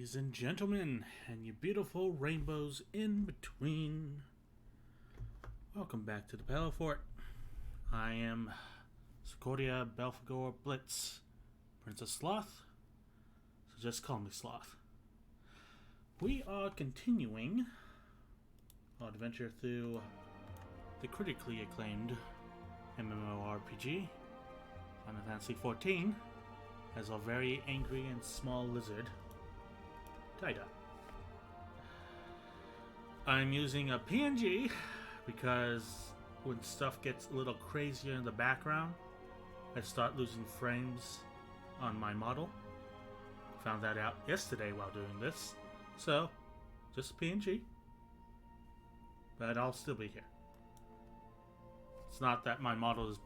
Ladies and gentlemen, and you beautiful rainbows in between, welcome back to the Palo Fort. I am Sequoia Belphegor Blitz, Princess Sloth, so just call me Sloth. We are continuing our adventure through the critically acclaimed MMORPG, Final Fantasy XIV, as our very angry and small lizard, Tida. I'm using a PNG because when stuff gets a little crazier in the background, I start losing frames on my model. Found that out yesterday while doing this. So, just a PNG. But I'll still be here. It's not that my model is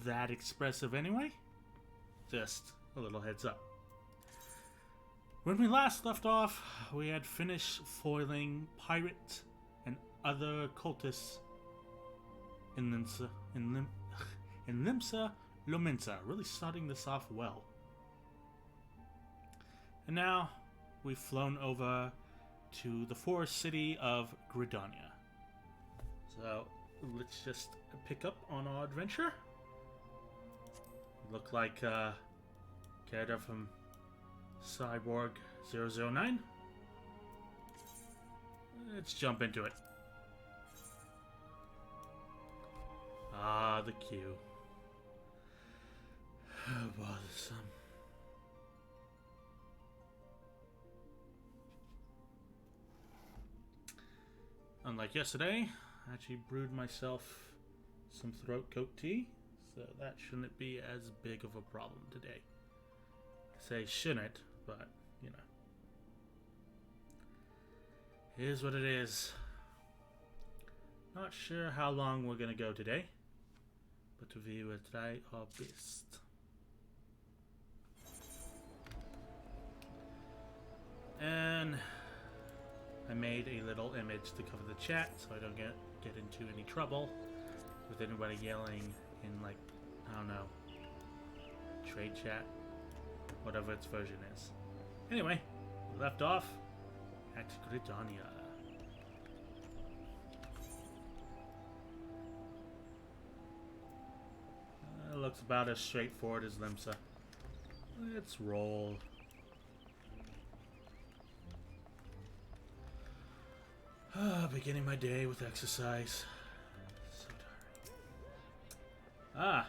that expressive anyway. Just a little heads up. When we last left off, we had finished foiling pirates and other cultists in Limsa Lominsa, really starting this off well. And now we've flown over to the forest city of Gridania. So let's just pick up on our adventure. Look like character from Cyborg 009. Let's jump into it. Ah, the queue. Bothersome. Unlike yesterday, I actually brewed myself some throat coat tea, so that shouldn't be as big of a problem today. I say shouldn't, but, you know. Here's what it is. Not sure how long we're gonna go today, but we will try our best. And I made a little image to cover the chat so I don't get into any trouble with anybody yelling in, like, I don't know, trade chat, whatever its version is. Anyway, we left off at Gridania. It looks about as straightforward as Limsa. Let's roll. Beginning my day with exercise. So tiring. Ah,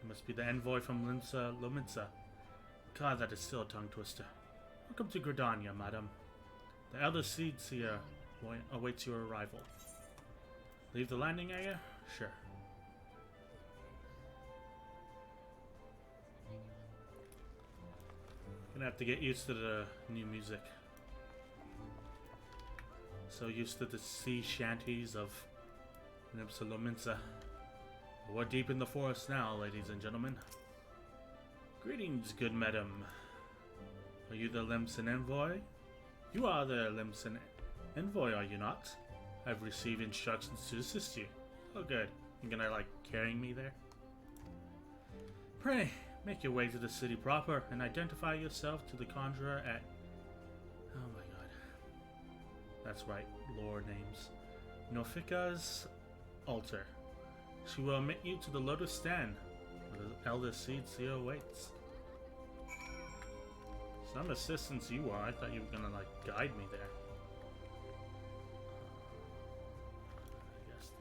it must be the envoy from Limsa Lominsa. God, that is still a tongue twister. Welcome to Gridania, madam. The Elder Seed Seer awaits your arrival. Leave the landing area? Sure. Gonna have to get used to the new music. So used to the sea shanties of Limsa Lominsa. We're deep in the forest now, ladies and gentlemen. Greetings, good madam. Are you the Limsan envoy? You are the Limsan envoy, are you not? I've received instructions to assist you. Oh good. You're gonna, like, carrying me there? Pray, make your way to the city proper and identify yourself to the conjurer at... Oh my god. That's right, lore names. Nofika's altar. She will admit you to the Lotus Stand, where the Elder Seed Seer awaits. Some assistance you are. I thought you were gonna, like, guide me there. I guess this is...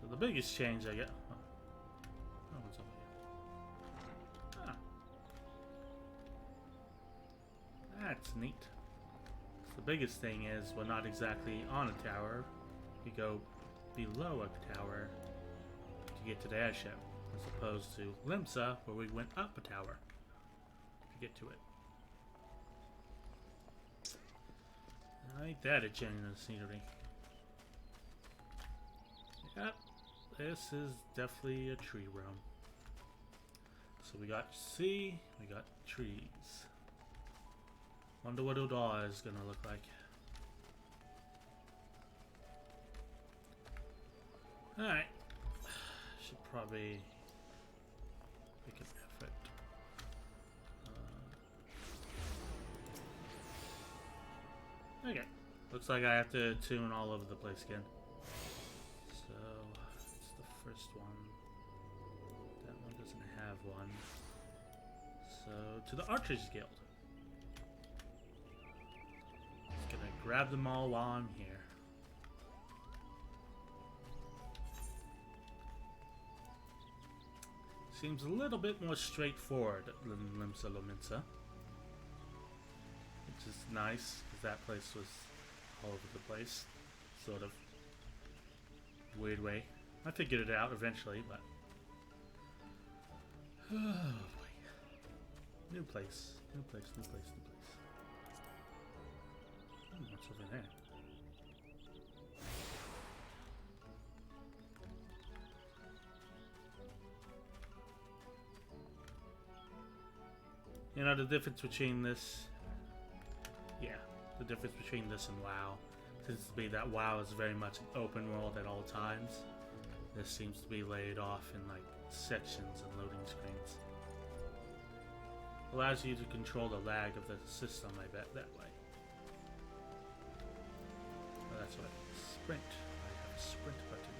So the biggest change I get... Oh, what's over here? Ah. That's neat. So the biggest thing is we're not exactly on a tower. We go below a tower to get to the airship, as opposed to Limsa, where we went up a tower to get to it. Ain't that a change in the scenery? Yep, this is definitely a tree roam. So we got sea, we got trees. Wonder what Udar is gonna look like. Alright. Should probably make an effort looks like I have to tune all over the place again. So, it's the first one. That one doesn't have one. So, to the Archers Guild. Just gonna grab them all while I'm here. Seems a little bit more straightforward than Limsa Lominsa. Which is nice, because that place was all over the place. Sort of. Weird way. I figured it out eventually, but... Oh boy. New place. New place, new place, new place. What's over there? You know the difference between this... Yeah, the difference between this and WoW seems to be that WoW is very much an open world at all times. This seems to be laid off in like sections and loading screens. Allows you to control the lag of the system, I bet, that way. Oh, that's what sprint. I have a sprint button.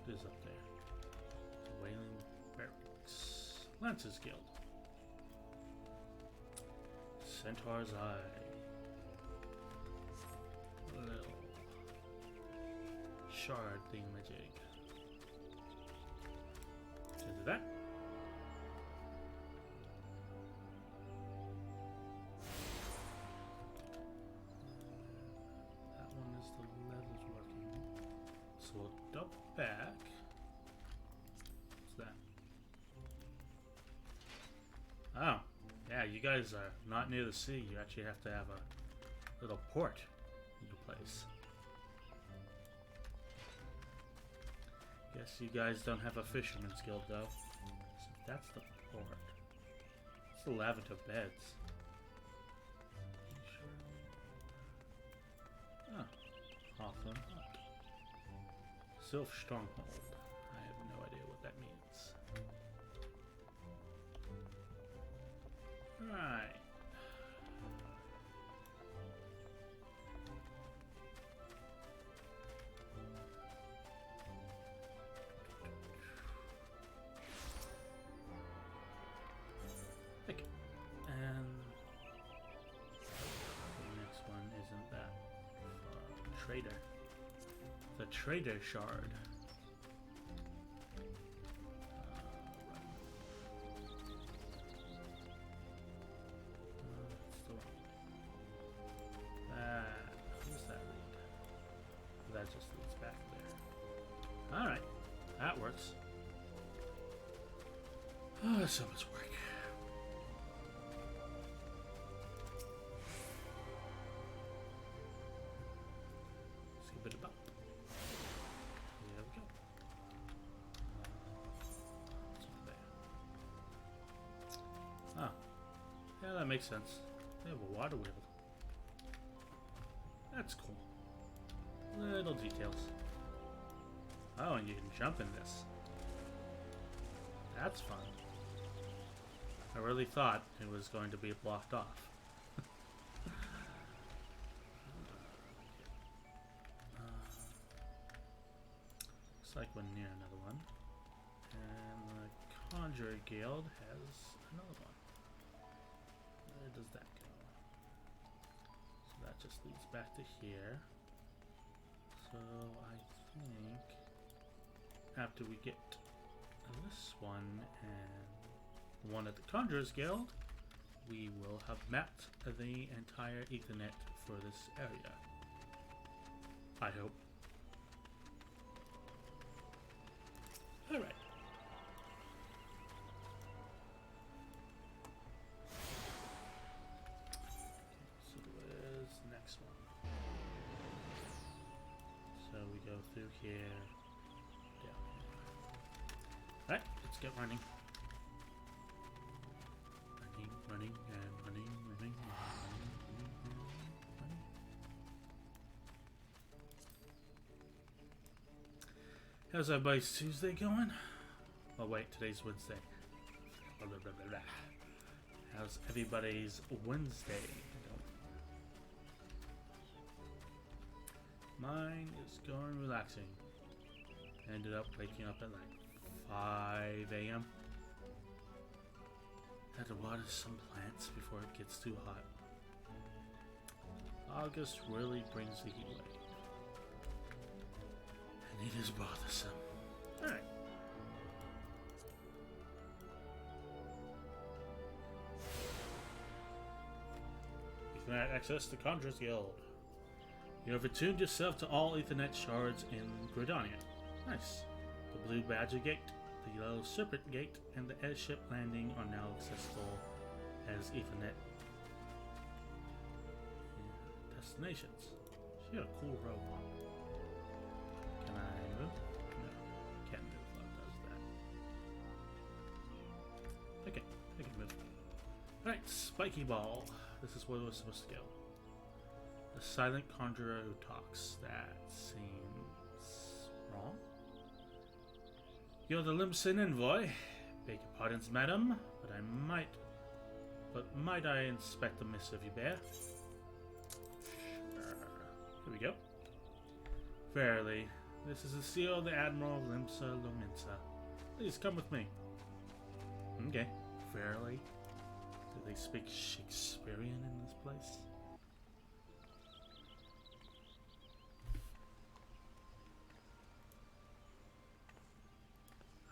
It is up there. Wailing Barracks. Lance's Guild. Centaur's Eye. A little shard thingamajig. Into that. That one is the levels working. So we'll double back. What's that? Oh, yeah, you guys are not near the sea. You actually have to have a little port in your place. Guess you guys don't have a fisherman's guild though. So that's the port. It's the lavender beds. Oh, Hawthorne Hut. Sylph Stronghold. I have no idea what that means. Right. Okay. And the next one isn't that trader. The Trader Shard. Who's that lead? That just leads back there. Alright, that works. Oh, so much work. Skip it about. There we go. What's over there? Ah. Yeah, that makes sense. They have a water wheel. That's cool. Little details. Oh, and you can jump in this. That's fun. I really thought it was going to be blocked off. Looks like we're near another one. And the Conjurer Guild has another one. Where does that go? So that just leads back to here. So I think after we get this one and one at the Conjurer's Guild, we will have mapped the entire Ethernet for this area. I hope. Alright. So where's the next one? So we go through here, down Alright, let's get running. Running, and running. How's everybody's Tuesday going? Oh wait, today's Wednesday. Blah, blah, blah, blah, blah. How's everybody's Wednesday going? Mine is going relaxing. Ended up waking up at like 5 a.m. Had to water some plants before it gets too hot. August really brings the heat wave. And it is bothersome. Alright. You can access the Conjurer's Guild. You have attuned yourself to all Ethernet shards in Gridania. Nice. The Blue Badger Gate, the Yellow Serpent Gate, and the airship landing are now accessible as Ethernet destinations. She got a cool robe on. Can I move? No, can't move while it does that. Okay, I can move. Alright, Spiky Ball. This is where we're supposed to go. The silent conjurer who talks. That seems wrong. You're the Limson envoy. Beg your pardons, madam, but might I inspect the missive you bear? Here we go. Verily, this is the seal of the Admiral Limsa Lominsa. Please come with me. Okay, verily. Do they speak Shakespearean in this place?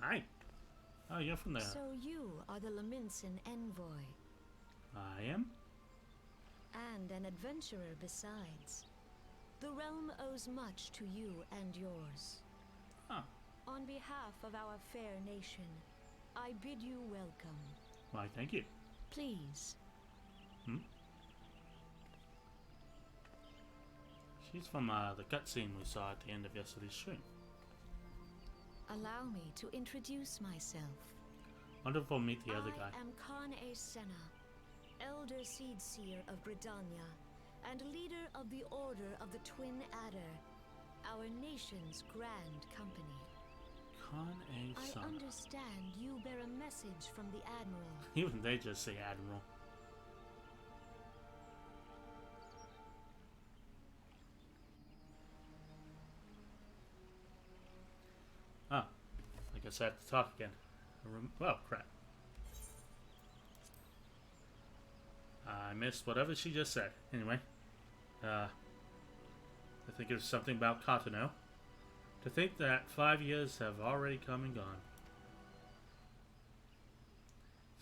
Hi. Oh, you're from there. So you are the Lominsan envoy. I am. And an adventurer besides. The realm owes much to you and yours. Huh. On behalf of our fair nation, I bid you welcome. Why, thank you. Please. She's from the cutscene we saw at the end of yesterday's stream. Allow me to introduce myself. Wonderful to meet the other guy. I am Khan A. Senna, Elder Seedseer of Gridania, and leader of the Order of the Twin Adder, our nation's grand company. Khan A. I Senna. understand you bear a message from the Admiral. Even they just say Admiral. Ah, I guess I have to talk again. Oh, crap. I missed whatever she just said. Anyway, I think it was something about Katano. To think that 5 years have already come and gone.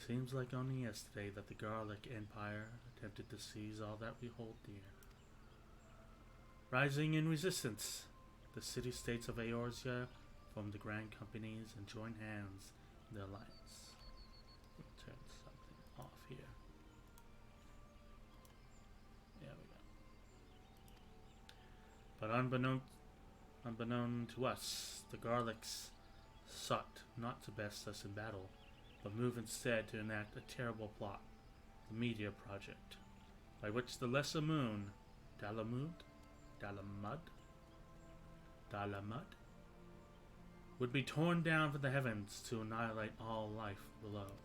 Seems like only yesterday that the Garlic Empire attempted to seize all that we hold dear. Rising in resistance, the city-states of Eorzea formed the grand companies and joined hands in the alliance. We'll turn something off here. There we go. But unbeknown to us, the Garlics sought not to best us in battle, but move instead to enact a terrible plot, the Meteor Project, by which the lesser moon, Dalamud, would be torn down from the heavens to annihilate all life below.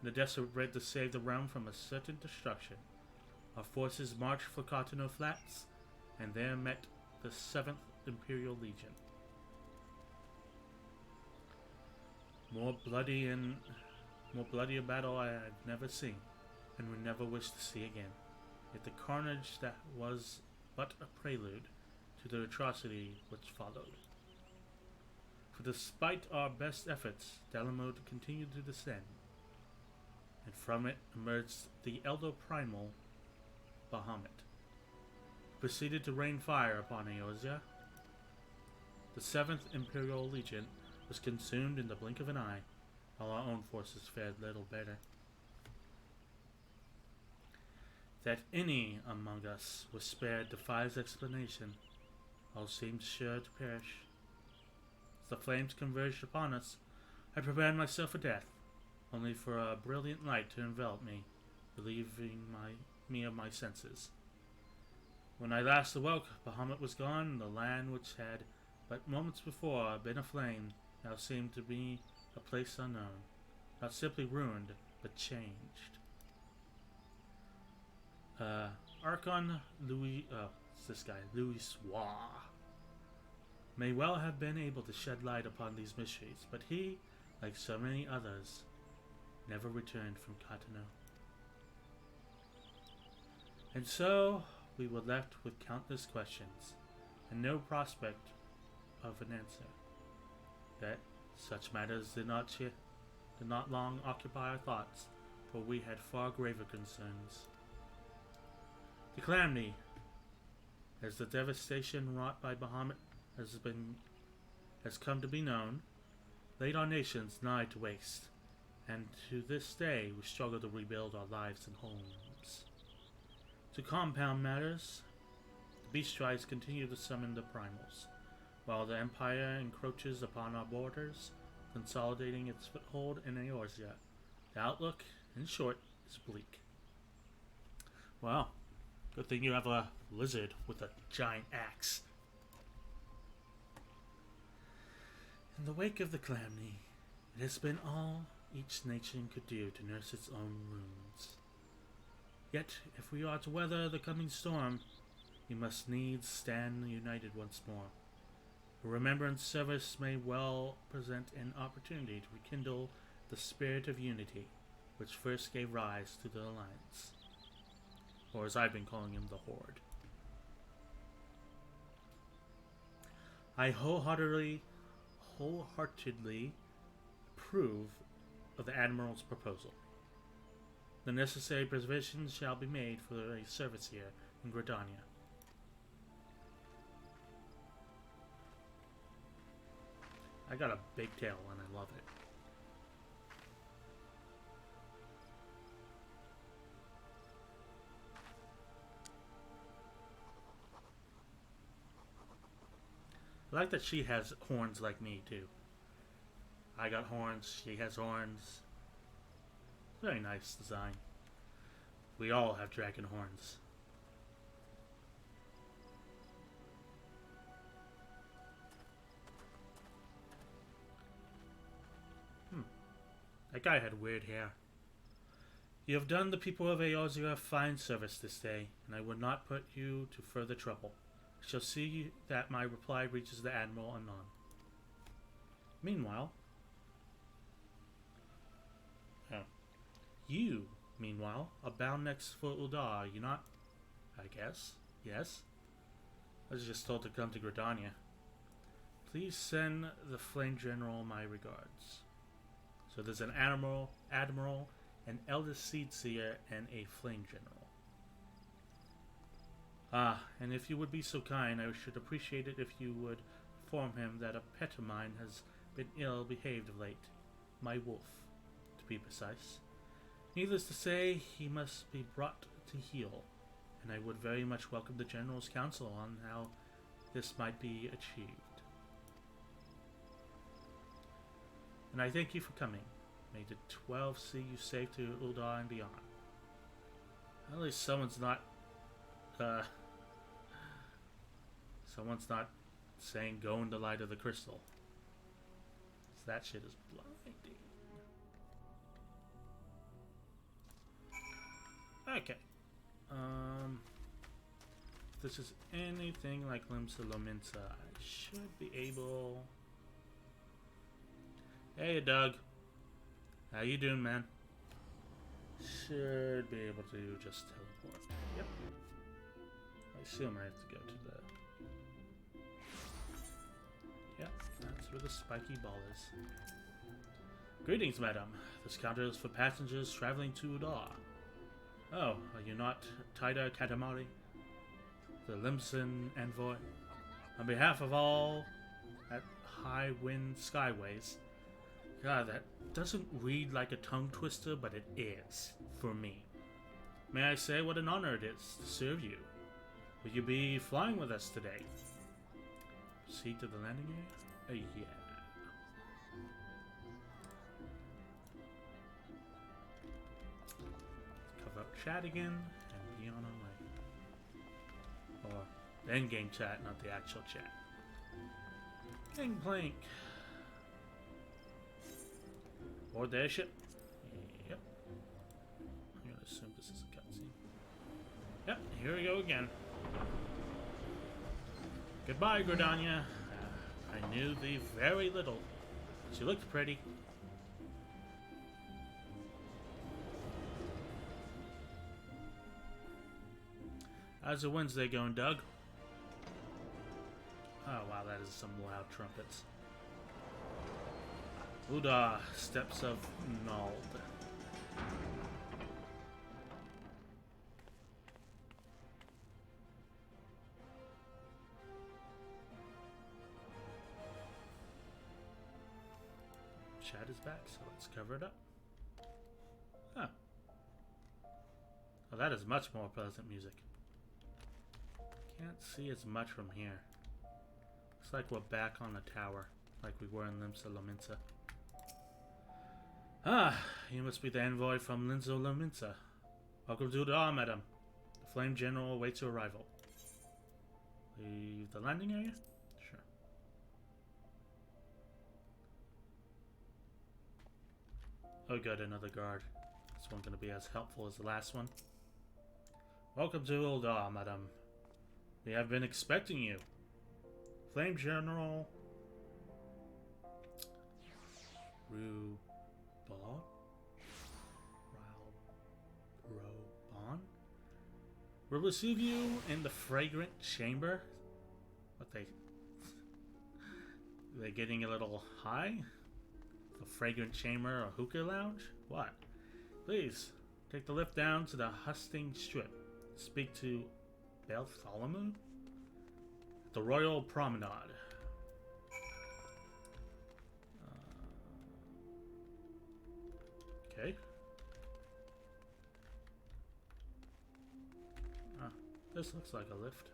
In the desperate bid to save the realm from a certain destruction, our forces marched for Katano Flats, and there met the 7th Imperial Legion. More bloody a battle I have never seen, and would never wish to see again. Yet the carnage that was but a prelude to the atrocity which followed. For despite our best efforts, Dalamud continued to descend, and from it emerged the Elder Primal Bahamut, who proceeded to rain fire upon Eorzea. The 7th Imperial Legion was consumed in the blink of an eye, while our own forces fared little better. That any among us was spared defies explanation. All seemed sure to perish. As the flames converged upon us, I prepared myself for death, only for a brilliant light to envelop me, relieving me of my senses. When I last awoke, Bahamut was gone, and the land which had but moments before been aflame now seemed to be a place unknown, not simply ruined, but changed. Archon Louis, it's this guy, Louis Soir, may well have been able to shed light upon these mysteries, but he, like so many others, never returned from Cotonou. And so we were left with countless questions, and no prospect of an answer. Yet such matters did not long occupy our thoughts, for we had far graver concerns. The calamity, as the devastation wrought by Bahamut has come to be known, laid our nations nigh to waste, and to this day we struggle to rebuild our lives and homes. To compound matters, the beast tribes continue to summon the primals, while the Empire encroaches upon our borders, consolidating its foothold in Eorzea. The outlook, in short, is bleak. Wow. Good thing you have a lizard with a giant axe. In the wake of the calamity, it has been all each nation could do to nurse its own wounds. Yet, if we are to weather the coming storm, we must needs stand united once more. A remembrance service may well present an opportunity to rekindle the spirit of unity which first gave rise to the Alliance. Or as I've been calling him, the Horde. I wholeheartedly approve of the Admiral's proposal. The necessary provisions shall be made for a service here in Gridania. I got a big tail and I love it. I like that she has horns like me too. I got horns, she has horns. Very nice design. We all have dragon horns. That guy had weird hair. You have done the people of Eorzea a fine service this day, and I would not put you to further trouble. I shall see that my reply reaches the Admiral anon. Meanwhile... You, meanwhile, are bound next for Uldar, are you not? I guess. Yes? I was just told to come to Gridania. Please send the Flame General my regards. So there's an Admiral, an Eldest Seed Seer, and a Flame General. Ah, and if you would be so kind, I should appreciate it if you would inform him that a pet of mine has been ill behaved of late. My wolf, to be precise. Needless to say, he must be brought to heel, and I would very much welcome the General's counsel on how this might be achieved. And I thank you for coming. May the 12 see you safe to Uldar and beyond. At least someone's not saying go in the light of the crystal. That shit is blinding. Okay. If this is anything like Limsa Lominsa, I should be able... Hey, Doug. How you doing, man? Should be able to just teleport. Yep. I assume I have to go to the... Yep, that's where the spiky ball is. Greetings, madam. This counter is for passengers traveling to Uldar. Oh, are you not Taida Katamari? The Limson envoy? On behalf of all at High Wind Skyways. God, that doesn't read like a tongue twister, but it is, for me. May I say what an honor it is to serve you? Will you be flying with us today? Proceed to the landing area? Yeah. chat again and be on our way. Or the in-game chat, not the actual chat. Gangplank. Board the airship. Yep. I'm gonna assume this is a cutscene. Yep, here we go again. Goodbye, Gridania. I knew thee very little. She looked pretty. How's your Wednesday going, Doug? Oh wow, that is some loud trumpets. Uda, Steps of Nald. Chat is back, so let's cover it up. Huh. Oh, that is much more pleasant music. Can't see as much from here. Looks like we're back on the tower, like we were in Limsa Lominsa. Ah, you must be the envoy from Limsa Lominsa. Welcome to the madam. The Flame General awaits your arrival. Leave the landing area? Sure. Oh good, another guard. This one's gonna be as helpful as the last one. Welcome to Uldar, madam. We have been expecting you. Flame General Rubon will receive you in the fragrant chamber. What they getting a little high? The fragrant chamber or hookah lounge? What? Please take the lift down to the Hustings Strip. Speak to Bartholomew? The Royal Promenade. Okay. This looks like a lift.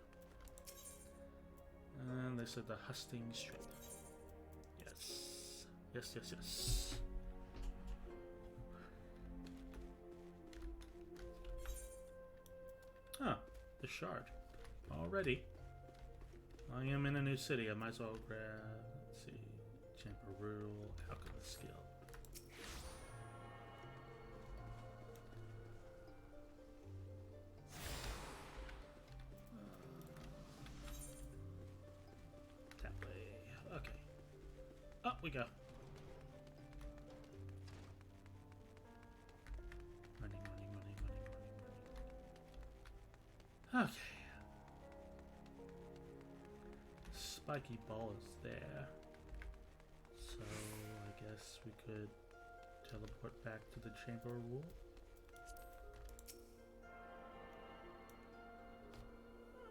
And they said the Hustings Strip. Yes. Yes, yes, yes. Ah, the shard. Already. I am in a new city. I might as well grab, let's see, Chamber Rural, Alchemist Skill. That way. Okay. Up we go. Money, money, money, money, money, money. Okay. Spiky ball is there, so I guess we could teleport back to the Chamber of Rule.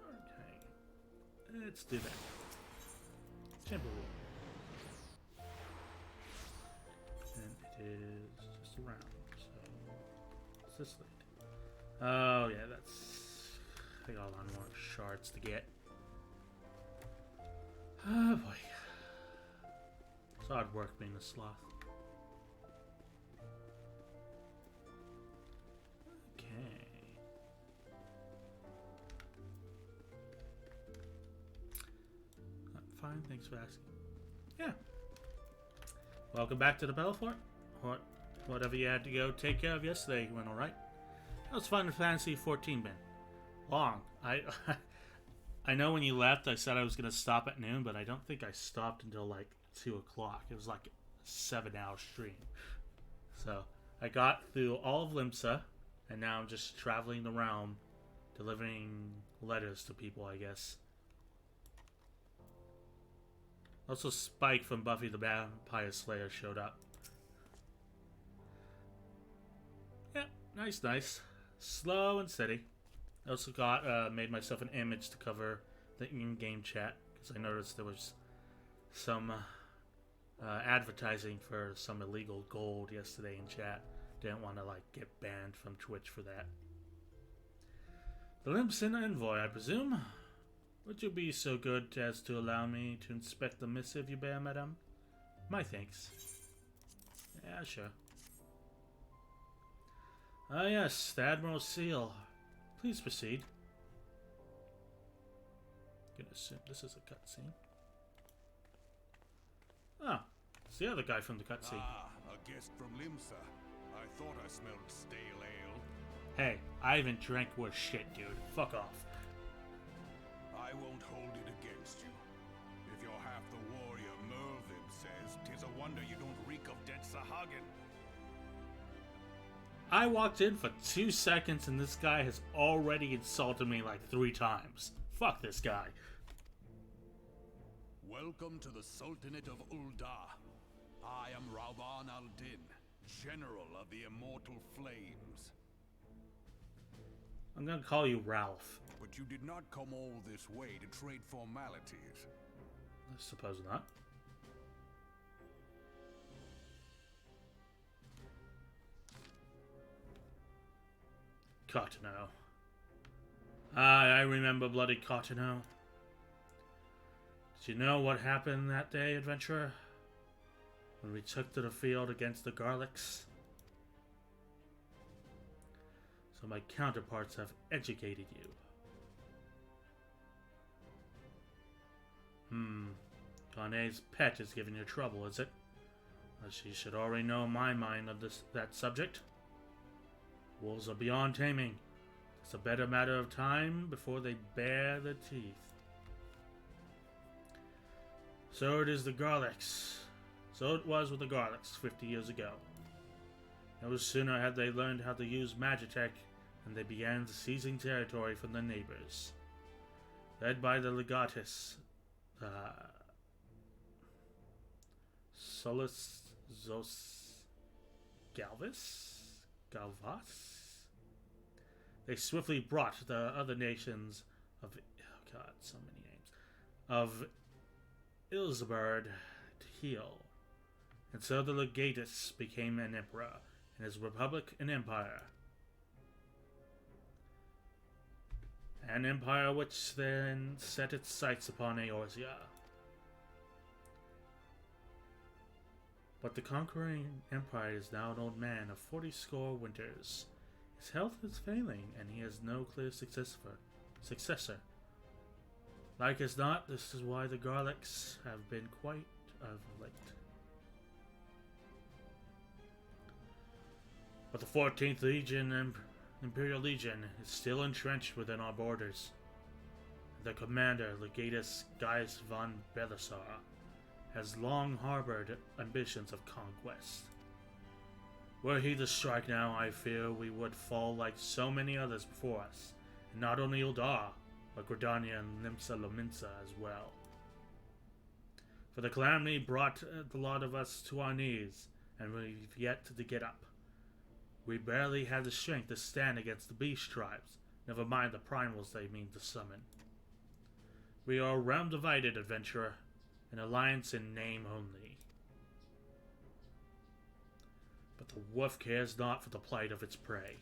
Okay, let's do that. Chamber Rule, and it is just around. So what's this lead? Oh yeah, that's. I got a lot more shards to get. Oh boy. It's hard work being a sloth. Okay. Fine, thanks for asking. Yeah. Welcome back to the Belfort. Whatever you had to go take care of yesterday went alright. How's Final Fantasy 14 been? Long. I know when you left, I said I was going to stop at noon, but I don't think I stopped until like 2 o'clock. It was like a 7-hour stream. So I got through all of Limsa, and now I'm just traveling the realm, delivering letters to people, I guess. Also, Spike from Buffy the Vampire Slayer showed up. Yeah, nice, nice. Slow and steady. I also got made myself an image to cover the in-game chat because I noticed there was some advertising for some illegal gold yesterday in chat. Didn't want to like get banned from Twitch for that. The Limson envoy, I presume. Would you be so good as to allow me to inspect the missive you bear, madame? My thanks. Yeah, sure. Ah, yes, the Admiral's seal. Please proceed. I'm gonna assume this is a cutscene. Ah, it's the other guy from the cutscene. Ah, a guest from Limsa. I thought I smelled stale ale. Hey, I haven't drank worse shit, dude. Fuck off. I won't hold it against you. If you're half the warrior Mervyn says, 'tis a wonder you don't reek of dead Sahagin. I walked in for 2 seconds and this guy has already insulted me like 3 times. Fuck this guy. Welcome to the Sultanate of Ul'dah. I am Rauban al-Din, General of the Immortal Flames. I'm gonna call you Ralph. But you did not come all this way to trade formalities. I suppose not. Cotonou. I remember bloody Cotonou. Did you know what happened that day, adventurer? When we took to the field against the Garlics? So my counterparts have educated you. Connie's pet is giving you trouble, is it? Well, she should already know my mind of that subject. Wolves are beyond taming. It's a better matter of time before they bare their teeth. So it is the Garlics. So it was with the Garlics 50 years ago. No sooner had they learned how to use Magitech than they began seizing territory from their neighbors. Led by the Legatus, Solus Zos Galvas? They swiftly brought the other nations of, oh god, so many names, of Ilsebard to heel. And so the Legatus became an emperor, and his republic an empire. An empire which then set its sights upon Eorzea. But the conquering empire is now an old man of 40 score winters. His health is failing, and he has no clear successor. Like as not, this is why the Garlics have been quite of late. But the 14th Legion, Imperial Legion, is still entrenched within our borders. The commander, Legatus Gaius von Belisar, has long harbored ambitions of conquest. Were he to strike now, I fear we would fall like so many others before us, and not only Ul'dah, but Gridania and Limsa Lominsa as well. For the calamity brought the lot of us to our knees, and we've yet to get up. We barely had the strength to stand against the beast tribes, never mind the primals they mean to summon. We are a realm divided, adventurer, an alliance in name only. But the wolf cares not for the plight of its prey.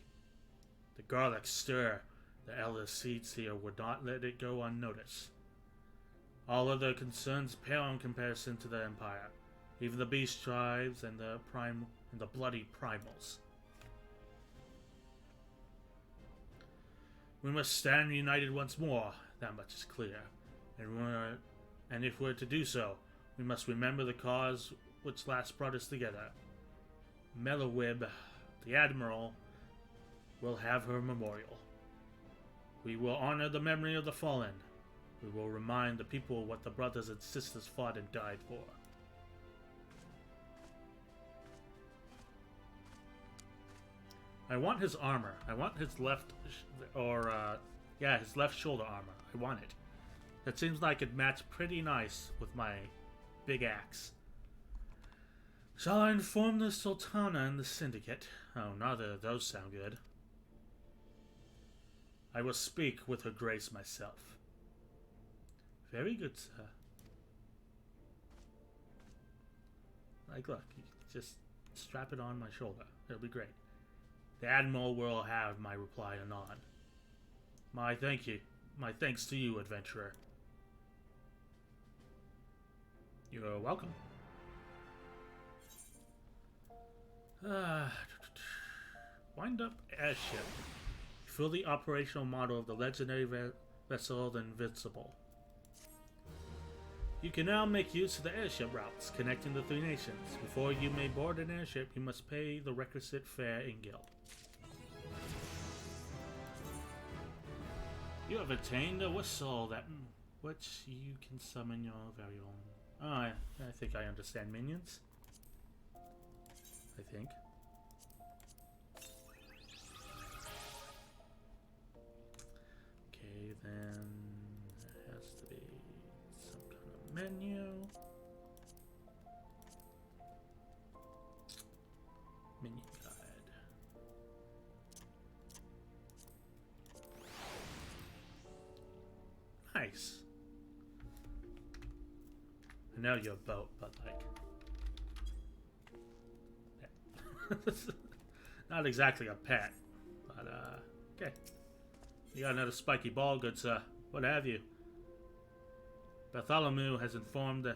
The Garlics stir, the Elder Seedseer would not let it go unnoticed. All other concerns pale in comparison to the Empire, even the beast tribes and the bloody primals. We must stand united once more, that much is clear. And if we're to do so, we must remember the cause which last brought us together. Mellowib, the Admiral, will have her memorial. We will honor the memory of the fallen. We will remind the people what the brothers and sisters fought and died for. I want his armor. I want his left, his left shoulder armor. I want it. It seems like it matched pretty nice with my big axe. Shall I inform the Sultana and the Syndicate? Oh, neither of those sound good. I will speak with her grace myself. Very good, sir. Like, look, you just strap it on my shoulder. It'll be great. The Admiral will have my reply anon. My thanks to you, adventurer. You're welcome. Wind-up airship. Fully operational model of the legendary vessel, the Invincible. You can now make use of the airship routes connecting the three nations. Before you may board an airship, you must pay the requisite fare in Gil. You have attained a whistle that which you can summon your very own. Oh, I think I understand minions. I think. Okay, then there has to be some kind of menu. Menu guide. Nice. I know you're a boat, but like... not exactly a pet, but okay. You got another spiky ball, good sir. What have you? Bartholomew has informed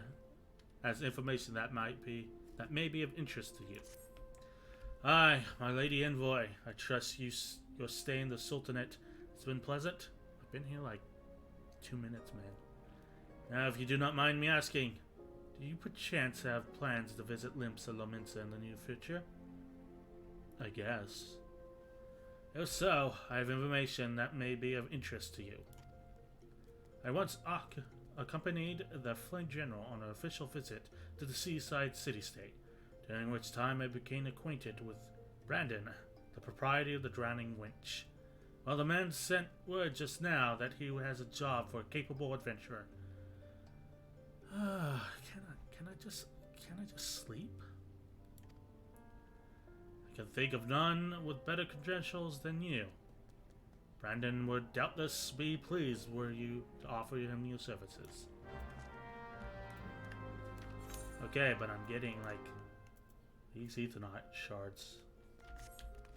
has information that may be of interest to you. Aye, my lady envoy. I trust your stay in the Sultanate has been pleasant. I've been here like 2 minutes, man. Now, if you do not mind me asking, do you perchance have plans to visit Limsa Lominsa in the near future? I guess. If so, I have information that may be of interest to you. I once accompanied the Flame General on an official visit to the seaside city-state, during which time I became acquainted with Brandon, the proprietor of the Drowning Winch. Well, the man sent word just now that he has a job for a capable adventurer. Can I just sleep? I can think of none with better credentials than you. Brandon would doubtless be pleased were you to offer him your services. Okay, but I'm getting like these ethanite shards.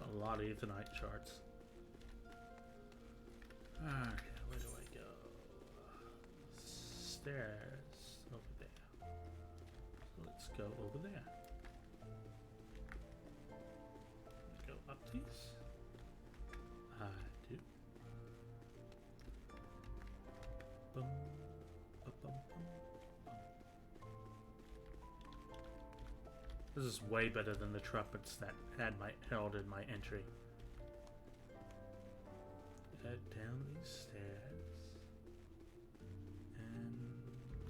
A lot of ethanite shards. Okay, where do I go? Stairs over there. So let's go over there. Go up these. I do. Boom. Boom, boom, boom. This is way better than the trumpets that heralded my entry. Head down these stairs. And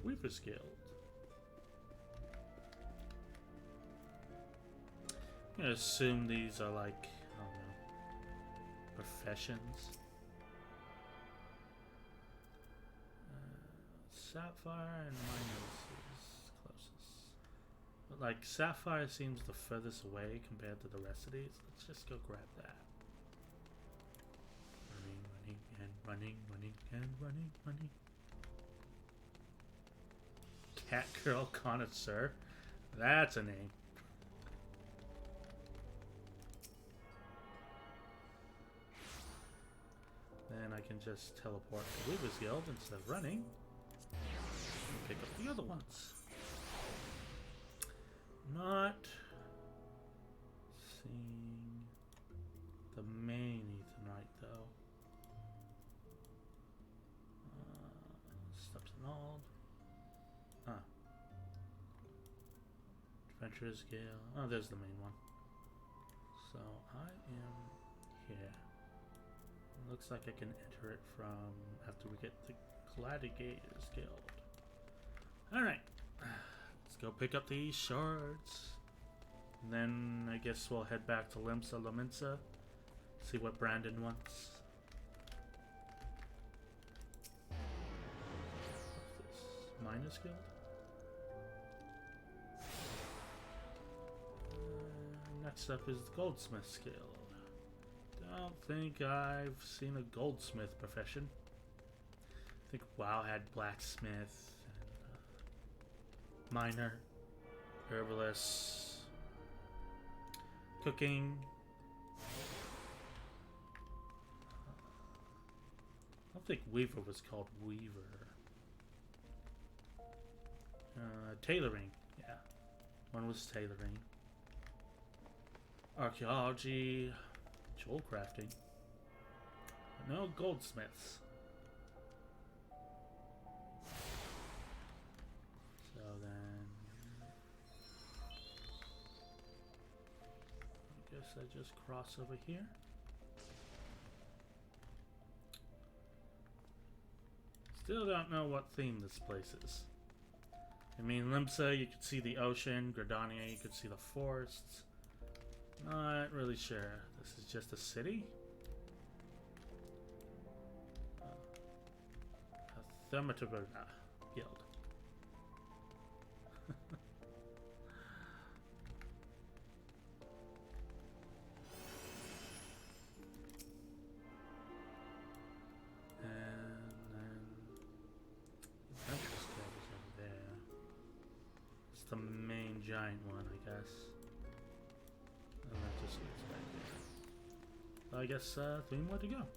Weaver's Guild. I'm gonna assume these are like, I don't know, professions. Sapphire and Minos is closest. But like Sapphire seems the furthest away compared to the rest of these. Let's just go grab that. Running and running. Cat Girl Connoisseur. That's a name. Then I can just teleport to Weaver's Guild instead of running. And pick up the other ones. Not seeing the main ethanite though. Steps and all. Adventurer's Gale. Oh, there's the main one. So I am here. Looks like I can enter it from after we get the Gladiators Guild. Alright. Let's go pick up these shards. And then I guess we'll head back to Limsa Lominsa. See what Brandon wants. What's this? Miners Guild? Next up is the Goldsmith's Guild. Don't think I've seen a goldsmith profession. I think WoW had blacksmith, and, miner, herbalist, cooking. I don't think Weaver was called Weaver. Tailoring, yeah. One was tailoring. Archaeology, Jewel crafting. But no goldsmiths. So then... I guess I just cross over here. Still don't know what theme this place is. I mean, Limsa, you could see the ocean. Gridania, you could see the forests. Not really sure. This is just a city? A Thermatoberna guild. The main giant one, I guess. And that just leads back there. So I guess 3 more to go. Running.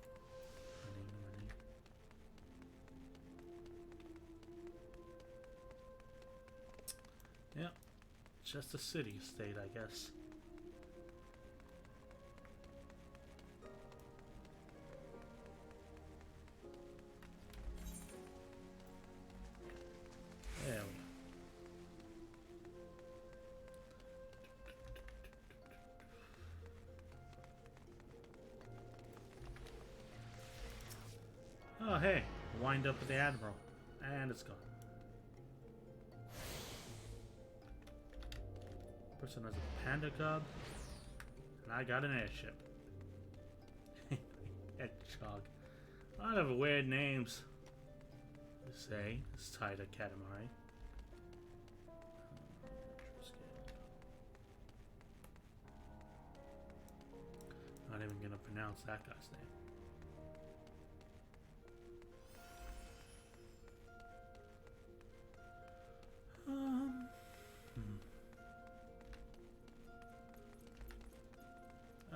Yep. Just a city state, I guess. There we go. Oh hey, wind up with the Admiral. And it's gone. Person has a panda cub. And I got an airship. Hedgehog. A lot of weird names. To say. It's tied to Katamari. Not even gonna pronounce that guy's name.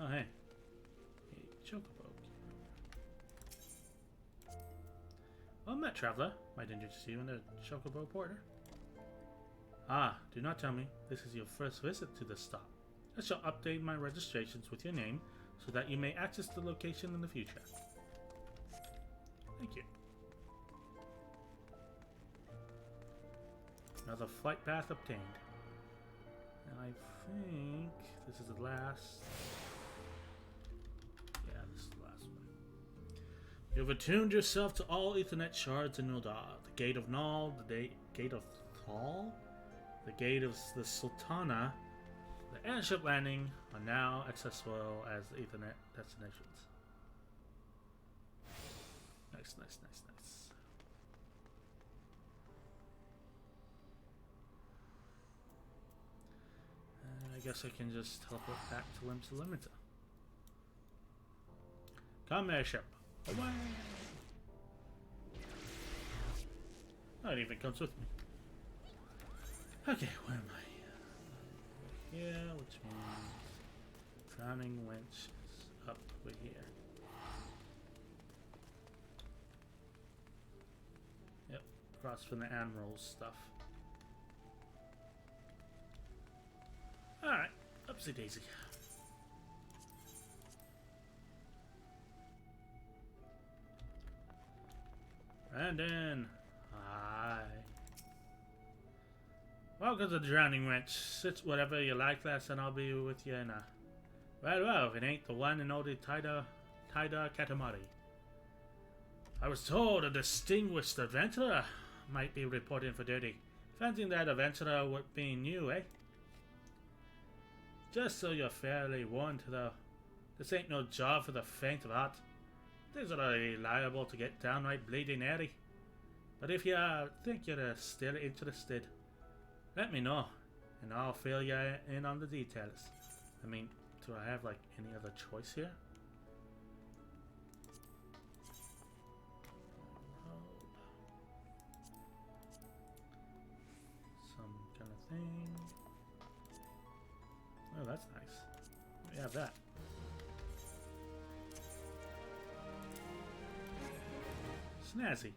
Oh, hey. A chocobo. Well met, traveler. Might interest you in the chocobo porter. Ah, do not tell me this is your first visit to this stop. I shall update my registrations with your name so that you may access the location in the future. Thank you. Another flight path obtained. And I think this is the last... Yeah, this is the last one. You have attuned yourself to all Ethernet shards in Nuldar. The Gate of Null, the Gate of Thal, the Gate of the Sultana, the airship landing are now accessible as Ethernet destinations. Nice. I guess I can just teleport back to Limsa Limita. Come, airship. Away! Oh, it even comes with me. Okay, where am I? Here, which means drowning winch is up over here. Yep, across from the Admiral's stuff. Alright, upsy daisy. Brandon! Hi. Welcome to the Drowning Wrench. Sit whatever you like, lass, and I'll be with you in a... Well, if it ain't the one and only Taida Katamari. I was told a distinguished adventurer might be reporting for duty. Fancying that adventurer would be new, eh? Just so you're fairly warned, though. This ain't no job for the faint of heart. Things are liable to get downright bleeding airy. But if you think you're still interested, let me know, and I'll fill you in on the details. I mean, do I have, like, any other choice here? Some kind of thing. Oh, that's nice. We have that. Snazzy.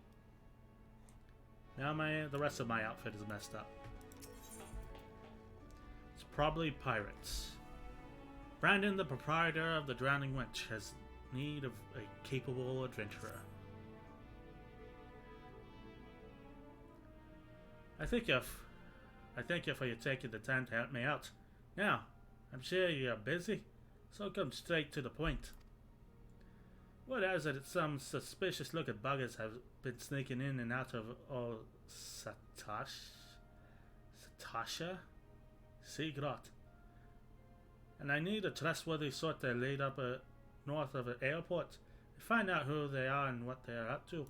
Now the rest of my outfit is messed up. It's probably pirates. Brandon, the proprietor of the Drowning Wench, has need of a capable adventurer. I thank you for you taking the time to help me out. Now, I'm sure you're busy, so come straight to the point. Word has it that some suspicious-looking buggers have been sneaking in and out of Satasha Seagrot. And I need a trustworthy sort to lead up north of the airport and find out who they are and what they are up to.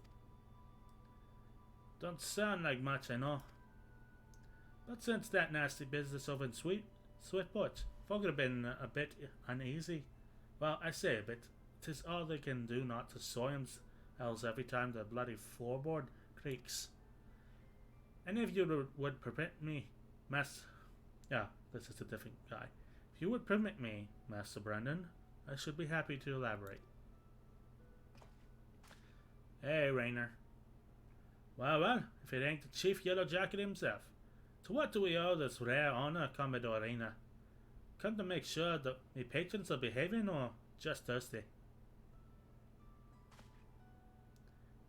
Don't sound like much, I know. But since that nasty business over in Sweetport, folk have been a bit uneasy. Well, I say a bit. 'Tis all they can do not to soil themselves every time the bloody floorboard creaks. And if you would permit me, this is a different guy. If you would permit me, Master Brandon, I should be happy to elaborate. Hey, Rainer. Well, if it ain't the Chief Yellow Jacket himself. To what do we owe this rare honor, Commodore Rainer? Come to make sure that my patrons are behaving, or just thirsty?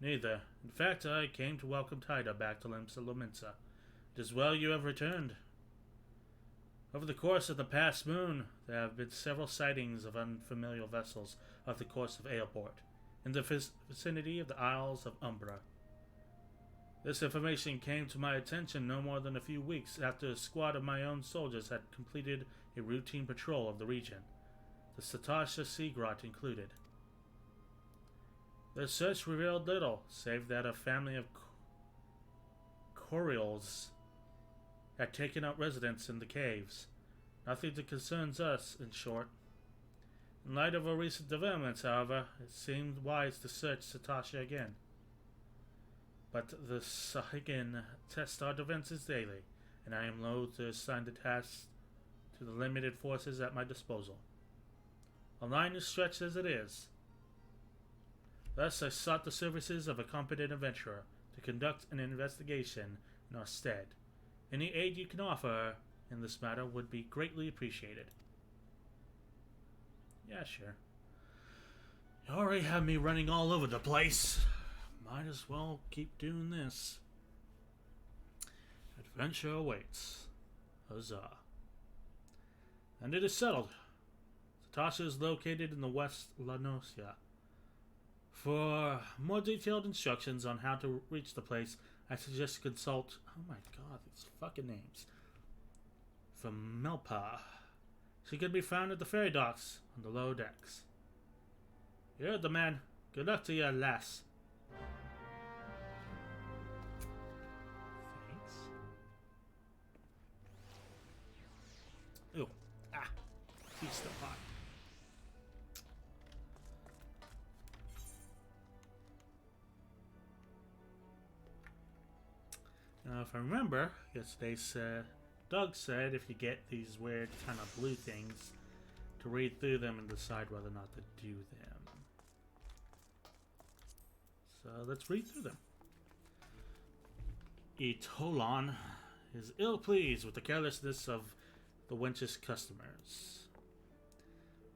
Neither. In fact, I came to welcome Tida back to Lominsa. It is well you have returned. Over the course of the past moon, there have been several sightings of unfamiliar vessels off the coast of Aelport, in the vicinity of the Isles of Umbra. This information came to my attention no more than a few weeks after a squad of my own soldiers had completed a routine patrol of the region, the Satasha Seagrot included. Their search revealed little, save that a family of Corials had taken up residence in the caves. Nothing that concerns us, in short. In light of our recent developments, however, it seemed wise to search Satasha again. But the Sahuagin test our defenses daily, and I am loath to assign the task to the limited forces at my disposal. A line is stretched as it is. Thus I sought the services of a competent adventurer to conduct an investigation in our stead. Any aid you can offer in this matter would be greatly appreciated. Yeah, sure. You already have me running all over the place. Might as well keep doing this. Adventure awaits. Huzzah. And it is settled. Satasha is located in the West Lanosia. For more detailed instructions on how to reach the place, I suggest you consult, oh my god, these fucking names, from Melpa. She can be found at the ferry docks on the lower decks. You heard the man. Good luck to you, lass. Thanks. Ew. He's still hot. Now, if I remember, yesterday Doug said if you get these weird kind of blue things, to read through them and decide whether or not to do them. So let's read through them. Etolon is ill-pleased with the carelessness of the wench's customers.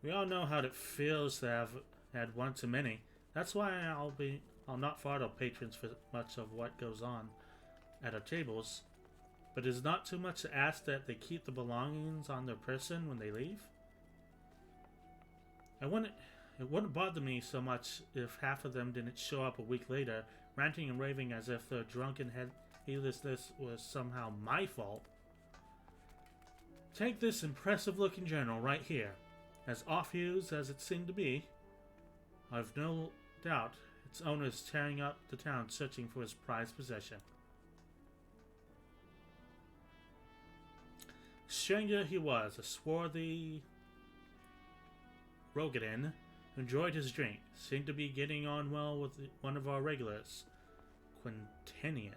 We all know how it feels to have had one too many. That's why I'll not fardel patrons for much of what goes on at our tables, but it is not too much to ask that they keep the belongings on their person when they leave. It wouldn't bother me so much if half of them didn't show up a week later, ranting and raving as if their drunken heedlessness was somehow my fault. Take this impressive-looking journal right here. As off-used as it seemed to be, I've no doubt its owner is tearing up the town searching for his prized possession. Stranger he was, a swarthy Rogadin who enjoyed his drink, seemed to be getting on well with one of our regulars, Quintanian.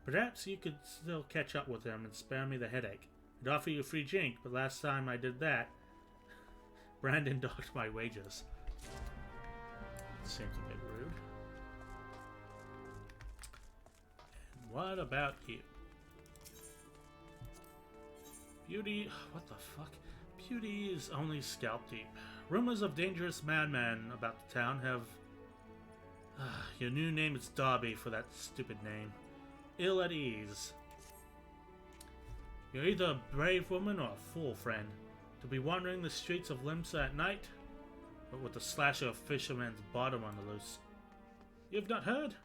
Perhaps you could still catch up with him and spare me the headache. I'd offer you a free drink, but last time I did that, Brandon docked my wages. Seems a bit rude. And what about you? Beauty... What the fuck? Beauty is only scalp deep. Rumors of dangerous madman about the town have... your new name is Darby for that stupid name. Ill at ease. You're either a brave woman or a fool, friend. To be wandering the streets of Limsa at night, but with the slasher of fisherman's bottom on the loose. You've not heard?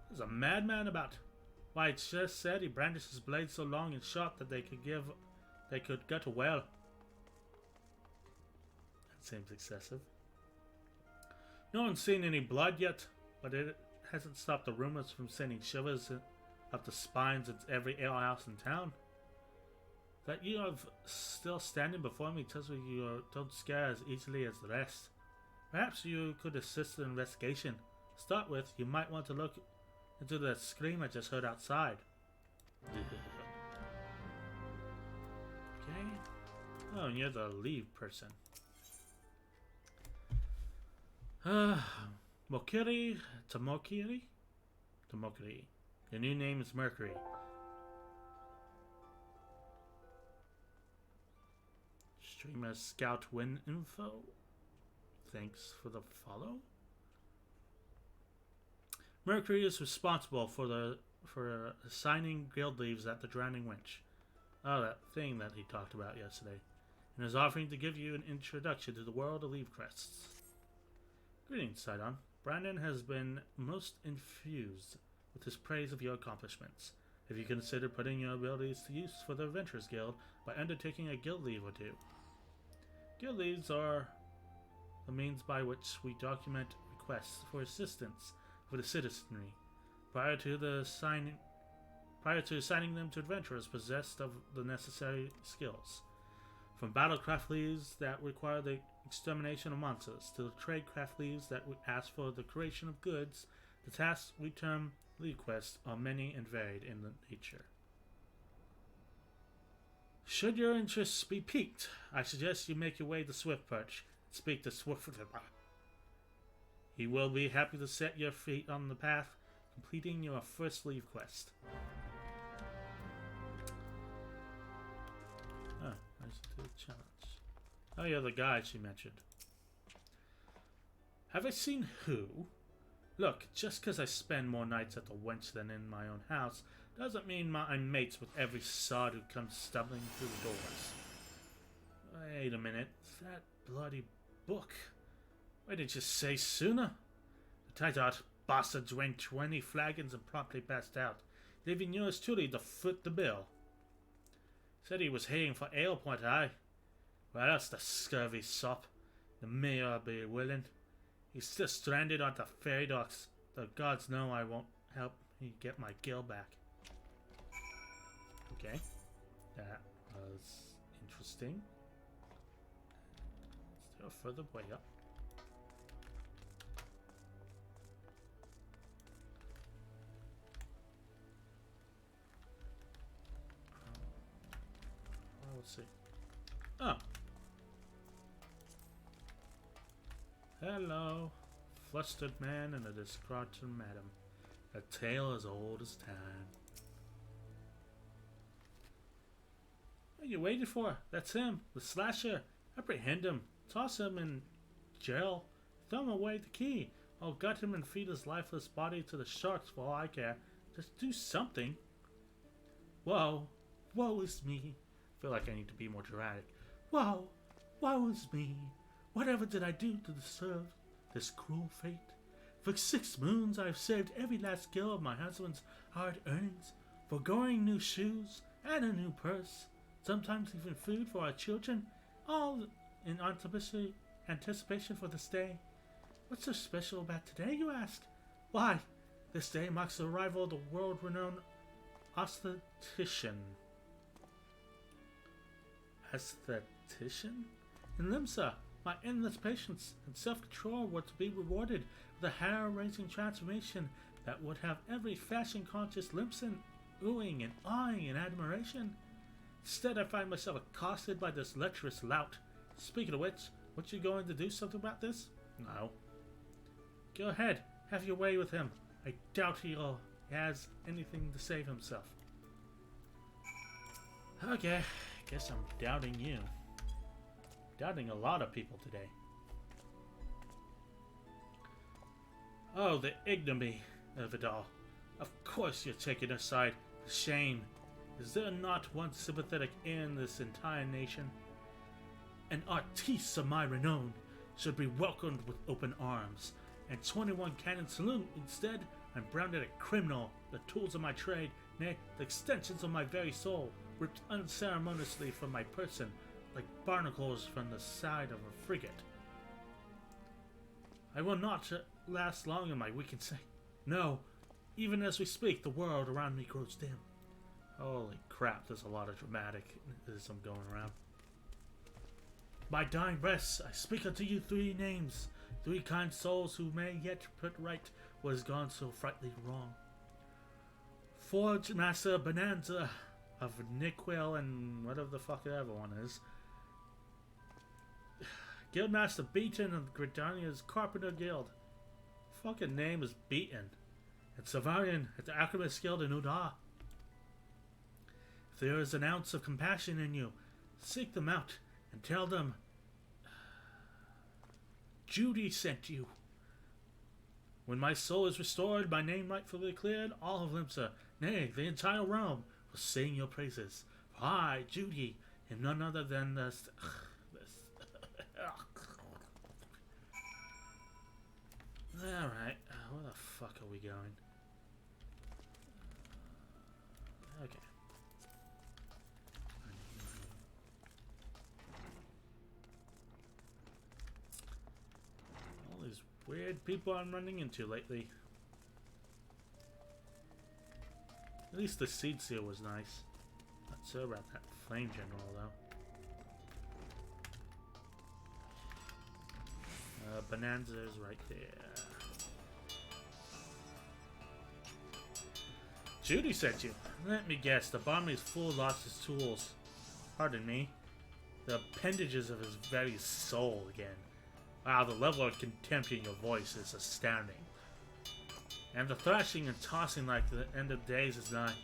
There's a madman about. Why, it just said he brandished his blade so long and sharp that they could gut a well. That seems excessive. No one's seen any blood yet, but it hasn't stopped the rumors from sending shivers up the spines of every alehouse in town. That you are still standing before me tells me you don't scare as easily as the rest. Perhaps you could assist in the investigation. To start with, you might want to look into the scream I just heard outside. Okay. Oh, and you're the leave person. Mokiri? Tomokiri? Tomokiri. Your new name is Mercury. Streamer Scout Win Info. Thanks for the follow. Mercury is responsible for assigning guild leaves at the Drowning Winch. Oh, that thing that he talked about yesterday. And is offering to give you an introduction to the world of leaf crests. Greetings, Sidon. Brandon has been most infused with his praise of your accomplishments. Have you considered putting your abilities to use for the Adventurers Guild by undertaking a guild leave or two? Guild leaves are the means by which we document requests for assistance for the citizenry prior to assigning them to adventurers possessed of the necessary skills. From battlecraft leaves that require the extermination of monsters to the tradecraft leaves that would ask for the creation of goods, the tasks we term leave quests are many and varied in nature. Should your interests be piqued, I suggest you make your way to Swiftperch and speak to Swiftperch. He will be happy to set your feet on the path, completing your first leave quest. Oh, nice to do a challenge. Oh, you're the guy she mentioned. Have I seen who? Look, just because I spend more nights at the wench than in my own house, doesn't mean I'm mates with every sod who comes stumbling through the doors. Wait a minute, that bloody book. Why didn't you say sooner? The tight-out bastard drank 20 flagons and promptly passed out, leaving yours truly to foot the bill. Said he was heading for Ale Point, aye? Well, that's the scurvy sop. The mayor be willing. He's still stranded on the ferry docks. The gods know I won't help me get my gill back. Okay. That was interesting. Is there a further way up? Let's see. Oh. Hello, flustered man and a disgruntled madam. A tale as old as time. What are you waiting for? That's him, the slasher. Apprehend him. Toss him in jail. Throw him away the key. I'll gut him and feed his lifeless body to the sharks for all I care. Just do something. Whoa. Woe is me. I feel like I need to be more dramatic. Whoa. Woe is me. Whatever did I do to deserve this cruel fate? For 6 moons I have saved every last gill of my husband's hard earnings, foregoing new shoes and a new purse, sometimes even food for our children, all in anticipation for this day. What's so special about today, you ask? Why, this day marks the arrival of the world-renowned aesthetician. Aesthetician? In Limsa, my endless patience and self-control were to be rewarded with a hair-raising transformation that would have every fashion-conscious Limsan oohing and awing in admiration. Instead, I find myself accosted by this lecherous lout. Speaking of which, what you going to do something about this? No. Go ahead, have your way with him. I doubt he has anything to save himself. Okay, Guess I'm doubting you. Doubting a lot of people today. Oh, the ignominy of it all. Of course you're taking a side. Shame. Is there not one sympathetic in this entire nation? An artiste of my renown should be welcomed with open arms, and 21 cannon salute instead. I'm branded a criminal, the tools of my trade, nay, the extensions of my very soul, ripped unceremoniously from my person, like barnacles from the side of a frigate. I will not last long in my weakened state. No, even as we speak, the world around me grows dim. Holy crap, there's a lot of dramatism going around. My dying breath, I speak unto you 3 names, 3 kind souls who may yet put right what has gone so frightfully wrong. Forge Master Bonanza of Niquel and whatever the fuck that other one is. Guildmaster Beaton of Gridania's Carpenter Guild. Fucking name is Beaton. And Savarian at the Alchemist Guild in Uda. If there is an ounce of compassion in you, seek them out and tell them Judy sent you. When my soul is restored, my name rightfully cleared, all of Limsa, nay, the entire realm, will sing your praises. For I, Judy, am none other than this. Alright, where the fuck are we going? Okay. All these weird people I'm running into lately. At least the seed seal was nice. Not sure about that flame general though. Bonanza is right there. Judy sent you. Let me guess, the Barmai's fool lost his tools. Pardon me. The appendages of his very soul again. Wow, the level of contempt in your voice is astounding. And the thrashing and tossing like the end of days is nigh.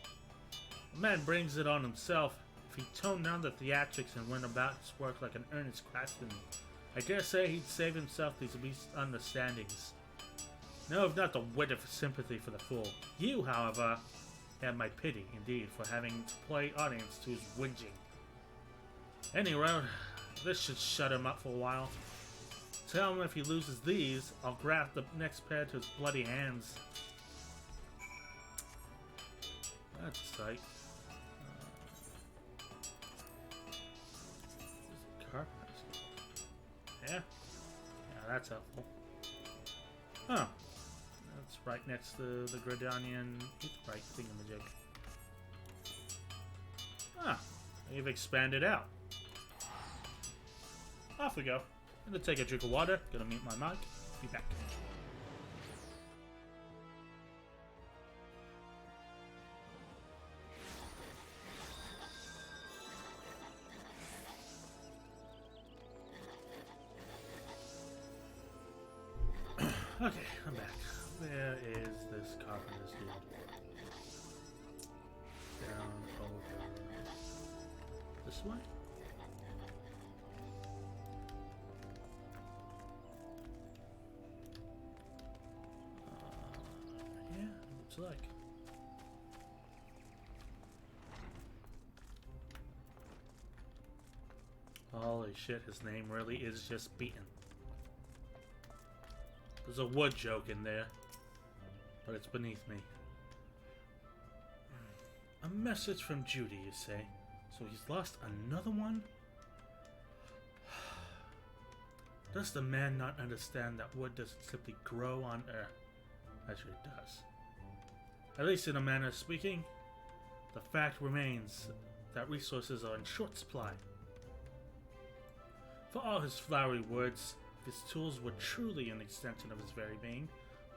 A man brings it on himself. If he toned down the theatrics and went about his work like an earnest craftsman, I dare say he'd save himself these misunderstandings. No, if not the wit of sympathy for the fool. You, however, have my pity, indeed, for having to play audience to his whinging. Anyway, this should shut him up for a while. Tell him if he loses these, I'll graft the next pair to his bloody hands. That's a sight. Yeah? Yeah, that's helpful. Huh. That's right next to the Gridanian right thingamajig. Ah, they've expanded out. Off we go. I'm gonna take a drink of water, gonna mute my mic, be back. Okay, I'm back. Where is this carpenter's guild? Down over this way? Yeah, looks like. Holy shit, his name really is just Beaton. There's a wood joke in there, but it's beneath me. A message from Judy, you say? So he's lost another one? Does the man not understand that wood doesn't simply grow on Earth? Actually, it does. At least in a manner of speaking. The fact remains that resources are in short supply. For all his flowery words, if his tools were truly an extension of his very being,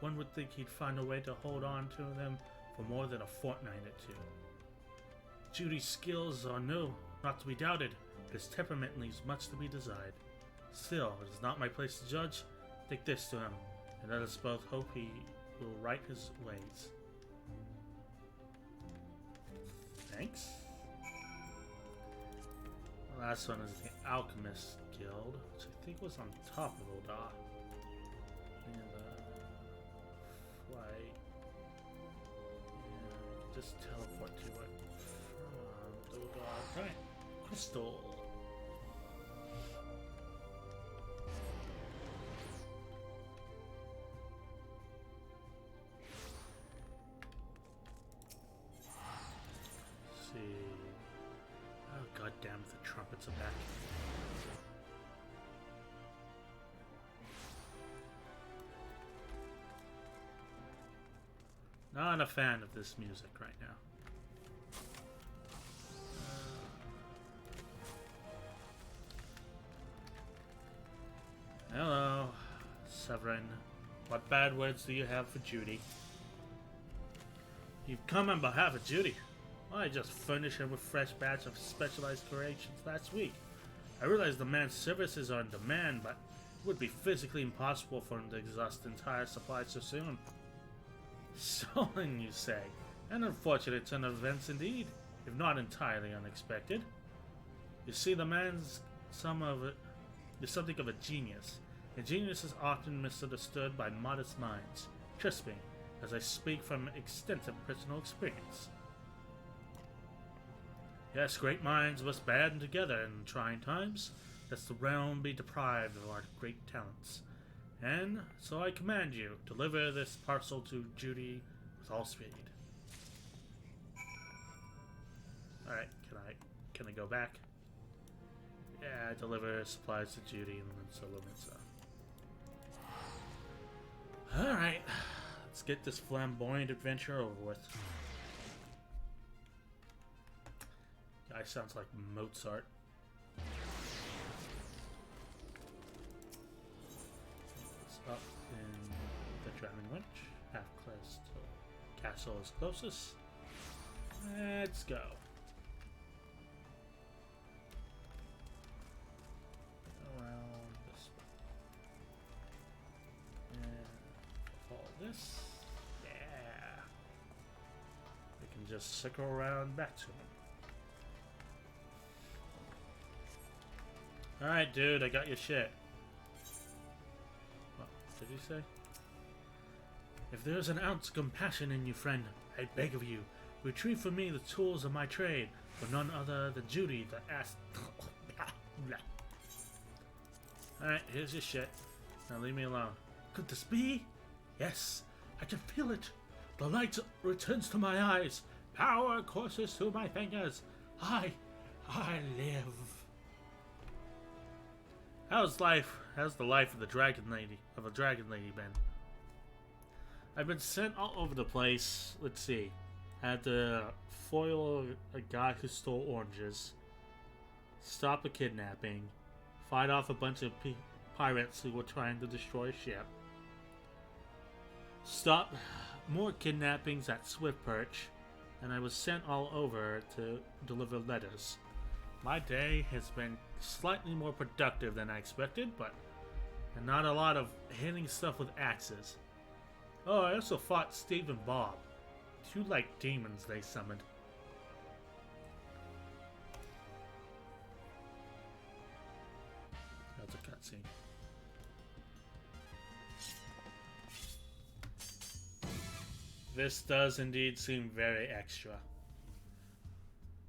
one would think he'd find a way to hold on to them for more than a fortnight or two. Judy's skills are no, not to be doubted, but his temperament leaves much to be desired. Still, it is not my place to judge. Take this to him, and let us both hope he will right his ways. Thanks. Last one is the Alchemist Guild, which I think was on top of Oda. And flight. Yeah, you can just teleport to it from Oda. Right, Crystal. See. Oh god damn it, the trumpets are back. Not a fan of this music right now. Hello, Severin. What bad words do you have for Judy? You've come on behalf of Judy. I just furnished him with a fresh batch of specialized creations last week. I realize the man's services are in demand, but it would be physically impossible for him to exhaust the entire supply so soon. Stolen, you say? An unfortunate turn of events indeed, if not entirely unexpected. You see, the man's something of a genius. A genius is often misunderstood by modest minds. Trust me, as I speak from extensive personal experience. Yes, great minds must band together in trying times, lest the realm be deprived of our great talents. And so I command you, deliver this parcel to Judy with all speed. Alright, can I go back? Yeah, deliver supplies to Judy and then solo Mitsa. Alright, let's get this flamboyant adventure over with. Guy sounds like Mozart. It's up in the Drowning Winch. Half quest castle is closest. Let's go. Around this way. And follow this. Yeah. We can just circle around back to him. Alright, dude, I got your shit. What did you say? If there is an ounce of compassion in you, friend, I beg of you, retrieve for me the tools of my trade, for none other than Judy, the ass. Alright, here's your shit. Now leave me alone. Could this be? Yes, I can feel it. The light returns to my eyes. Power courses through my fingers. I live. How's the life of the dragon lady been? I've been sent all over the place. Let's see. I had to foil a guy who stole oranges, stop a kidnapping, fight off a bunch of pirates who were trying to destroy a ship, stop more kidnappings at Swift Perch, and I was sent all over to deliver letters. My day has been slightly more productive than I expected, but not a lot of hitting stuff with axes. Oh, I also fought Steve and Bob. Two like demons they summoned. That's a cutscene. This does indeed seem very extra.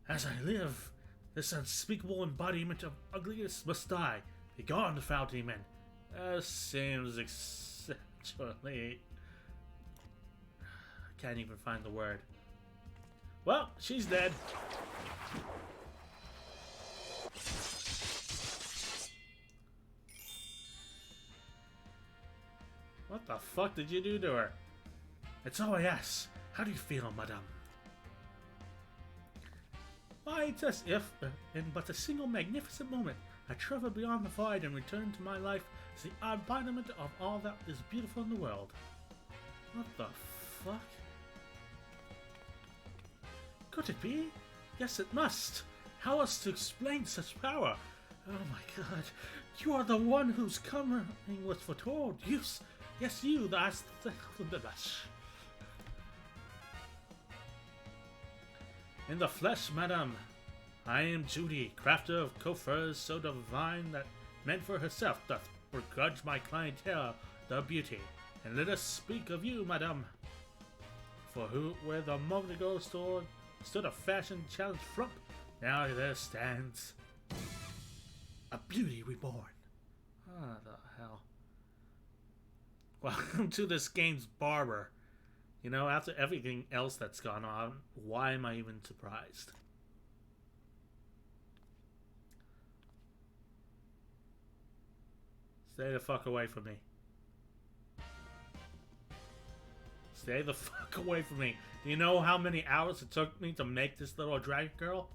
As I live, this unspeakable embodiment of ugliness must die. Begone, foul demon. Seems exceptionally... I can't even find the word. Well, she's dead. What the fuck did you do to her? It's OAS. How do you feel, madame? Why, it's as if, in but a single magnificent moment, I travel beyond the void and return to my life as the embodiment of all that is beautiful in the world. What the fuck? Could it be? Yes, it must. How else to explain such power? Oh my god. You are the one whose coming was foretold. Yes, you, that's the best. In the flesh, madame. I am Judy, crafter of coffers so divine that meant for herself doth begrudge my clientele the beauty. And let us speak of you, madam. For who, where the moment ago stood a fashion challenge frump, now there stands a beauty reborn. Ah, the hell. Welcome to this game's barber. You know, after everything else that's gone on, why am I even surprised? Stay the fuck away from me. Stay the fuck away from me. Do you know how many hours it took me to make this little dragon girl?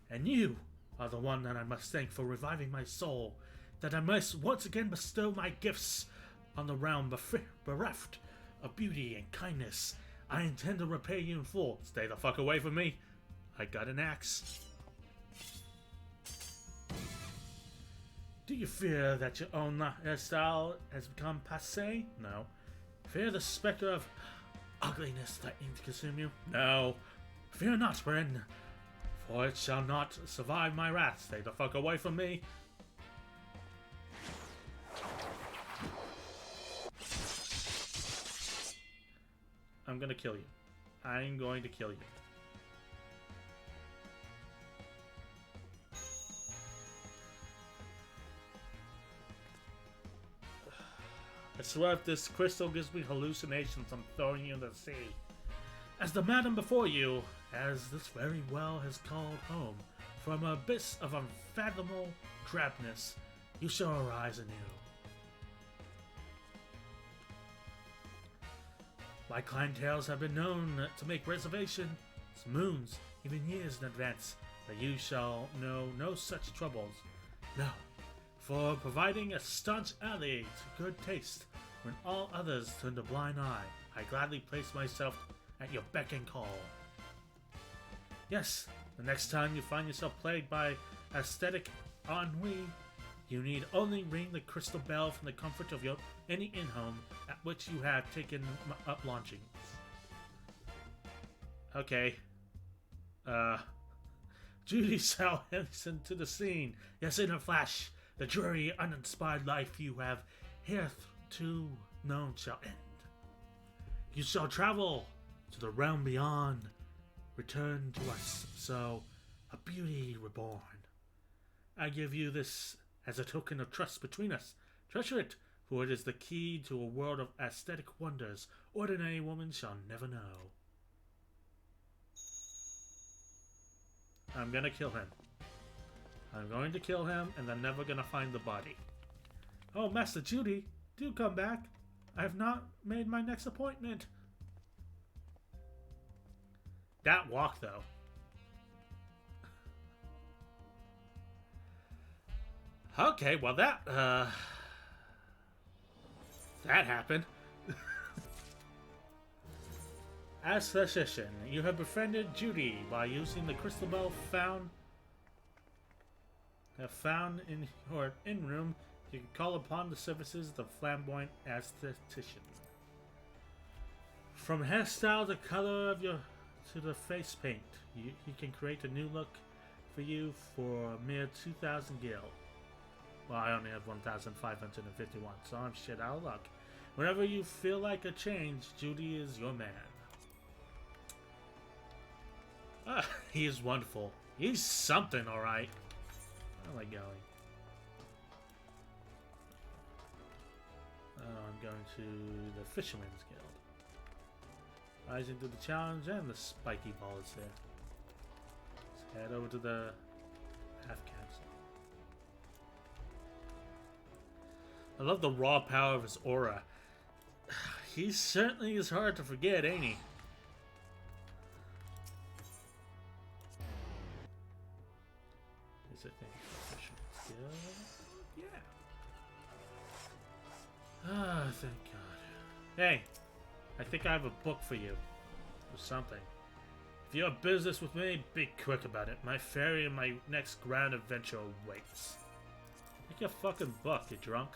And you are the one that I must thank for reviving my soul, that I must once again bestow my gifts on the realm bereft of beauty and kindness. I intend to repay you in full. Stay the fuck away from me. I got an axe. Do you fear that your own hairstyle has become passé? No. Fear the specter of ugliness threatening to consume you? No. Fear not, friend, for it shall not survive my wrath. Stay the fuck away from me. I'm gonna kill you. I'm going to kill you. I swear if this crystal gives me hallucinations, I'm throwing you in the sea. As the madam before you, as this very well has called home, from an abyss of unfathomable drabness, you shall arise anew. My clienteles have been known to make reservations, moons, even years in advance, that you shall know no such troubles. No, for providing a staunch ally to good taste, when all others turn a blind eye, I gladly place myself at your beck and call. Yes, the next time you find yourself plagued by aesthetic ennui, you need only ring the crystal bell from the comfort of your any inn-home at which you have taken up lodgings. Okay. Judy shall hasten to the scene. Yes, in a flash, the dreary, uninspired life you have hitherto known shall end. You shall travel to the realm beyond, return to us, so a beauty reborn. I give you this as a token of trust between us. Treasure it, for it is the key to a world of aesthetic wonders ordinary woman shall never know. I'm gonna kill him. I'm going to kill him, and I'm never gonna find the body. Oh, Master Judy, do come back. I have not made my next appointment. That walk, though. Okay, well that happened. As physician, you have befriended Judy by using the crystal bell found in your inn-room. You can call upon the services of the flamboyant aesthetician. From hairstyle to color of to the face paint, he can create a new look for you for a mere 2,000 gil. Well, I only have 1,551, so I'm shit out of luck. Whenever you feel like a change, Judy is your man. Ah, he is wonderful. He's something, alright. Where am I going? I'm going to the Fisherman's Guild. Rising to the challenge, and the spiky ball is there. Let's head over to the half capsule. I love the raw power of his aura. He certainly is hard to forget, ain't he? Is it Fisherman's Guild? Yeah. Ah, thank God. Hey, I think I have a book for you. Or something. If you have business with me, be quick about it. My ferry and my next grand adventure awaits. Make your fucking book, you drunk.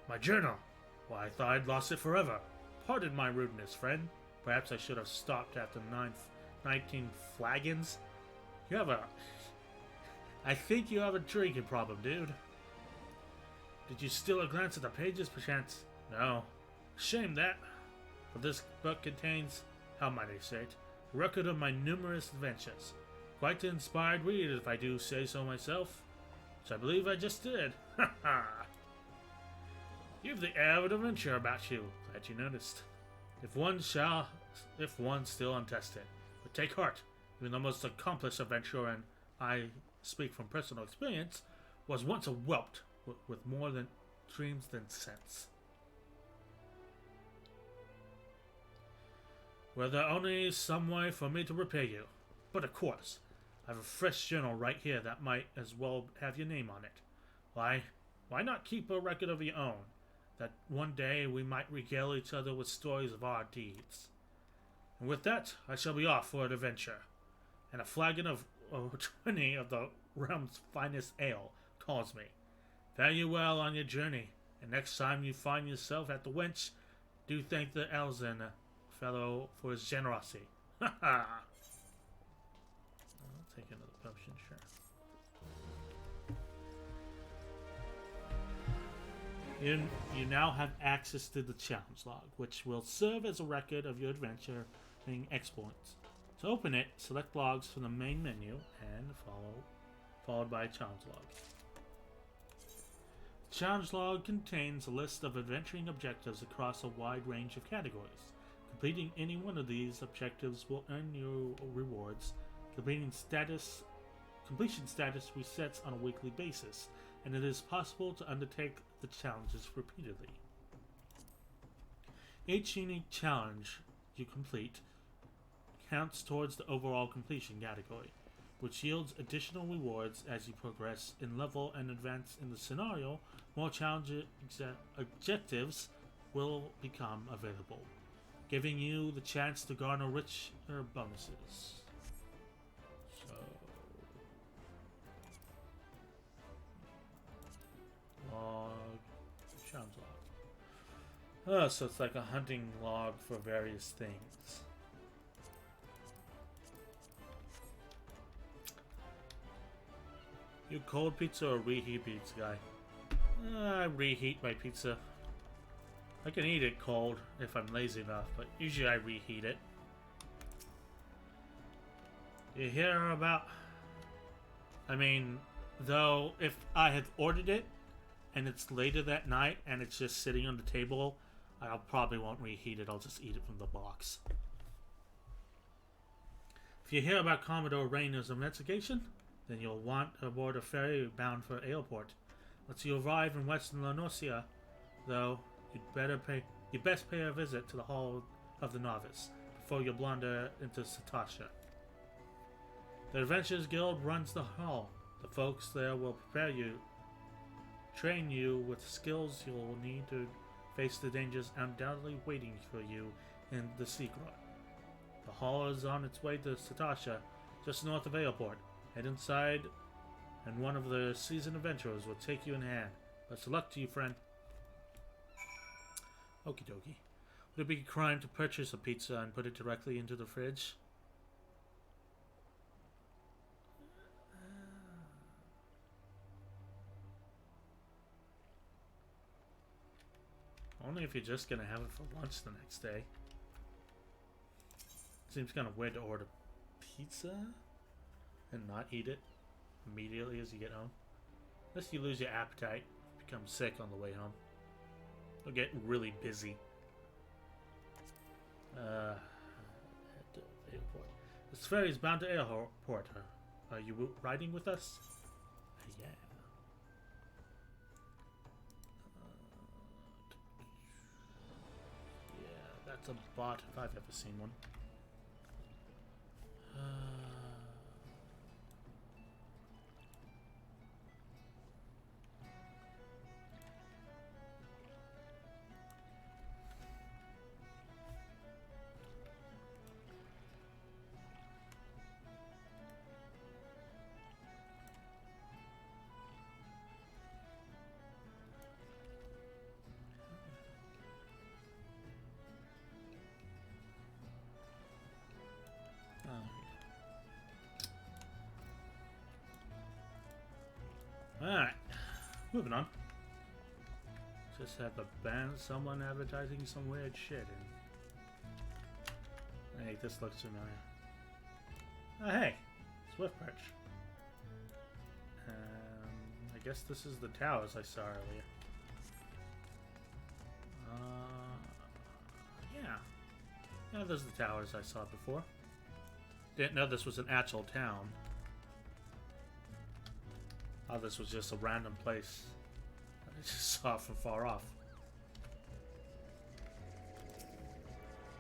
My journal. Why, I thought I'd lost it forever. Pardon my rudeness, friend. Perhaps I should have stopped after 19 flagons? You have a... I think you have a drinking problem, dude. Did you steal a glance at the pages, perchance? No. Shame that. But this book contains, how might I say it, a record of my numerous adventures. Quite an inspired read, if I do say so myself. Which I believe I just did. Ha ha! You have the air of an adventure about you. Glad you noticed. If one still untested. But take heart. Even the most accomplished adventurer, and I speak from personal experience, was once a whelp with more than dreams than sense. Were there only some way for me to repay you? But of course, I have a fresh journal right here that might as well have your name on it. Why not keep a record of your own? That one day we might regale each other with stories of our deeds. And with that, I shall be off for an adventure. And a flagon of 20 of the realm's finest ale calls me. Fare you well on your journey, and next time you find yourself at the wench, do thank the Elzen fellow for his generosity. Ha ha! I'll take another potion, sure. You now have access to the challenge log, which will serve as a record of your adventuring exploits. To open it, select logs from the main menu and followed by challenge log. The challenge log contains a list of adventuring objectives across a wide range of categories. Completing any one of these objectives will earn you rewards. Completion status resets on a weekly basis, and it is possible to undertake the challenges repeatedly. Each unique challenge you complete counts towards the overall completion category, which yields additional rewards as you progress in level and advance in the scenario. More challenge objectives will become available, giving you the chance to garner richer bonuses. So, log, challenge log. Oh, so it's like a hunting log for various things. You cold pizza or reheat pizza guy? I reheat my pizza. I can eat it cold if I'm lazy enough, but usually I reheat it. You hear about... I mean, though, if I have ordered it and it's later that night and it's just sitting on the table, I probably won't reheat it. I'll just eat it from the box. If you hear about Commodore Rainer's investigation, then you'll want to board a ferry bound for Airport. Once you arrive in Western Lanorcia, though, you'd best pay a visit to the Hall of the Novice before you blunder into Satasha. The Adventurers Guild runs the hall. The folks there will train you with skills you'll need to face the dangers undoubtedly waiting for you in the secret. The hall is on its way to Satasha, just north of Airport. Head inside, and one of the seasoned adventurers will take you in hand. Best of luck to you, friend. Okie dokie. Would it be a crime to purchase a pizza and put it directly into the fridge? Only if you're just gonna have it for lunch the next day. Seems kind of weird to order pizza and not eat it immediately as you get home. Unless you lose your appetite, become sick on the way home. You'll get really busy. Head to Airport. This ferry is bound to Airport. Are you riding with us? Yeah. Yeah, that's a bot if I've ever seen one. Moving on. Just had to ban someone advertising some weird shit. And hey, this looks familiar. Oh, hey, Swift Perch. I guess this is the towers I saw earlier. Yeah. Yeah, there's the towers I saw before. Didn't know this was an actual town. Oh, this was just a random place I just saw from far off.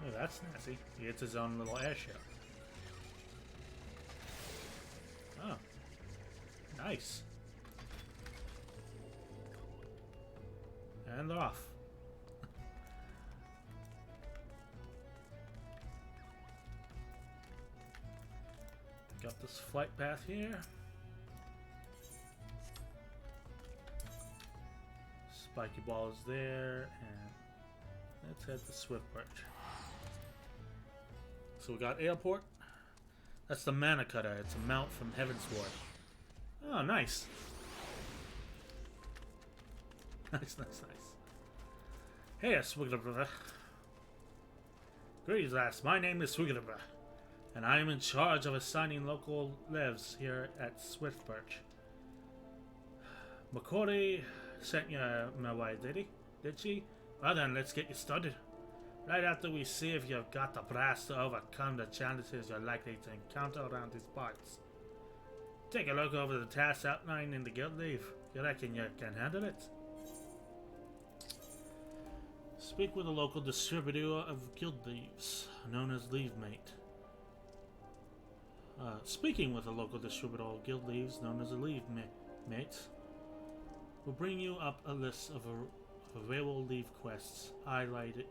Oh, that's nasty. He gets his own little airship. Oh. Nice. And they're off. Got this flight path here. Spiky ball is there, and let's head to Swift Perch. So we got airport. That's the Mana Cutter. It's a mount from Heaven's Ward. Oh, nice. Nice. Hey, Swigglebra. Greetings, lass. My name is Swigglebra, and I am in charge of assigning local levs here at Swift Perch. McCordy sent you my way, did she? Well then, let's get you started. Right after we see if you've got the brass to overcome the challenges you're likely to encounter around these parts. Take a look over the task outline in the guild leaf. You reckon you can handle it? Speak with a local distributor of guild leaves, known as Leavemate. Speaking with a local distributor of guild leaves, known as a Leavemate, will bring you up a list of available leave quests. Highlight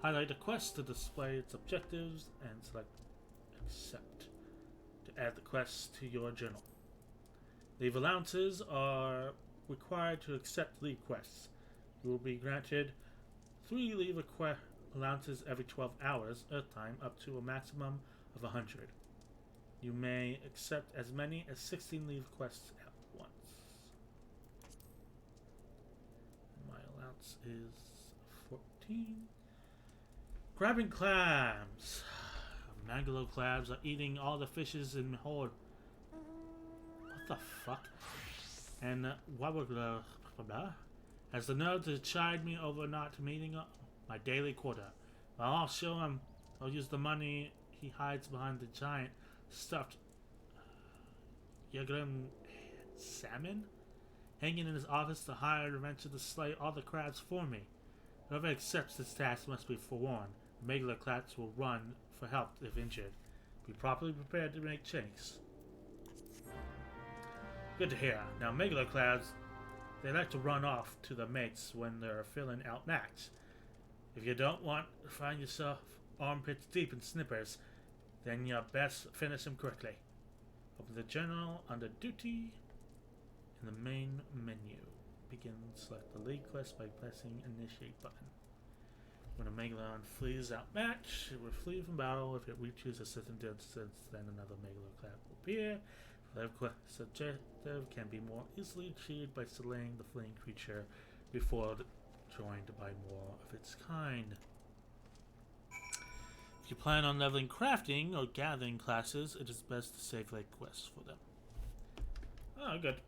a quest to display its objectives and select Accept to add the quest to your journal. Leave allowances are required to accept leave quests. You will be granted 3 leave allowances every 12 hours, Earth time, up to a maximum of 100. You may accept as many as 16 leave quests at once. My allowance is 14. Grabbing clams. Magalo crabs are eating all the fishes in the horde. What the fuck? And Wabagla has the nerve to chide me over not meeting my daily quota. Well, I'll show him. I'll use the money he hides behind the giant stuffed Yagrim salmon hanging in his office to hire an adventure to slay all the crabs for me. Whoever accepts this task must be forewarned. Regular clats will run for help if injured. Be properly prepared to make chase. Good to hear. Now, Megalo crabs, they like to run off to their mates when they're feeling outmatched. If you don't want to find yourself armpits deep in snippers, then you best finish them quickly. Open the journal under duty in the main menu. Begin select the lead quest by pressing initiate button. When a Megalon flees outmatched, it will flee from battle. If it reaches a certain distance, then another Megaloclad will appear. The quest objective can be more easily achieved by slaying the fleeing creature before joined by more of its kind. If you plan on leveling crafting or gathering classes, it is best to save late quests for them. Oh, good.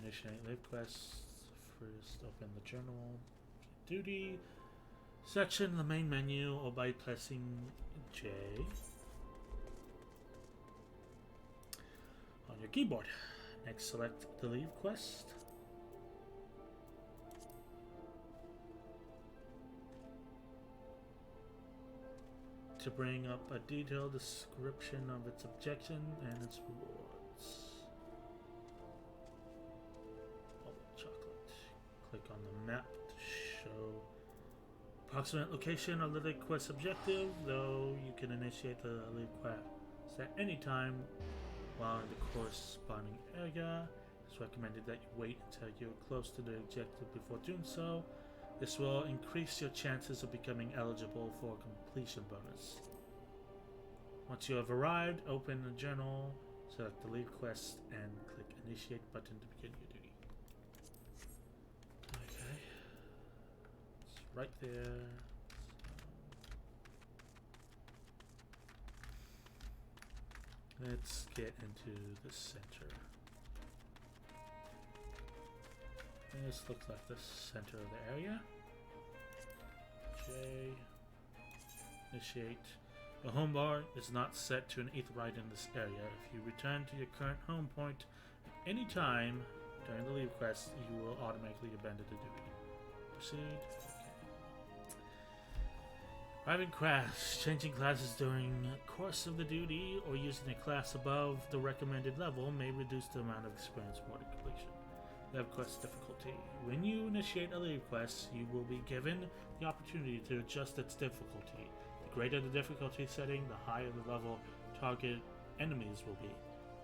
Initiate live quests. First, open the journal. Duty section in the main menu, or by pressing J on your keyboard. Next, select the leave quest. To bring up a detailed description of its objection and its rewards. Oh, chocolate. Click on the map to show approximate location of the quest objective, though you can initiate the leave quest at any time while in the corresponding area. It's recommended that you wait until you're close to the objective before doing so. This will increase your chances of becoming eligible for a completion bonus. Once you have arrived, open the journal, select the leave quest, and click initiate button to begin your duty. Okay. It's right there. Let's get into the center. This looks like the center of the area. J. Initiate. The home bar is not set to an aetheryte in this area. If you return to your current home point at any time during the leave quest, you will automatically abandon the duty. Proceed. Okay. Private class. Changing classes during the course of the duty or using a class above the recommended level may reduce the amount of experience rewarded completion. Leave quest difficulty. When you initiate a leave quest, you will be given the opportunity to adjust its difficulty. The greater the difficulty setting, the higher the level target enemies will be.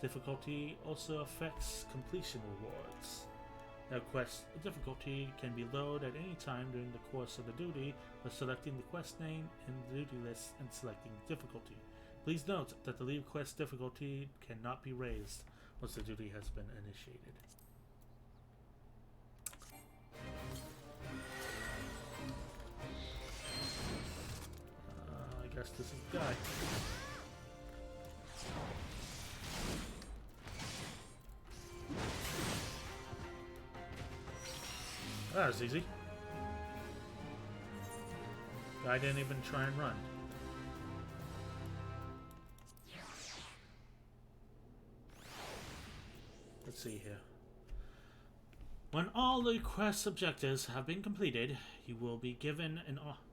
Difficulty also affects completion rewards. Leave quest difficulty can be lowered at any time during the course of the duty by selecting the quest name in the duty list and selecting difficulty. Please note that the leave quest difficulty cannot be raised once the duty has been initiated. I guess this is the guy. That was easy. Guy didn't even try and run. Let's see here. When all the quest objectives have been completed, you will be given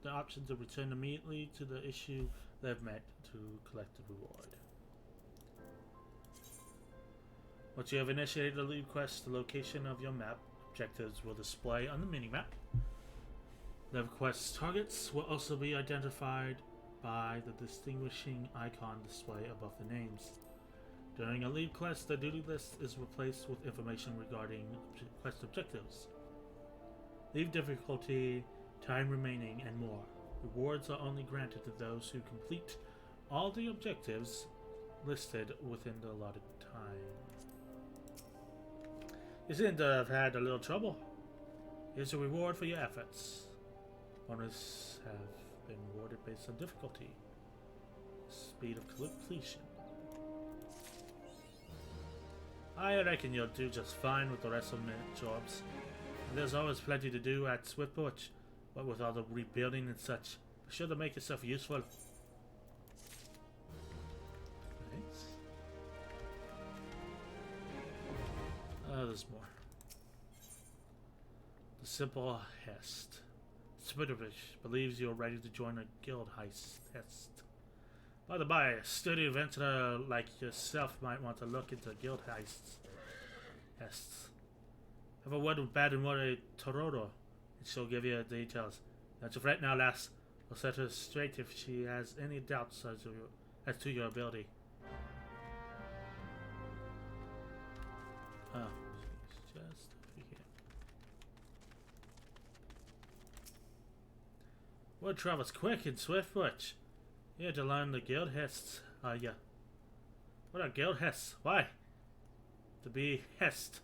the option to return immediately to the issue they've met to collect the reward. Once you have initiated a lead quest, the location of your map objectives will display on the minimap. The quest's targets will also be identified by the distinguishing icon display above the names. During a lead quest, the duty list is replaced with information regarding quest objectives, leave difficulty, time remaining, and more. Rewards are only granted to those who complete all the objectives listed within the allotted time. You seem to have had a little trouble. Here's a reward for your efforts. Bonus have been rewarded based on difficulty, speed of completion. I reckon you'll do just fine with the rest of the jobs. There's always plenty to do at Swiftwatch, but with all the rebuilding and such, be sure to make yourself useful. Nice. There's more. The simple Hest. Spitterfish believes you're ready to join a guild heist test. By the by, a sturdy adventurer like yourself might want to look into guild heists. Have a word with Bad and Worry Tororo, and she'll give you the details. Don't you fret now, lass. We'll set her straight if she has any doubts as to your ability. Oh, she's just over here. Word travels quick in Swiftwatch. Here to learn the guild hests, are ya? What are guild hests? Why? To be hest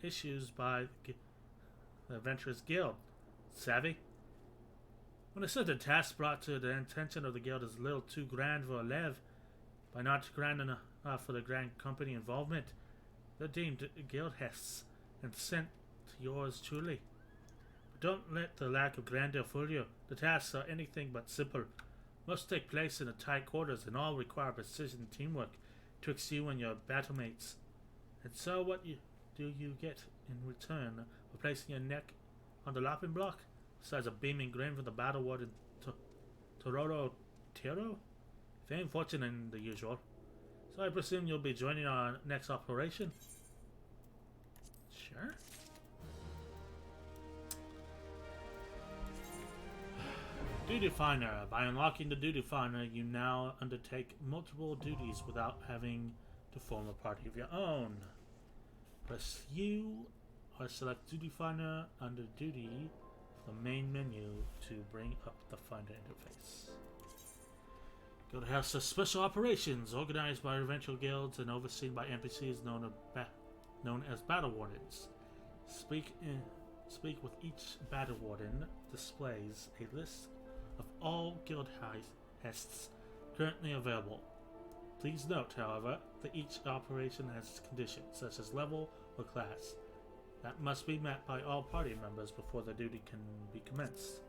issues by the Adventurers Guild. Savvy? When a certain task brought to the attention of the guild is a little too grand for a lev, by not grand enough for the grand company involvement, they're deemed guild hests and sent to yours truly. But don't let the lack of grandeur fool you. The tasks are anything but simple. Most take place in the tight quarters and all require precision and teamwork twixt you and your battlemates. And so what do you get in return for placing your neck on the lopping block? Besides a beaming grin from the battle warden Tororo Tiro? Fame, fortune, and the usual. So I presume you'll be joining our next operation? Sure. Duty Finder. By unlocking the Duty Finder, you now undertake multiple duties without having to form a party of your own. Press U or select Duty Finder under Duty from the main menu to bring up the Finder interface. Guild House of Special Operations, organized by eventual guilds and overseen by NPCs known as known as Battle Wardens. Speak with each Battle Warden displays a list of all guild hests currently available. Please note, however, that each operation has conditions, such as level or class, that must be met by all party members before the duty can be commenced.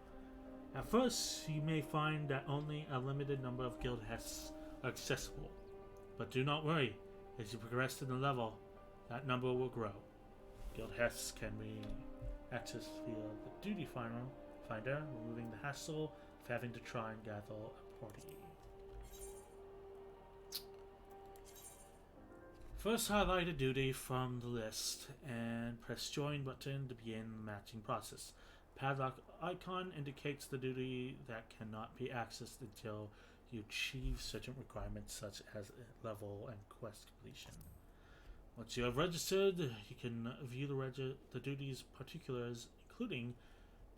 At first, you may find that only a limited number of guild hests are accessible, but do not worry, as you progress in the level, that number will grow. Guild hests can be accessed via the duty finder, removing the hassle of having to try and gather a party. First, highlight a duty from the list and press join button to begin the matching process. Padlock icon indicates the duty that cannot be accessed until you achieve certain requirements such as level and quest completion. Once you have registered, you can view the duty's particulars, including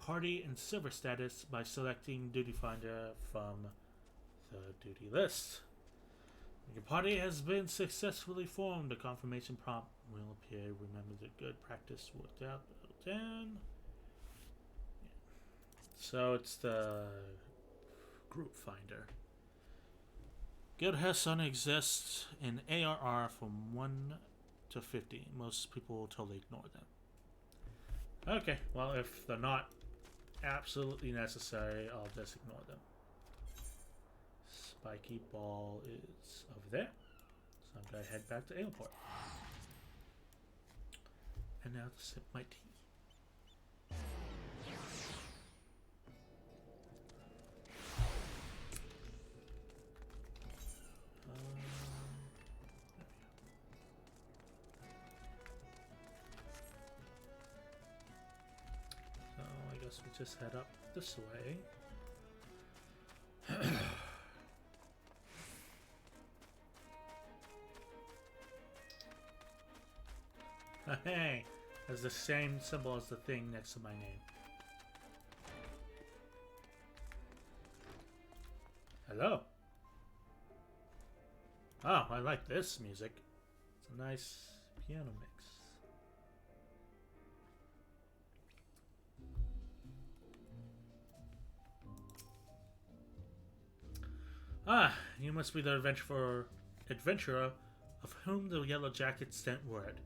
party and server status, by selecting Duty Finder from the duty list. Your party has been successfully formed. A confirmation prompt will appear. Remember that good practice worked out. Down. So it's the group finder. Guild hests only exist in ARR from 1 to 50. Most people will totally ignore them. Okay, well, if they're not absolutely necessary, I'll just ignore them. Spiky ball is over there, so I'm gonna head back to Airport. And now to sip my tea. So I guess we just head up this way. Hey, has the same symbol as the thing next to my name. Hello. Oh, I like this music. It's a nice piano mix. Ah, you must be the adventurer of whom the Yellow Jackets sent word.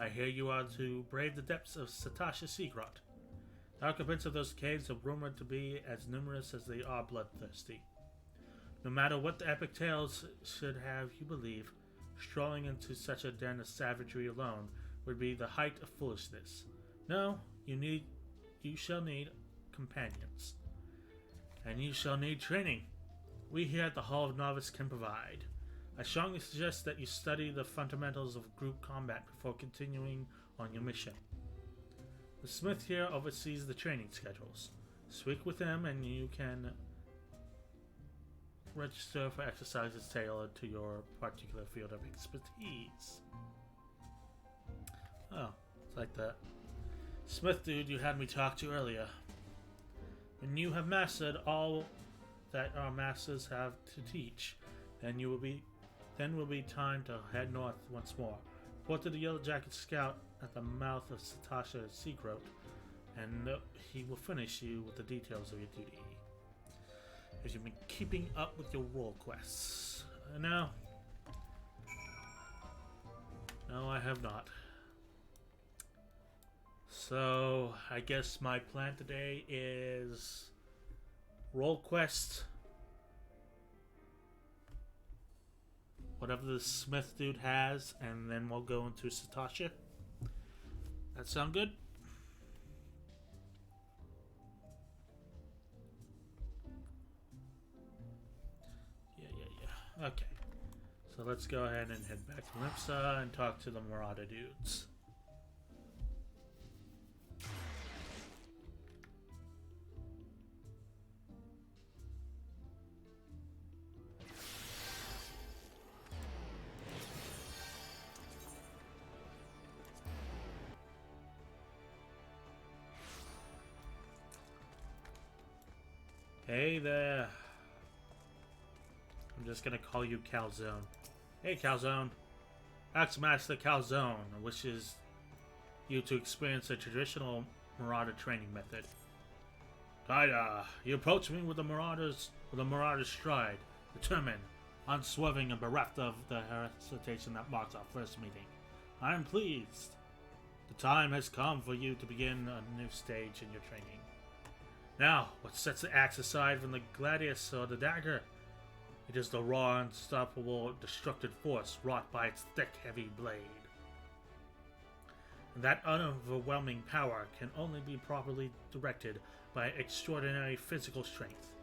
I hear you are to brave the depths of Satasha Seagrot. The occupants of those caves are rumored to be as numerous as they are bloodthirsty. No matter what the epic tales should have you believe, strolling into such a den of savagery alone would be the height of foolishness. No, you shall need companions. And you shall need training. We here at the Hall of Novice can provide. I strongly suggest that you study the fundamentals of group combat before continuing on your mission. The smith here oversees the training schedules. Speak with him and you can register for exercises tailored to your particular field of expertise. Oh, it's like that smith dude you had me talk to earlier. When you have mastered all that our masters have to teach, then will be time to head north once more. Report to the Yellow Jacket Scout at the mouth of Satasha Seagrot, and he will finish you with the details of your duty. As you've been keeping up with your role quests. No, I have not. So, I guess my plan today is role quest. Whatever the smith dude has, and then we'll go into Satasha. That sound good? Yeah. Okay. So let's go ahead and head back to Limsa and talk to the Marauder dudes. Hey there. I'm just gonna call you Calzone. Hey, Calzone. Axmaster Calzone wishes you to experience a traditional marauder training method. Taida, you approach me with a marauder's stride, determined, unswerving, and bereft of the hesitation that marks our first meeting. I am pleased. The time has come for you to begin a new stage in your training. Now, what sets the axe aside from the gladius or the dagger? It is the raw, unstoppable, destructive force wrought by its thick, heavy blade. And that overwhelming power can only be properly directed by extraordinary physical strength.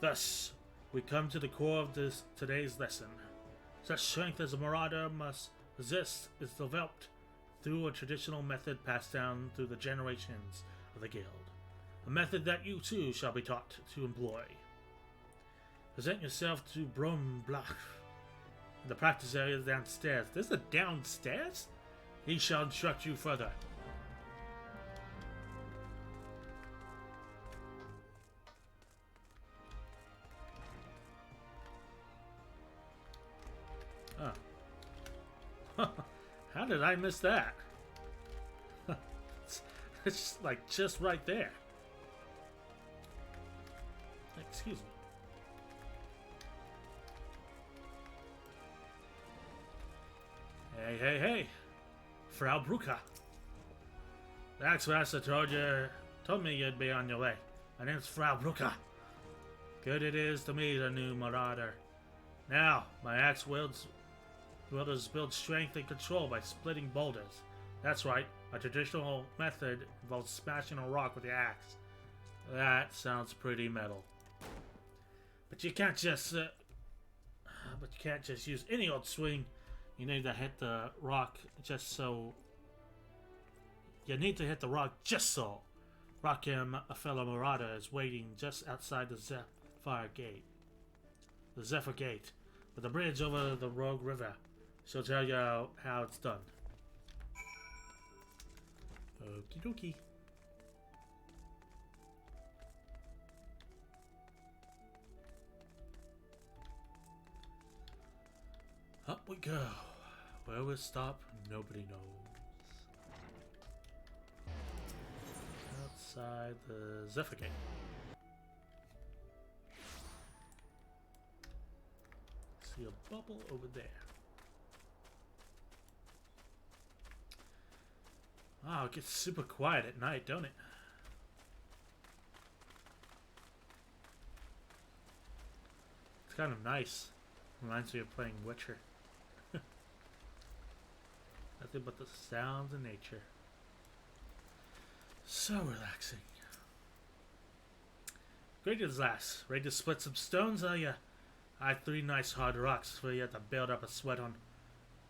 Thus, we come to the core of today's lesson. Such strength as a marauder must possess is developed through a traditional method passed down through the generations of the guild. A method that you too shall be taught to employ. Present yourself to Brom Blach. The practice area is downstairs. There's a downstairs? He shall instruct you further. Oh. How did I miss that? It's like just right there. Excuse me. Hey. Frau Brucker. The Axmaster told me you'd be on your way. My name's Frau Brucker. Good it is to meet a new marauder. Now, my axe wielders build strength and control by splitting boulders. That's right, a traditional method involves smashing a rock with the axe. That sounds pretty metal. But you can't just use any old swing. You need to hit the rock just so. Rakim, a fellow marauder, is waiting just outside the Zephyr Gate. The Zephyr Gate, with a bridge over the Rogue River. She'll tell you how it's done. Okie dokie. Up we go. Where we'll stop, nobody knows. Outside the Zephyr Gate. See a bubble over there. Wow, it gets super quiet at night, don't it? It's kind of nice. Reminds me of playing Witcher. Nothing but the sounds of nature. So relaxing. Great as last. Ready to split some stones, are ya? I have 3 nice hard rocks for you to build up a sweat on.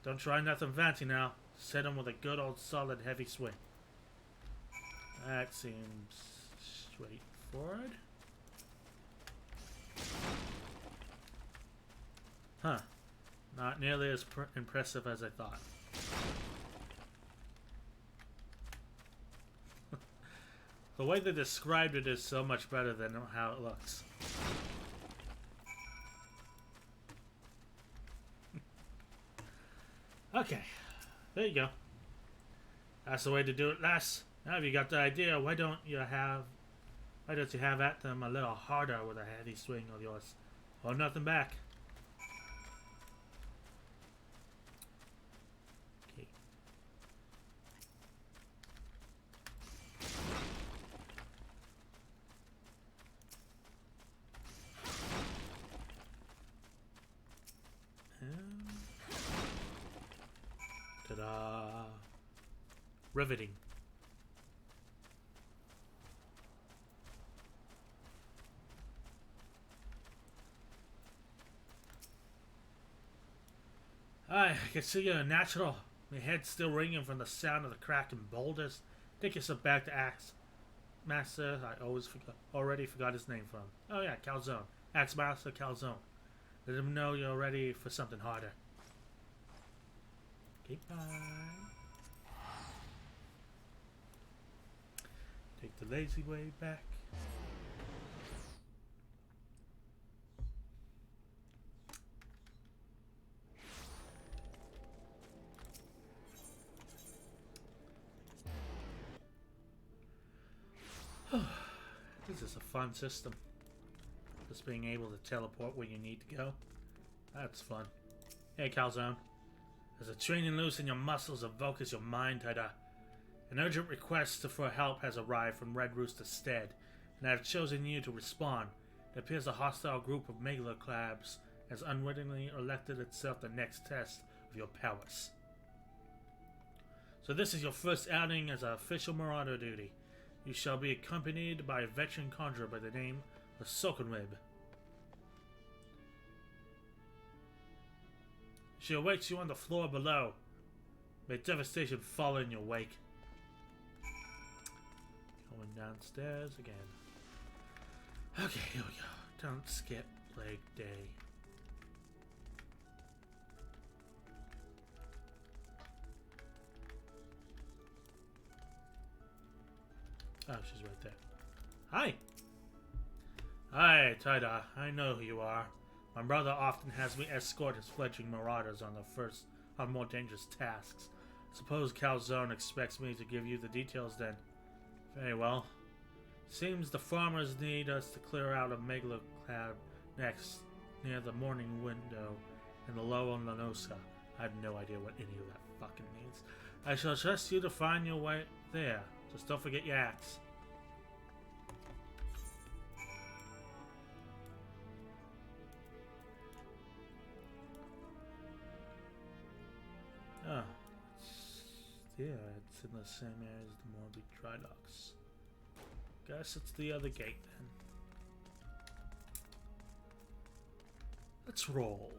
Don't try nothing fancy now. Set them with a good old solid heavy swing. That seems straightforward. Huh. Not nearly as impressive as I thought. The way they described it is so much better than how it looks. Okay, there you go. That's the way to do it, lass. Now if you got the idea, why don't you have at them a little harder with a heavy swing of yours? Hold nothing back. Okay. Ta-da! Riveting. I can see you're a natural. My head's still ringing from the sound of the cracking boulders. Take yourself back to Axe Master. I already forgot his name from. Oh yeah, Calzone. Axe Master Calzone. Let him know you're ready for something harder. Okay, bye. Take the lazy way back. This is a fun system. Just being able to teleport where you need to go. That's fun. Hey, Calzone. As a training loosen your muscles and focus your mind, Tada. An urgent request for help has arrived from Red Rooster Stead, and I have chosen you to respond. It appears a hostile group of megaloclabs has unwittingly elected itself the next test of your powers. So this is your first outing as an official marauder duty. You shall be accompanied by a veteran conjurer by the name of Sokenweb. She awaits you on the floor below. May devastation follow in your wake. Going downstairs again. Okay, here we go. Don't skip leg day. Oh, she's right there. Hi! Hi, Taida. I know who you are. My brother often has me escort his fledgling marauders on more dangerous tasks. Suppose Calzone expects me to give you the details then. Very well. Seems the farmers need us to clear out a megaloclab next, near the morning window in the Lower Lanosa. I have no idea what any of that fucking means. I shall trust you to find your way there. Just don't forget your axe. Oh. It's in the same area as the Morby Dry Docks. Guess it's the other gate then. Let's roll.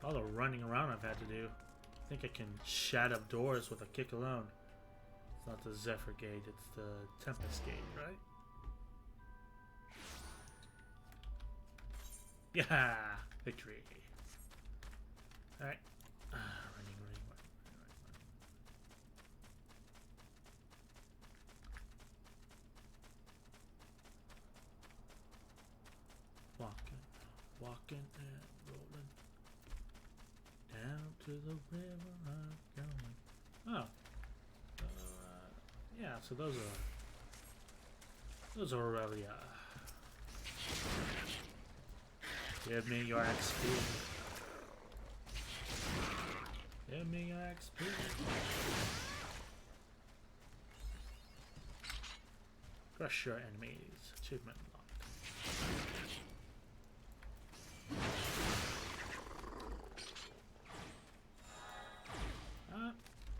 All the running around I've had to do. I think I can shat up doors with a kick alone. It's not the Zephyr Gate, it's the Tempest Gate, right? Yeah! Victory. Alright. Running. Walking and rolling. Down to the river I'm going. Oh. Yeah, so those are really, give me your XP. Give me your XP. Crush your enemies. Achievement unlocked.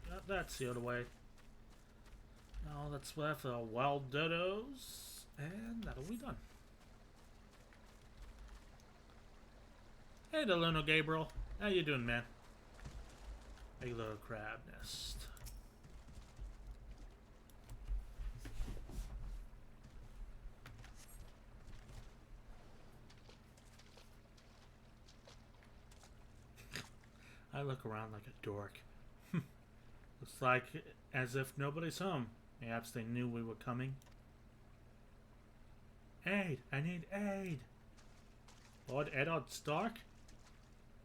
Got that sealed away. Now that's left are wild dodos, and that'll be done. Hey, Deluno Gabriel. How you doing, man? A little crab nest. I look around like a dork. Looks like as if nobody's home. Perhaps they knew we were coming. Aid! I need aid! Lord Eddard Stark?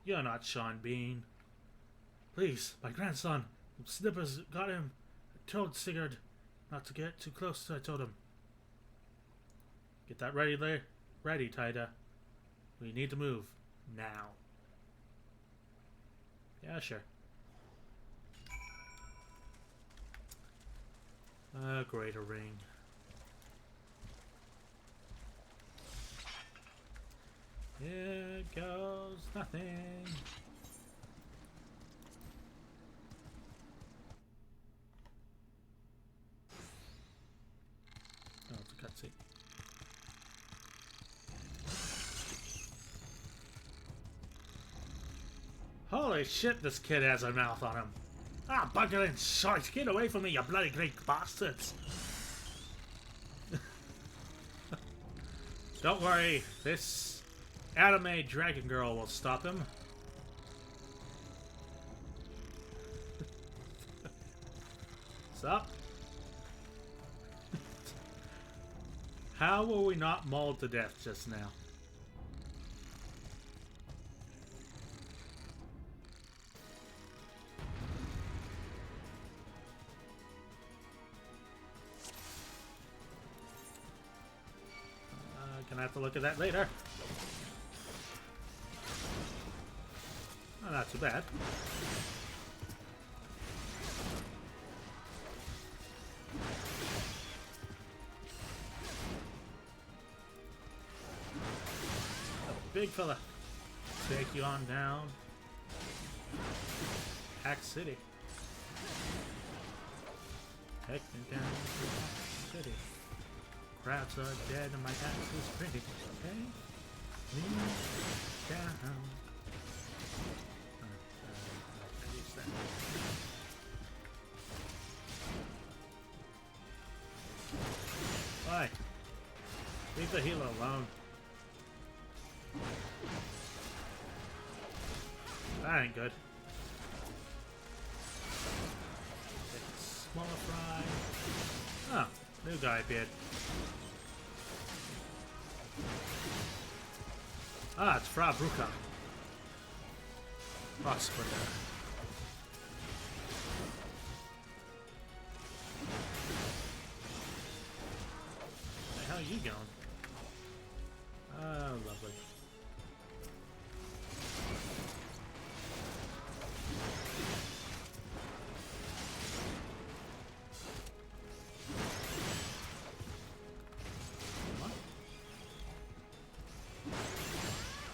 You're not Sean Bean. Please, my grandson. Snippers got him. I told Sigurd not to get too close, I told him. Get that ready there. Ready, Taida. We need to move. Now. Yeah, sure. A greater ring. Here goes nothing. Oh, it's a cutscene. Holy shit, this kid has a mouth on him. Ah, bugger and shite! Get away from me, you bloody Greek bastards! Don't worry, this anime dragon girl will stop him. What's up? How were we not mauled to death just now? have to look at that later. Oh, not too bad. Oh, big fella. Take you on down. Hack City. Take me down to Hack City. Crabs are dead and my axe is pretty. Okay? Me down. Why? Leave the healer alone. That ain't good. Smaller fry. Oh, new guy appeared. Ah, it's Fra Bruca. Prosper. Hey, how are you going? Oh, lovely.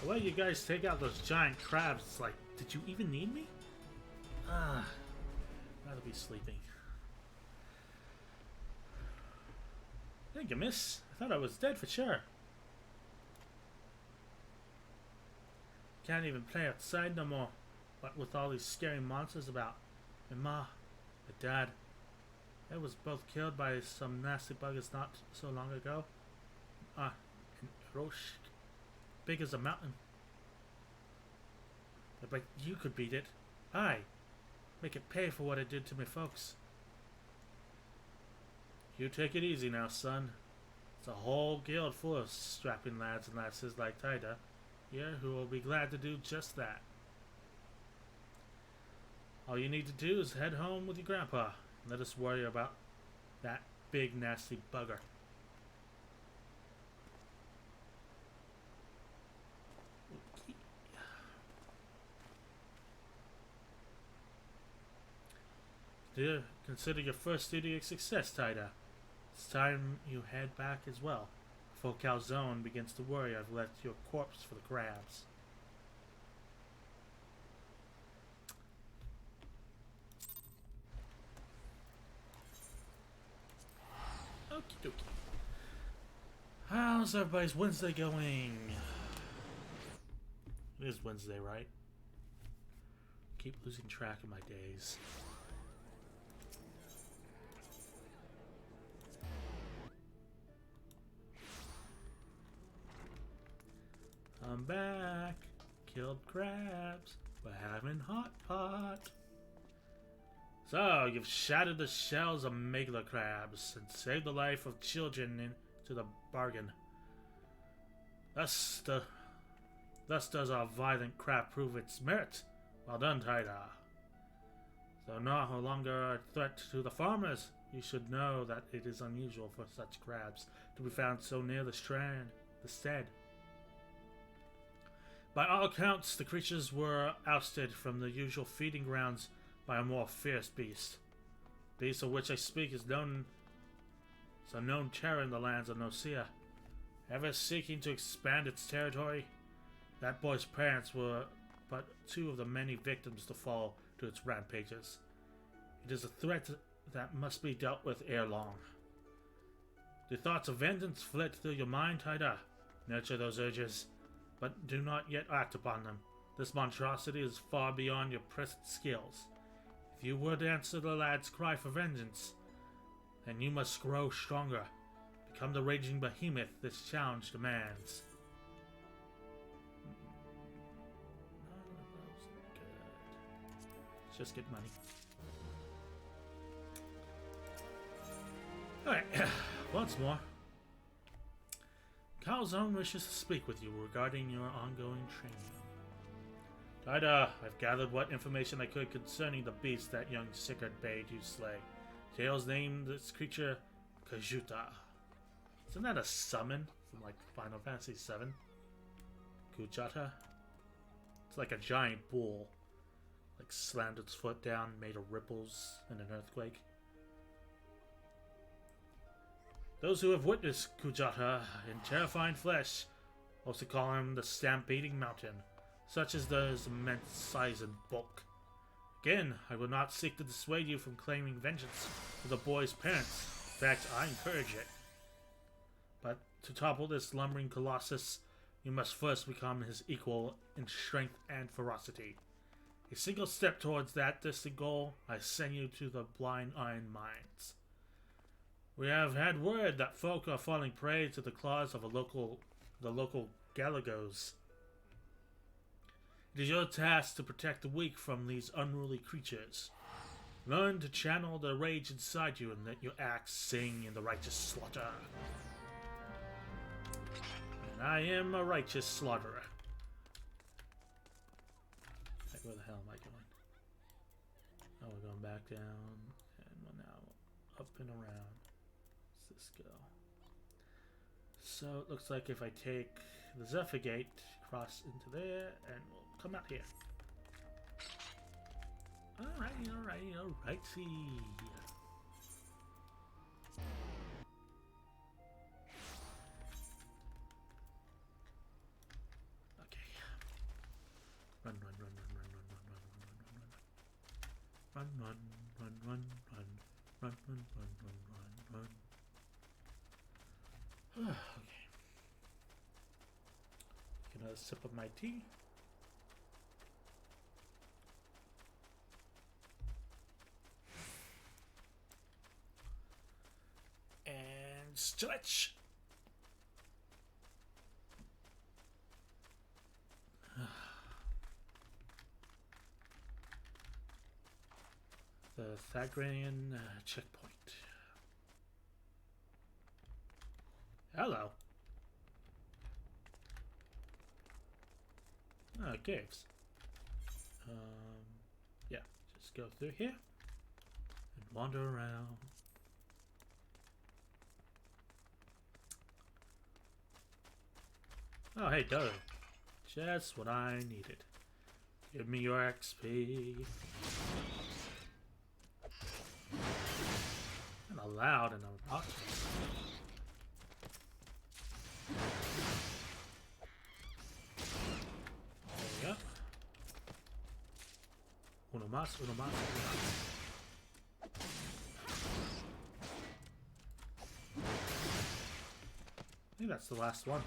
The way you guys take out those giant crabs, it's like, did you even need me? Ah, rather be sleeping. Thank you, miss. I thought I was dead for sure. Can't even play outside no more. What with all these scary monsters about. My ma, my dad, they was both killed by some nasty buggers not so long ago. Ah, and Roche, big as a mountain. But you could beat it. Aye. Make it pay for what it did to me folks. You take it easy now, son. It's a whole guild full of strapping lads and lasses like Tida here who will be glad to do just that. All you need to do is head home with your grandpa and let us worry about that big nasty bugger. Do consider your first duty a success, Tida. It's time you head back as well, before Calzone begins to worry I've left your corpse for the crabs. Okie dokie. How's everybody's Wednesday going? It is Wednesday, right? Keep losing track of my days. I'm back. Killed crabs. We're having hot pot. So, you've shattered the shells of megala crabs and saved the life of children into the bargain. Thus does our violent crab prove its merit. Well done, Tida. Though no longer a threat to the farmers, you should know that it is unusual for such crabs to be found so near the stead. By all accounts, the creatures were ousted from the usual feeding grounds by a more fierce beast. The beast of which I speak is a known terror in the lands of Nosea. Ever seeking to expand its territory, that boy's parents were but two of the many victims to fall to its rampages. It is a threat that must be dealt with ere long. Do thoughts of vengeance flit through your mind, Tida? Nurture those urges, but do not yet act upon them. This monstrosity is far beyond your present skills. If you would answer the lad's cry for vengeance, then you must grow stronger. Become the raging behemoth this challenge demands. Let's just get money. Alright, once more. Calzone wishes to speak with you regarding your ongoing training. Tida, I've gathered what information I could concerning the beast that young Sickard bade you slay. Tales named this creature Kajuta. Isn't that a summon? from like Final Fantasy VII. Kujata. It's like a giant bull. Like slammed its foot down, made of ripples in an earthquake. Those who have witnessed Kujata in terrifying flesh also call him the Stampeding Mountain, such as his immense size and bulk. Again, I will not seek to dissuade you from claiming vengeance for the boy's parents. In fact, I encourage it. But to topple this lumbering colossus, you must first become his equal in strength and ferocity. A single step towards that distant goal, I send you to the Blind Iron Mines. We have had word that folk are falling prey to the claws of the local Galagos. It is your task to protect the weak from these unruly creatures. Learn to channel the rage inside you and let your axe sing in the righteous slaughter. And I am a righteous slaughterer. Like, where the hell am I going? Oh, we're going back down, and we're now up and around. Where's this go? So it looks like if I take the Zephyr Gate, cross into there, and we'll come out here. Alrighty. Okay. Run. Okay. Get another sip of my tea. And stretch. The Thagrian checkpoint. Hello. Ah, caves. Yeah, just go through here and wander around. Oh, hey, Dodo. Just what I needed. Give me your XP. Kind of loud and obnoxious. There we go. Uno más. I think that's the last one.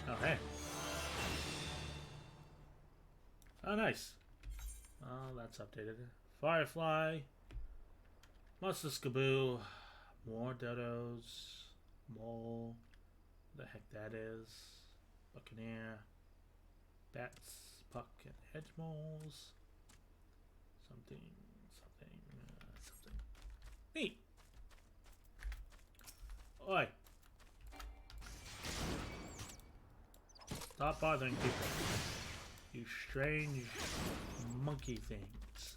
Oh, hey. Oh, nice. Oh, that's updated. Firefly. Monster Skaboo. More dodos. Mole. The heck that is. Buccaneer. Bats. Puck and hedge moles. Something. Neat. Oi. Stop bothering people. You strange monkey things.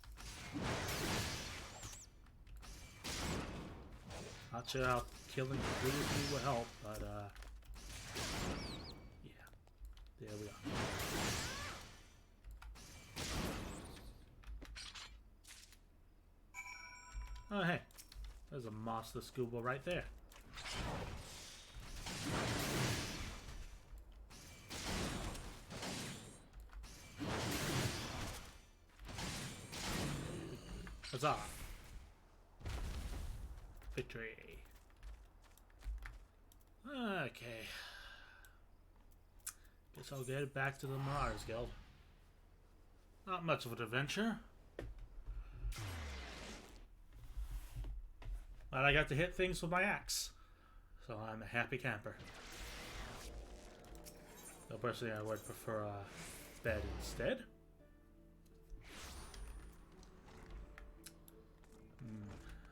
Not sure how killing 3 of you will help, but yeah. There we are. Oh hey. There's a monster scuba right there. Huzzah! Victory. Okay. Guess I'll get it back to the Marauders Guild. Not much of an adventure. But I got to hit things with my axe. So I'm a happy camper. Though personally I would prefer a bed instead.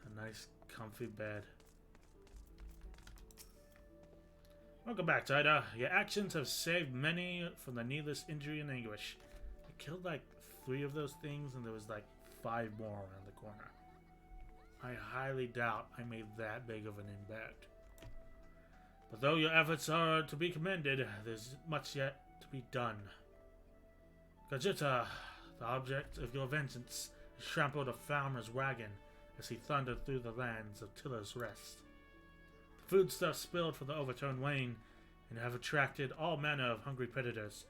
A nice comfy bed. Welcome back, Tida. Your actions have saved many from the needless injury and anguish. I killed like 3 of those things and there was like 5 more around the corner. I highly doubt I made that big of an impact. But though your efforts are to be commended, there's much yet to be done. Gajita, the object of your vengeance, has trampled a farmer's wagon as he thundered through the lands of Tiller's Rest. The foodstuffs spilled from the overturned wain and have attracted all manner of hungry predators.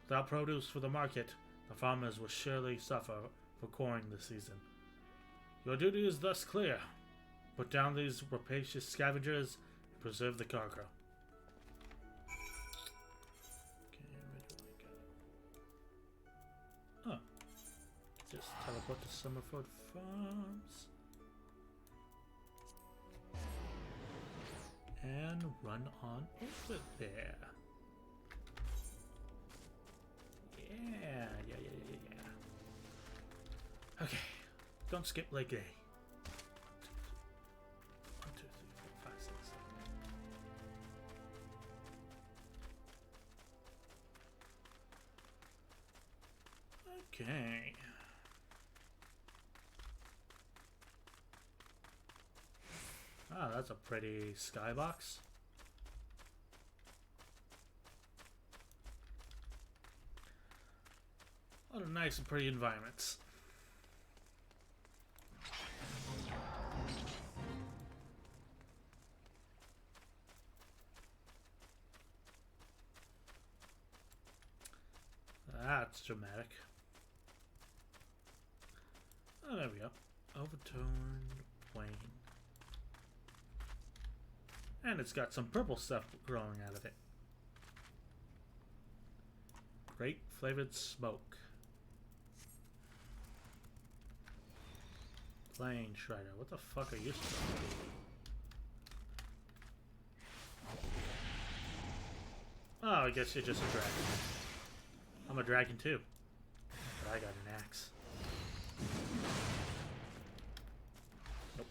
Without produce for the market, the farmers will surely suffer for corn this season. Your duty is thus clear. Put down these rapacious scavengers and preserve the cargo. Okay, where do I go? Oh. Just teleport to Summerford Farms. And run on over there. Yeah. Okay, don't skip leg day. 1, 2, 3, 4, 5, 6, 7. Okay. Ah, that's a pretty skybox. A lot of nice and pretty environments. That's dramatic. Oh, there we go. Overturned Wayne. And it's got some purple stuff growing out of it. Grape flavored smoke. Plain Shredder. What the fuck are you supposed to be? Oh, I guess you're just a dragon. I'm a dragon too. But I got an axe. Nope.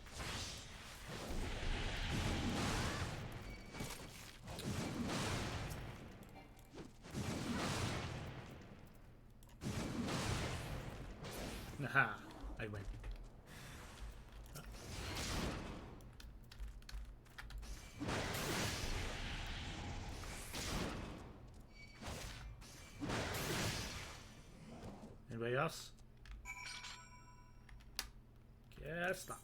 Aha! I win. Anybody else? Guess not.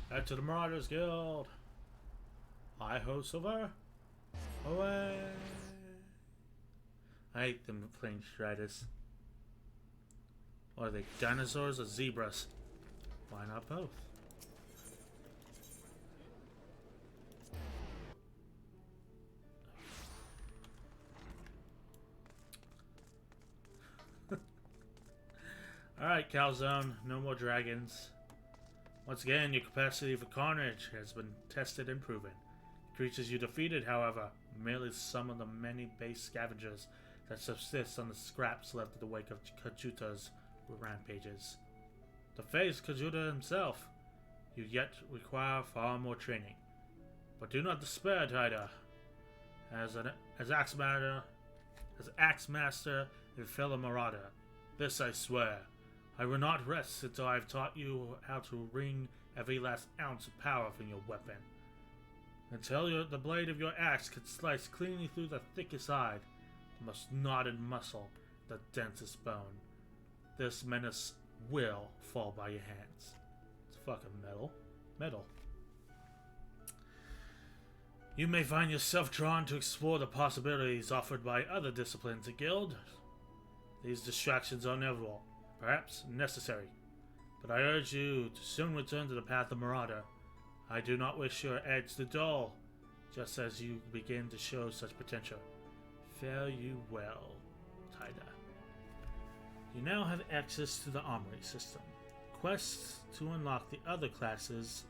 Back to the Marauders Guild. Hi ho, Silver. Away. I hate them plain Shredders. What are they, dinosaurs or zebras? Why not both? Alright, Calzone, no more dragons. Once again, your capacity for carnage has been tested and proven. The creatures you defeated, however, merely some of the many base scavengers that subsist on the scraps left in the wake of Kajuta's rampages. To face Kajuta himself, you yet require far more training. But do not despair, Tida. As Axe Master and fellow Marauder, this I swear. I will not rest until I have taught you how to wring every last ounce of power from your weapon. Until the blade of your axe can slice cleanly through the thickest hide, the most knotted muscle, the densest bone. This menace will fall by your hands. It's fucking metal. Metal. You may find yourself drawn to explore the possibilities offered by other disciplines at Guild. These distractions are inevitable. Perhaps necessary, but I urge you to soon return to the path of Marauder. I do not wish your edge to dull, just as you begin to show such potential. Fare you well, Tida. You now have access to the armory system. Quests to unlock the other classes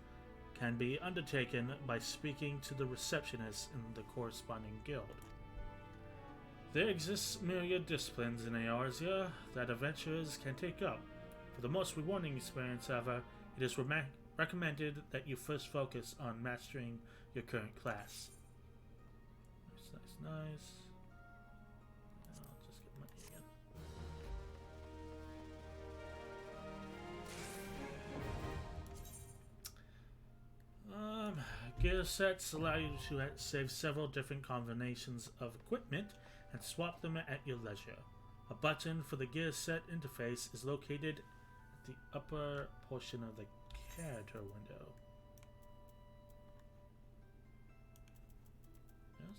can be undertaken by speaking to the receptionist in the corresponding guild. There exists myriad disciplines in Eorzea that adventurers can take up. For the most rewarding experience, however, it is recommended that you first focus on mastering your current class. Nice. I'll just get money again. Gear sets allow you to save several different combinations of equipment and swap them at your leisure. A button for the gear set interface is located at the upper portion of the character window. Yes.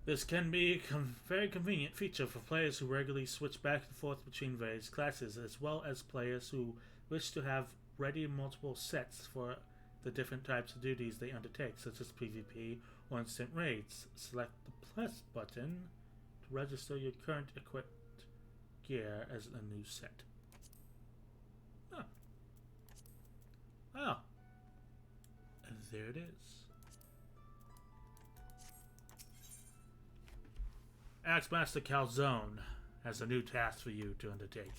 This can be a very convenient feature for players who regularly switch back and forth between various classes, as well as players who wish to have ready multiple sets for the different types of duties they undertake, such as PvP or instant raids. Select the plus button to register your current equipped gear as a new set. Oh. Oh. And there it is. Axemaster Calzone has a new task for you to undertake.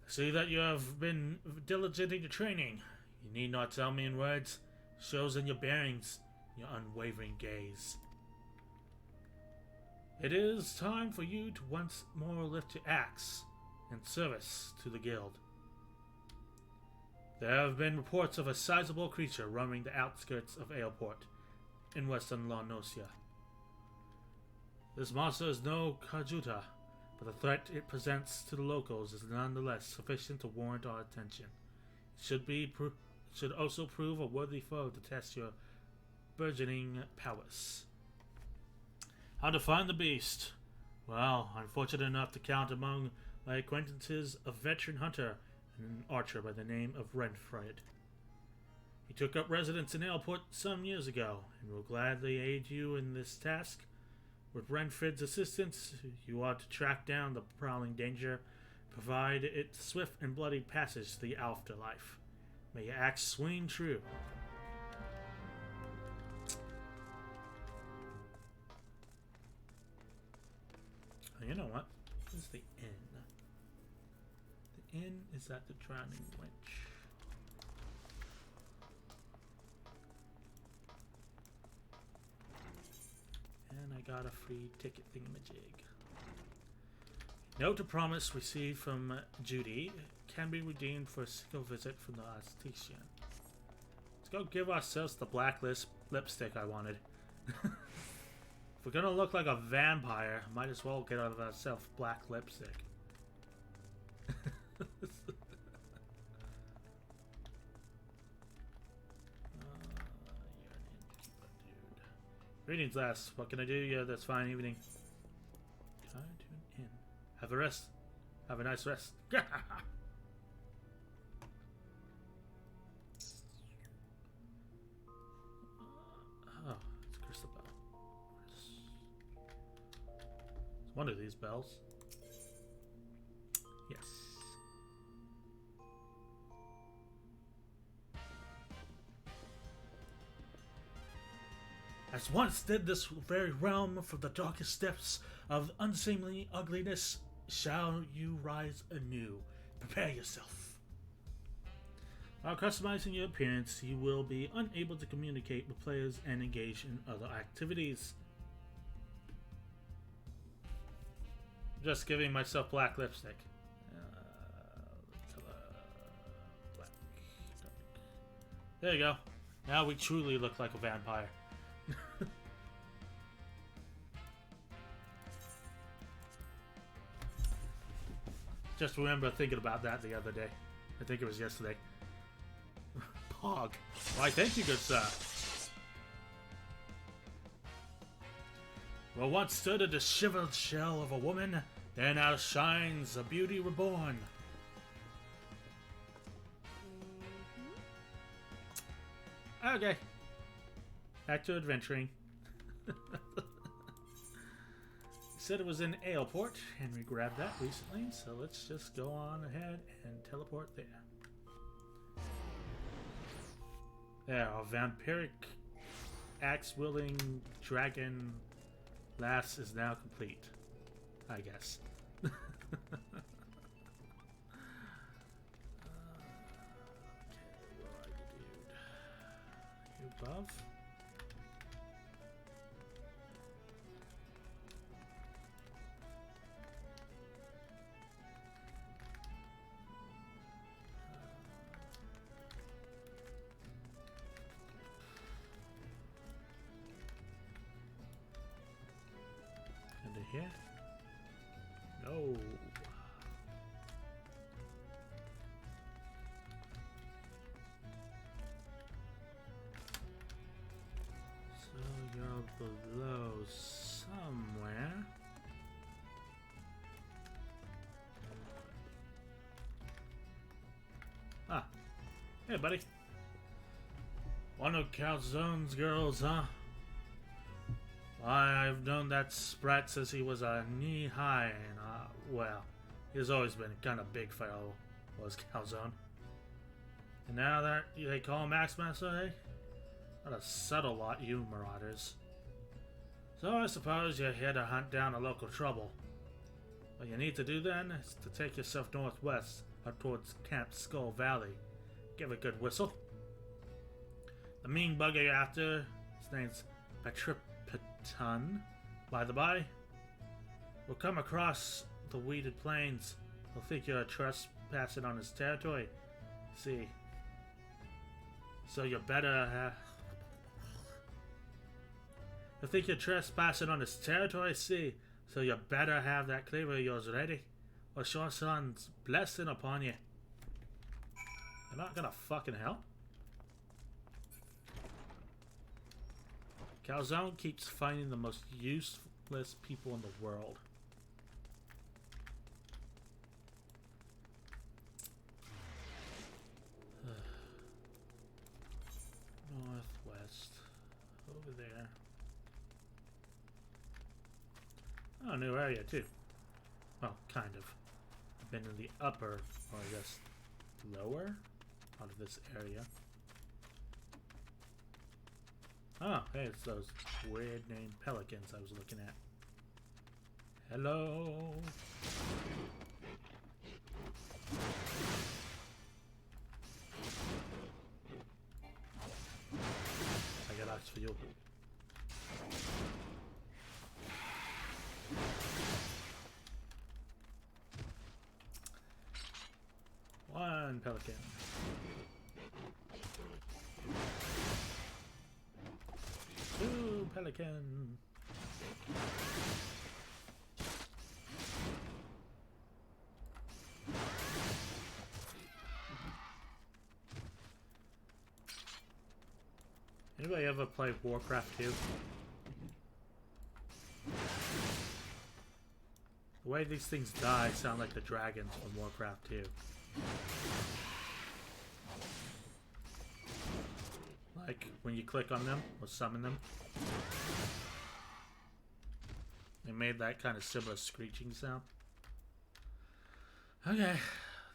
I see that you have been diligent in your training. You need not tell me in words. It shows in your bearings, your unwavering gaze. It is time for you to once more lift your axe in service to the guild. There have been reports of a sizable creature roaming the outskirts of Aleport in western La Nocia. This monster is no Kajuta, but the threat it presents to the locals is nonetheless sufficient to warrant our attention. It should also prove a worthy foe to test your burgeoning prowess. How to find the beast? Well, I'm fortunate enough to count among my acquaintances a veteran hunter and an archer by the name of Renfred. He took up residence in Aleport some years ago, and will gladly aid you in this task. With Renfred's assistance, you ought to track down the prowling danger, provide it swift and bloody passage to the afterlife. May your axe swing true. Oh, you know what? Where's the inn? The inn is at the Drowning Wench. And I got a free ticket thingamajig. Note to promise received from Judy can be redeemed for a single visit from the Astician. Let's go give ourselves the blacklist lipstick I wanted. If we're gonna look like a vampire, might as well get out of ourselves black lipstick. Greetings, lass. What can I do? Yeah, that's fine. Evening. Time to an inn. Have a rest. Have a nice rest. Oh, it's a crystal bell. It's one of these bells. Yes. As once did this very realm from the darkest depths of unseemly ugliness, shall you rise anew. Prepare yourself. While customizing your appearance, you will be unable to communicate with players and engage in other activities. Just giving myself black lipstick. Color black. There you go. Now we truly look like a vampire. Just remember thinking about that the other day. I think it was yesterday. Pog. Why, thank you, good sir. What once stood a disheveled shell of a woman, there now shines a beauty reborn. Okay. Back to adventuring. Said it was in Aleport, and we grabbed that recently, so let's just go on ahead and teleport there. There, our vampiric axe-wielding dragon lass is now complete, I guess. Okay, where are you, dude? You above? here? No. So you're below somewhere. Ah. Hey, buddy. One of Calzone's girls, huh? I've known that sprat since he was a knee high, and well, he's always been a kind of big fellow, was Calzone. And now that they call him Axmaster, eh? What a subtle lot, you marauders. So I suppose you're here to hunt down a local trouble. What you need to do then is to take yourself northwest, up towards Camp Skull Valley. Give a good whistle. The mean bugger you're after, his name's Petripiton, by the by, will come across the weeded plains. He'll think you're trespassing on his territory. See. So you better he'll think you're trespassing on his territory, see. So you better have that cleaver of yours ready, or your son's blessing upon you. You're not gonna fucking help? Calzone keeps finding the most useless people in the world. Northwest. Over there. Oh, new area too. Well, kind of. I've been in the upper, or I guess lower part of this area. Oh, hey, it's those weird named pelicans I was looking at. Hello. I got asked for you. One pelican. Two pelican. Anybody ever play Warcraft 2? The way these things die sound like the dragons from Warcraft 2. Like when you click on them or summon them. They made that kind of similar screeching sound. Okay,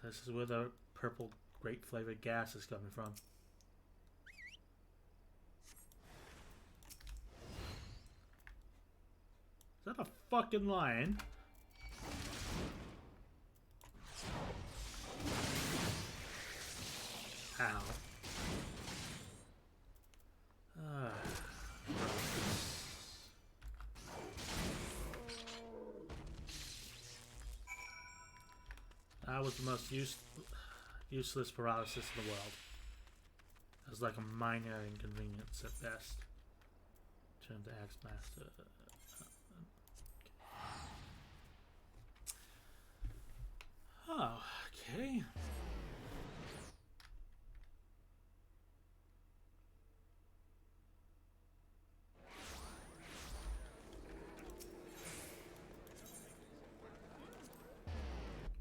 this is where the purple grape flavored gas is coming from. Is that a fucking lion? Ow. That was the most useless paralysis in the world. It was like a minor inconvenience at best. Turn to Axmaster. Oh, okay.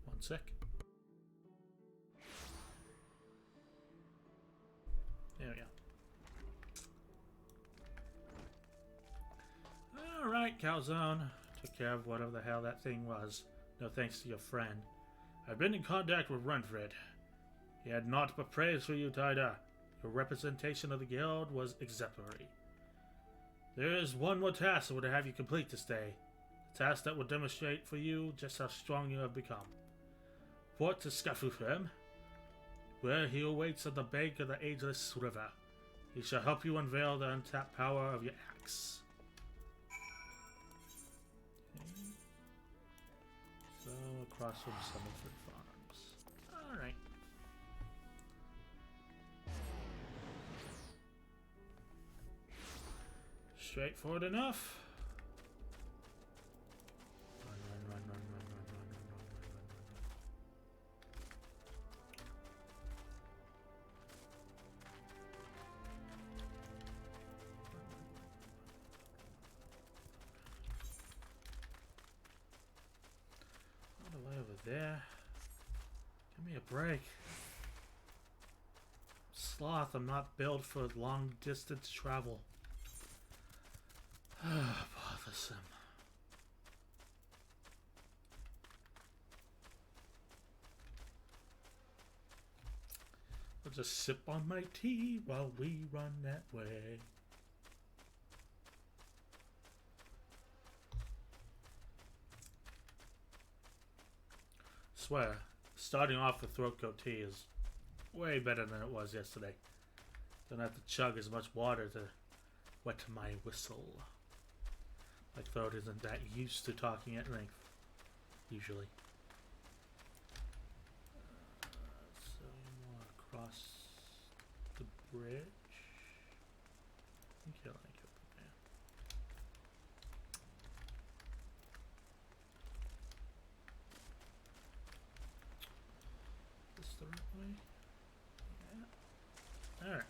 One sec. There we go. Alright, Calzone. Took care of whatever the hell that thing was. No thanks to your friend. I've been in contact with Runfred. He had naught but praise for you, Tyda. Your representation of the guild was exemplary. There is one more task I would have you complete this day. A task that will demonstrate for you just how strong you have become. Report to Scafufem, where he awaits on the bank of the Ageless River. He shall help you unveil the untapped power of your axe. Okay. So, across from Summerford Farms. Alright. Straightforward enough. there. Give me a break. Sloth, I'm not built for long distance travel. Bothersome. I'll just sip on my tea while we run that way. Swear, starting off with throat coat tea is way better than it was yesterday. Don't have to chug as much water to wet my whistle. My throat isn't that used to talking at length, usually. So more across the bridge. I think you'll like it from there. Is this the right way? Yeah. Alright.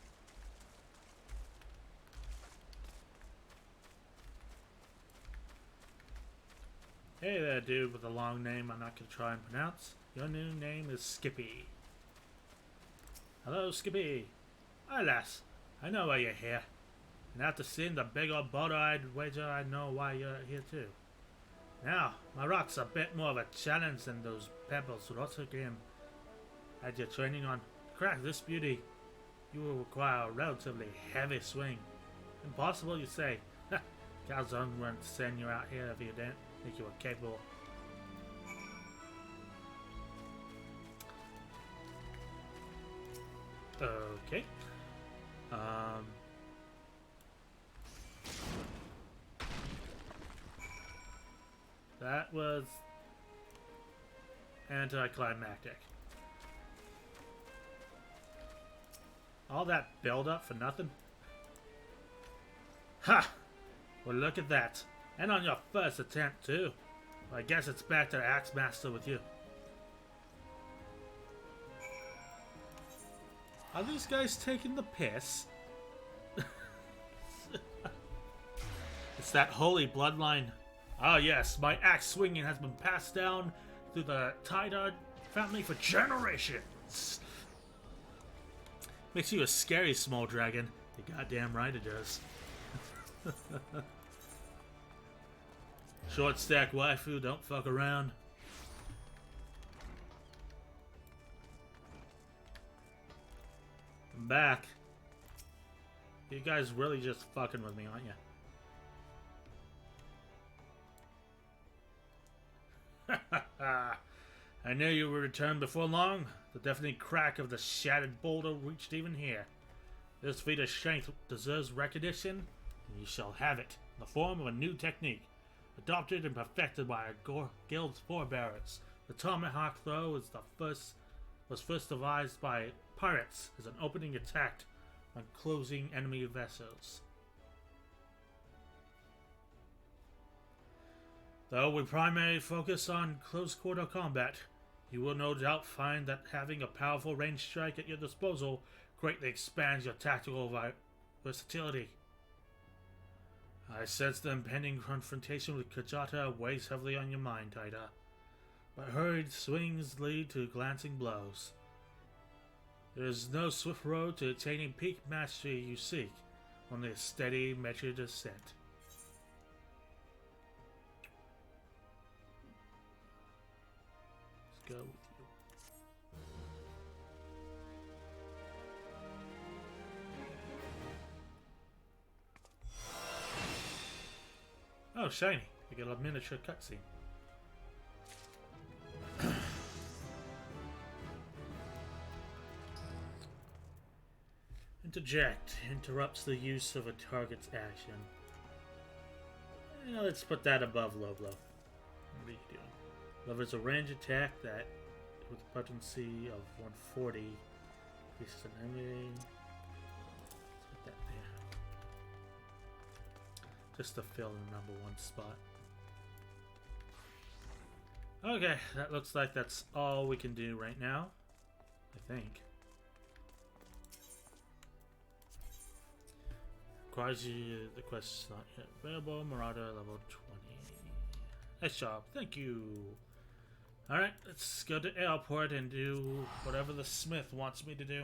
Hey there, dude with a long name I'm not going to try and pronounce. Your new name is Skippy. Hello, Skippy. Hi, lass. I know why you're here. And after seeing the big old boulder-eyed wager, I know why you're here too. Now, my rock's a bit more of a challenge than those pebbles Rotterdam had you training on. To crack this beauty, you will require a relatively heavy swing. Impossible, you say? Calzone won't send you out here if you don't think you were capable. Okay. That was anticlimactic. All that build up for nothing? Ha! Well, look at that. And on your first attempt, too. Well, I guess it's back to the Axe Master with you. Are these guys taking the piss? It's that holy bloodline. Ah, yes, my axe swinging has been passed down through the Tidard family for generations. Makes you a scary small dragon. You're goddamn right it does. Short stack waifu, don't fuck around. I'm back. You guys really just fucking with me, aren't you? I knew you would return before long. The deafening crack of the shattered boulder reached even here. This feat of strength deserves recognition, and you shall have it in the form of a new technique, adopted and perfected by our guild's forebearers. The tomahawk throw was first devised by pirates as an opening attack on closing enemy vessels. Though we primarily focus on close-quarter combat, you will no doubt find that having a powerful ranged strike at your disposal greatly expands your tactical versatility. I sense the impending confrontation with Kajata weighs heavily on your mind, Taida. But hurried swings lead to glancing blows. There is no swift road to attaining peak mastery you seek, only a steady, measured ascent. Let's go with you. Oh, shiny. We got a miniature cutscene. Interject. Interrupts the use of a target's action. Let's put that above low blow. What are you doing? Levers a range attack that, with a potency of 140, pieces an enemy. Let's put that there. Just to fill the #1 spot. Okay, that looks like that's all we can do right now. I think. Quasi, the quest is not yet available. Marauder level 20. Nice job, thank you. Alright, let's go to airport and do whatever the smith wants me to do.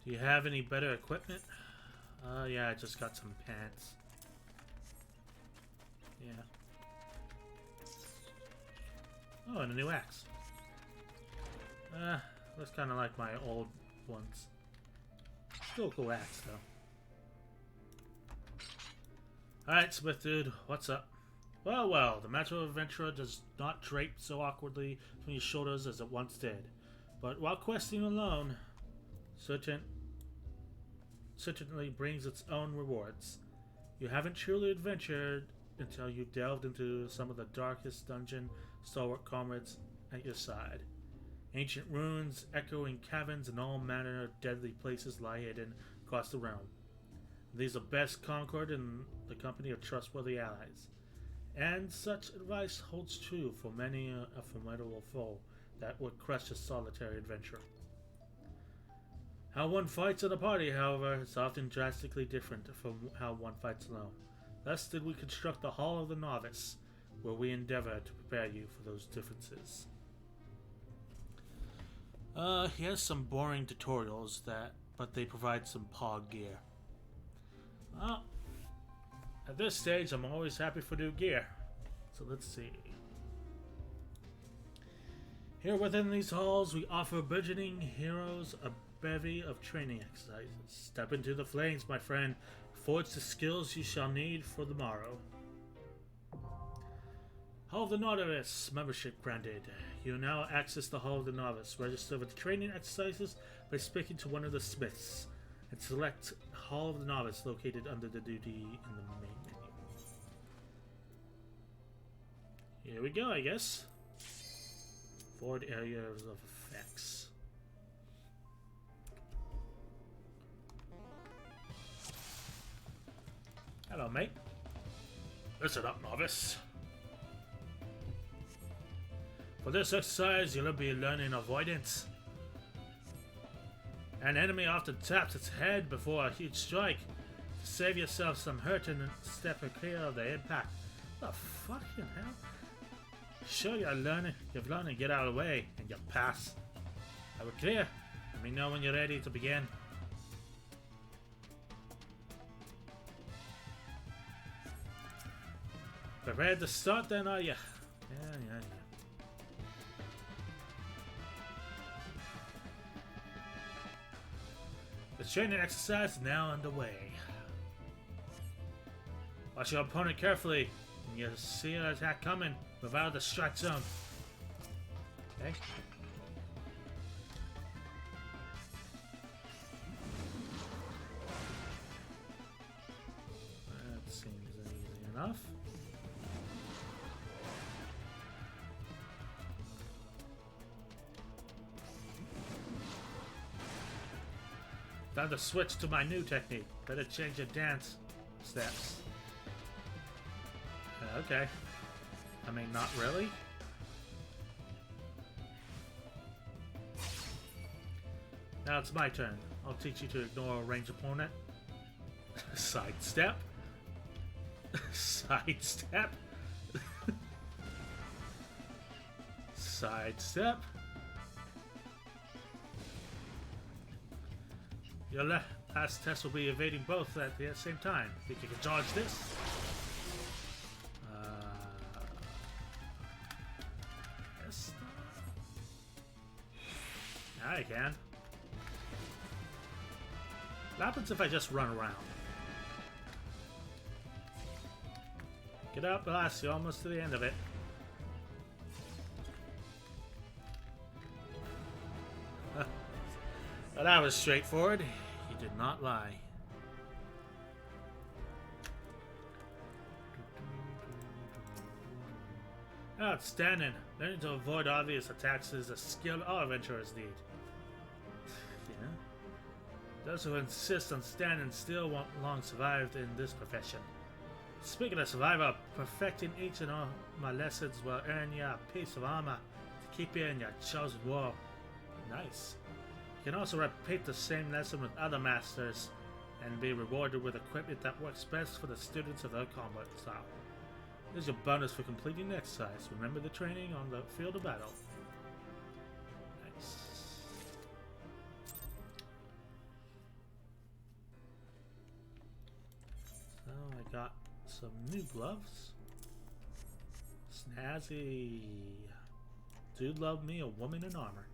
Do you have any better equipment? Yeah, I just got some pants. Yeah. Oh, and a new axe. Looks kind of like my old ones. Still a cool axe, though. Alright, Smith dude, what's up? Well, well, the Metro Adventurer does not drape so awkwardly from your shoulders as it once did. But while questing alone, certainly brings its own rewards. You haven't truly adventured until you've delved into some of the darkest dungeon stalwart comrades at your side. Ancient ruins, echoing caverns, and all manner of deadly places lie hidden across the realm. These are best conquered in the company of trustworthy allies. And such advice holds true for many a formidable foe that would crush a solitary adventurer. How one fights in a party, however, is often drastically different from how one fights alone. Thus did we construct the Hall of the Novice, where we endeavor to prepare you for those differences. Here's some boring tutorials but they provide some pog gear. Well, at this stage, I'm always happy for new gear. So let's see. Here within these halls, we offer burgeoning heroes a bevy of training exercises. Step into the flames, my friend. Forge the skills you shall need for the morrow. Hall of the Novice membership granted. You now access the Hall of the Novice. Register with training exercises by speaking to one of the smiths, and select Hall of the Novice located under the duty in the main menu. Here we go, I guess. Forward areas of effects. Hello, mate. Listen up, novice. For this exercise, you'll be learning avoidance. An enemy often taps its head before a huge strike. To save yourself some hurt and step clear of the impact. The fucking hell? Sure, you've learned to get out of the way, and you'll pass. Are we clear? Let me know when you're ready to begin. Prepared to start then, are you? Yeah. The training exercise is now underway. Watch your opponent carefully, and you'll see an attack coming. Move out of the strike zone. Okay. That seems easy enough. Time to switch to my new technique. Better change your dance steps. Okay. I mean, not really. Now it's my turn. I'll teach you to ignore a ranged opponent. Sidestep. Sidestep. Sidestep. Your last test will be evading both at the same time. Think you can dodge this? Yes. I can. What happens if I just run around? Get up, blast. You're almost to the end of it. Well, that was straightforward. He did not lie. Outstanding. Learning to avoid obvious attacks is a skill all adventurers need. Yeah. Those who insist on standing still won't long survive in this profession. Speaking of survival, perfecting each and all my lessons will earn you a piece of armor to keep you in your chosen war. Nice. You can also repeat the same lesson with other masters and be rewarded with equipment that works best for the students of their combat style. Here's your bonus for completing the exercise. Remember the training on the field of battle. Nice. So I got some new gloves. Snazzy. Dude love me, a woman in armor.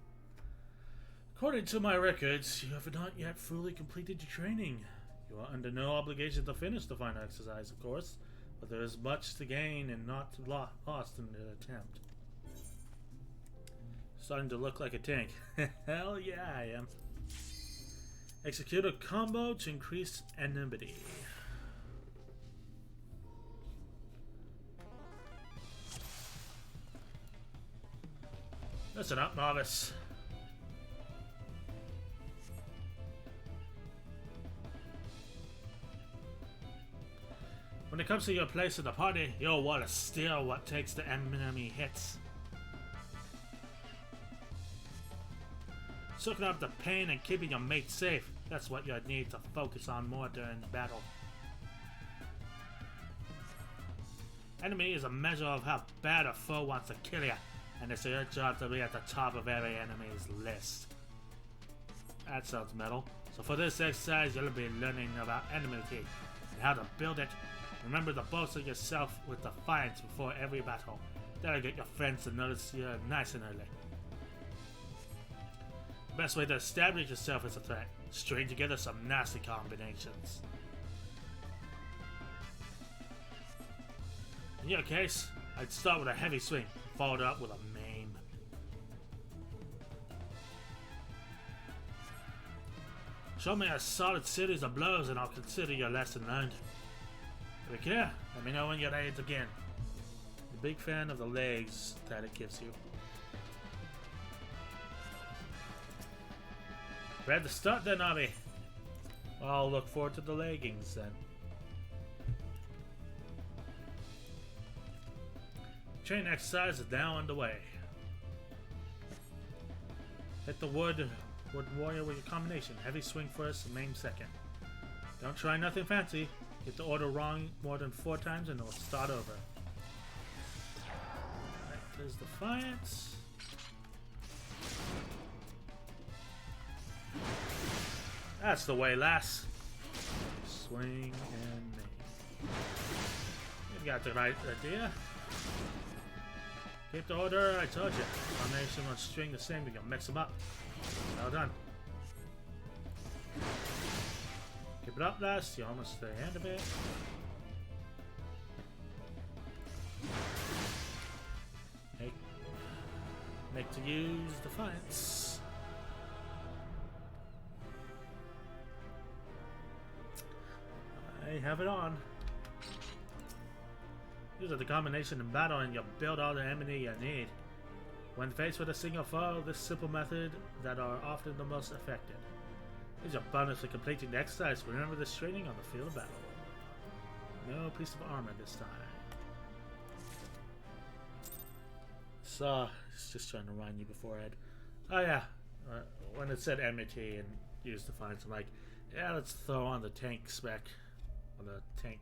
According to my records, you have not yet fully completed your training. You are under no obligation to finish the final exercise, of course, but there is much to gain and not lost in the attempt. Starting to look like a tank. Hell yeah, I am. Execute a combo to increase enmity. Listen up, novice. When it comes to your place in the party, you'll want to steal what takes the enemy hits. Soaking up the pain and keeping your mate safe, that's what you'll need to focus on more during battle. Enemy is a measure of how bad a foe wants to kill you, and it's your job to be at the top of every enemy's list. That sounds metal. So for this exercise, you'll be learning about enmity and how to build it. Remember to bolster yourself with defiance before every battle. That'll get your friends to notice you nice and early. The best way to establish yourself as a threat. String together some nasty combinations. In your case, I'd start with a heavy swing, followed up with a maim. Show me a solid series of blows and I'll consider your lesson learned. Take care. Let me know when you're ready to begin. I'm a big fan of the legs that it gives you. Ready to start then, Navi? I'll look forward to the leggings then. Training exercise is now underway. Hit the wood warrior with your combination. Heavy swing first and maim second. Don't try nothing fancy. Get the order wrong more than 4 times and it'll start over. Alright, there's Defiance. That's the way, lass. Swing and maim. You got the right idea. Keep the order I told you. Combination on string the same, you can mix them up. Well done. Keep it up, lass. You're almost the end of it. Make to use Defiance. I have it on. Use the combination in battle and you'll build all the enmity you need. When faced with a single foe, this simple method that are often the most effective. Here's your bonus for completing the exercise. Remember this training on the field of battle. No piece of armor this time. So, it's just trying to remind you beforehand. Oh yeah, when it said enmity and use Defiance, I'm like, yeah, let's throw on the tank spec. Or the tank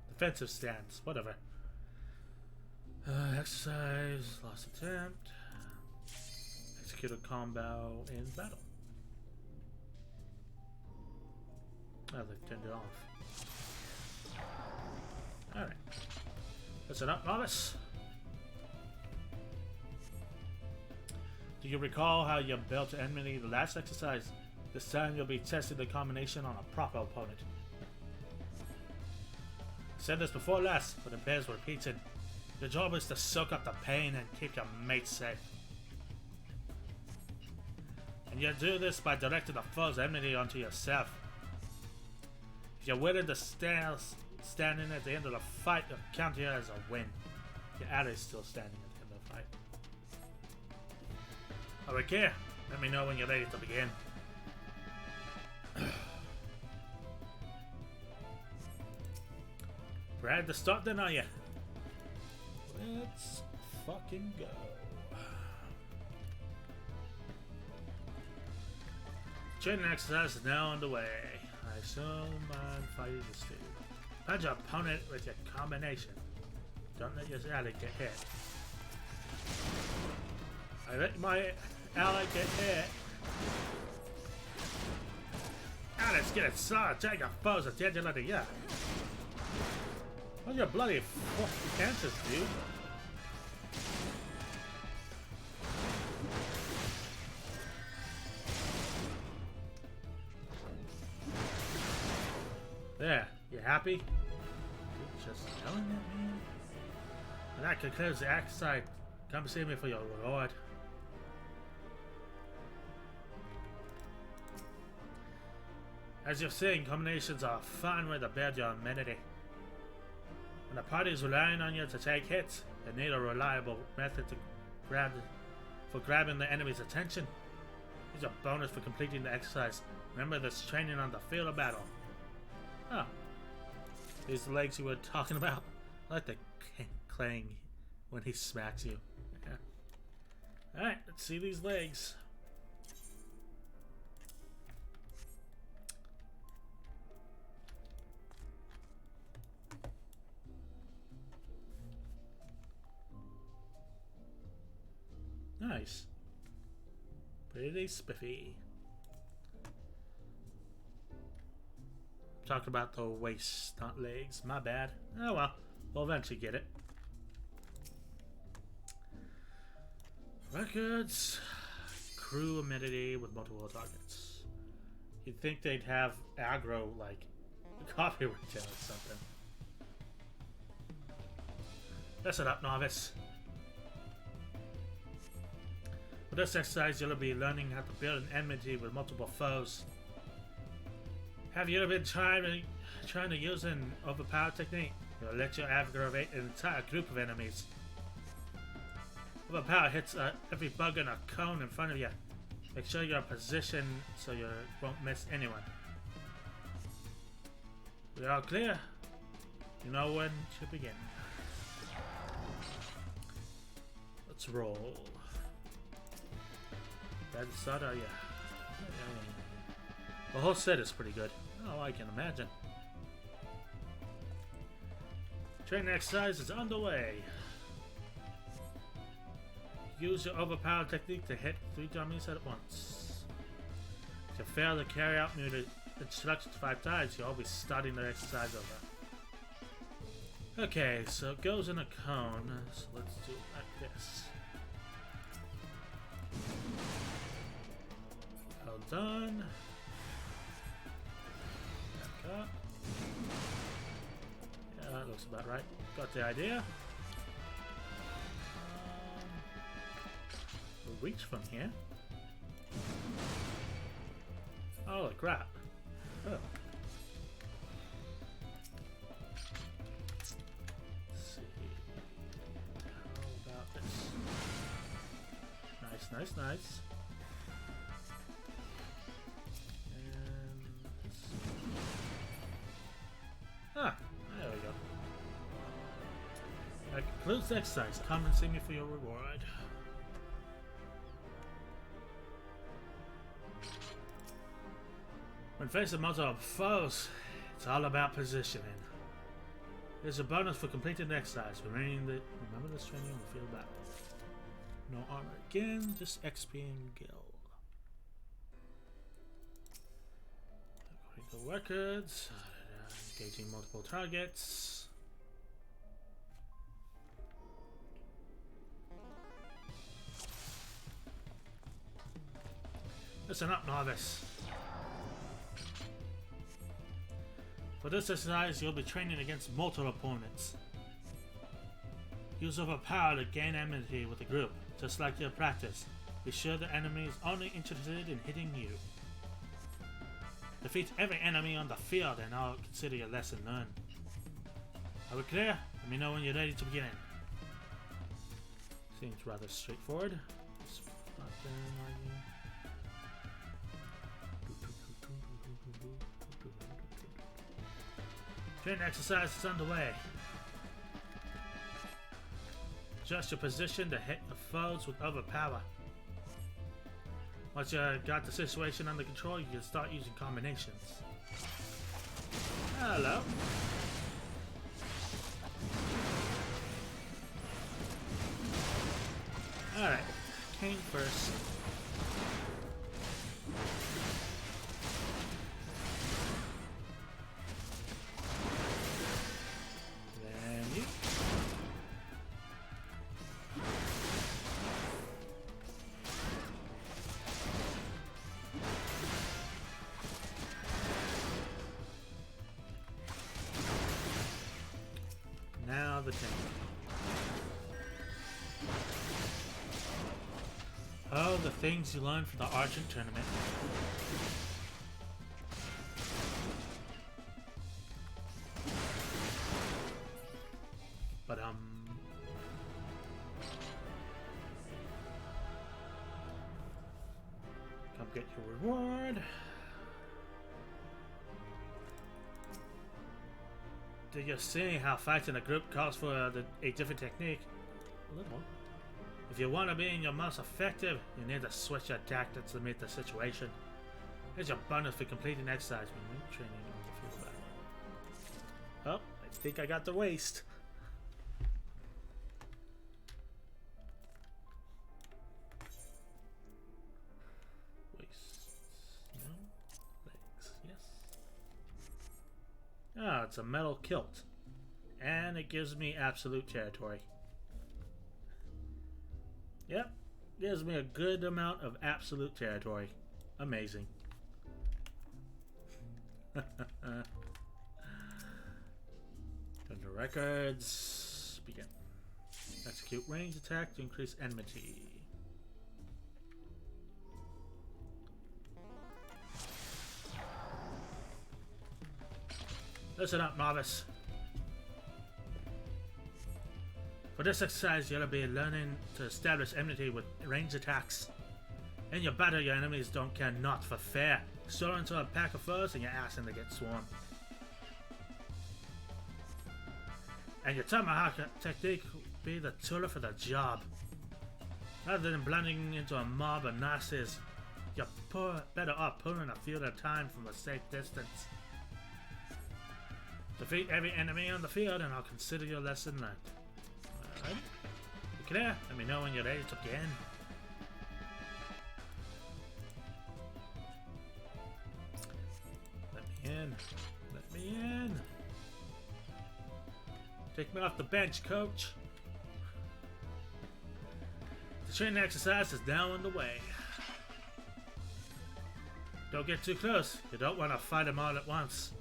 defensive stance, whatever. Exercise, lost attempt. Execute a combo in battle. Oh, they turned it off. Alright. Listen up, novice. Do you recall how you built enmity the last exercise? This time you'll be testing the combination on a proper opponent. Said this before last, but it bears repeating. Your job is to soak up the pain and keep your mate safe. And you do this by directing the foe's enmity onto yourself. If you're willing to stand in at the end of the fight, you'll count you as a win. Your ally is still standing at the end of the fight. Alright, here. Let me know when you're ready to begin. Ready to start then, are you? Let's fucking go. Training exercise is now underway. I assume I'm fighting this too. Punch your opponent with your combination. Don't let your ally get hit. I let my ally get hit. Allies get it saw. Take your foes attention like yeah. What's your bloody cancers, dude? There, you happy? You're just yelling at me? And that concludes the exercise. Come see me for your reward. As you've seen, combinations are a fun way to build your amenity. When the party is relying on you to take hits, they need a reliable method to grabbing the enemy's attention. Here's a bonus for completing the exercise. Remember this training on the field of battle. Oh. These legs you were talking about? I like the clang when he smacks you. Yeah. Alright, let's see these legs. Nice. Pretty spiffy. Talk about the waist, not legs. My bad. Oh well, we'll eventually get it. Records. Crew amenity with multiple targets. You'd think they'd have aggro like coffee retail or something. Listen up, novice. For this exercise, you'll be learning how to build an enmity with multiple foes. Have you ever been trying to use an overpowered technique? It'll let you aggravate an entire group of enemies. Overpower hits every bug in a cone in front of you. Make sure you're positioned so you won't miss anyone. We all clear? You know when to begin. Let's roll. Ready to start, are you? The whole set is pretty good. Oh, I can imagine. Training exercise is underway. Use your overpowered technique to hit 3 dummies at once. If you fail to carry out new instructions 5 times, you'll be starting the exercise over. Okay, so it goes in a cone. So let's do it like this. Well done. Back up. Yeah, that looks about right. Got the idea. We'll reach from here. Holy crap. Oh. Let's see. How about this? Nice, nice, nice. Ah, there we go. That concludes the exercise. Come and see me for your reward. When facing multiple foes, it's all about positioning. There's a bonus for completing the exercise. Remember this training on the field battle. No armor again, just XP and gil. Critical records. Engaging multiple targets. Listen up, novice. For this exercise, you'll be training against multiple opponents. Use overpower to gain enmity with the group, just like your practice. Be sure the enemy is only interested in hitting you. Defeat every enemy on the field and I'll consider your lesson learned. Are we clear? Let me know when you're ready to begin. Seems rather straightforward. Training exercise is underway. Adjust your position to hit the foes with overpower. Once you got the situation under control, you can start using combinations. Hello. Alright, Kane first. Then you. Now the tank. Oh, the things you learned from the Argent tournament. But come get your reward. Did you see how fighting a group calls for a different technique? A little. If you want to be in your most effective, you need to switch your tactics to meet the situation. Here's your bonus for completing exercise when you're training on the field battle. Oh, I think I got the waist. Waist. No. Legs. Yes. Ah, it's a metal kilt. And it gives me absolute territory. Yep, gives me a good amount of absolute territory. Amazing. Under records, begin. Execute range attack to increase enmity. Listen up, novice. For this exercise, you'll be learning to establish enmity with ranged attacks. In your battle, your enemies don't care not for fair. Stroll into a pack of foes and you're asking to get swarmed. And your tomahawk technique will be the tool for the job. Rather than blending into a mob of Nazis, you're better off pulling a field at a time from a safe distance. Defeat every enemy on the field and I'll consider your lesson learned. Alright. You clear? Let me know when you're ready to begin. Let me in. Let me in. Take me off the bench, coach. The training exercise is now underway. Don't get too close. You don't want to fight them all at once.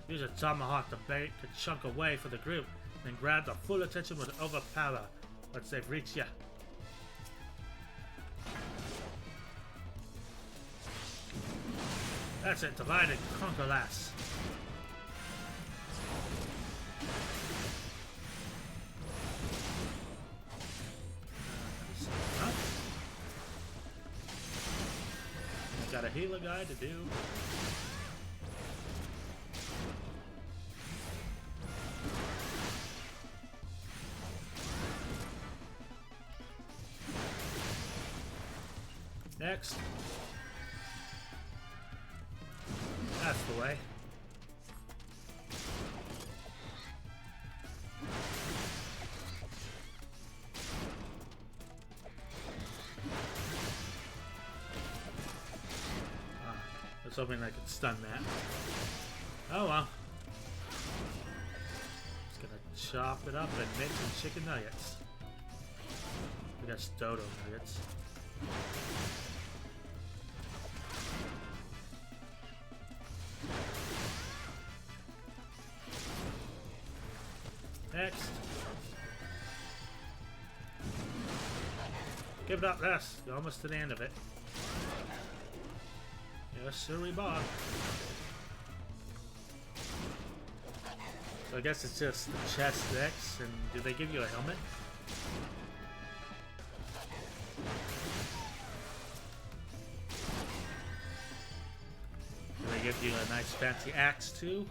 Use a tomahawk to break a chunk away for the group. Then grab the full attention with overpower once they've reached you. That's it, divide and conquer lass. Got a healer guy to do. Next. That's the way. I was hoping I could stun that. Oh well. Just gonna chop it up and make some chicken nuggets. I guess dodo nuggets. Next. Give it up, Les. You're almost to the end of it. Yes, sir, we bought. So I guess it's just the chest next, and do they give you a helmet? Do they give you a nice fancy axe too?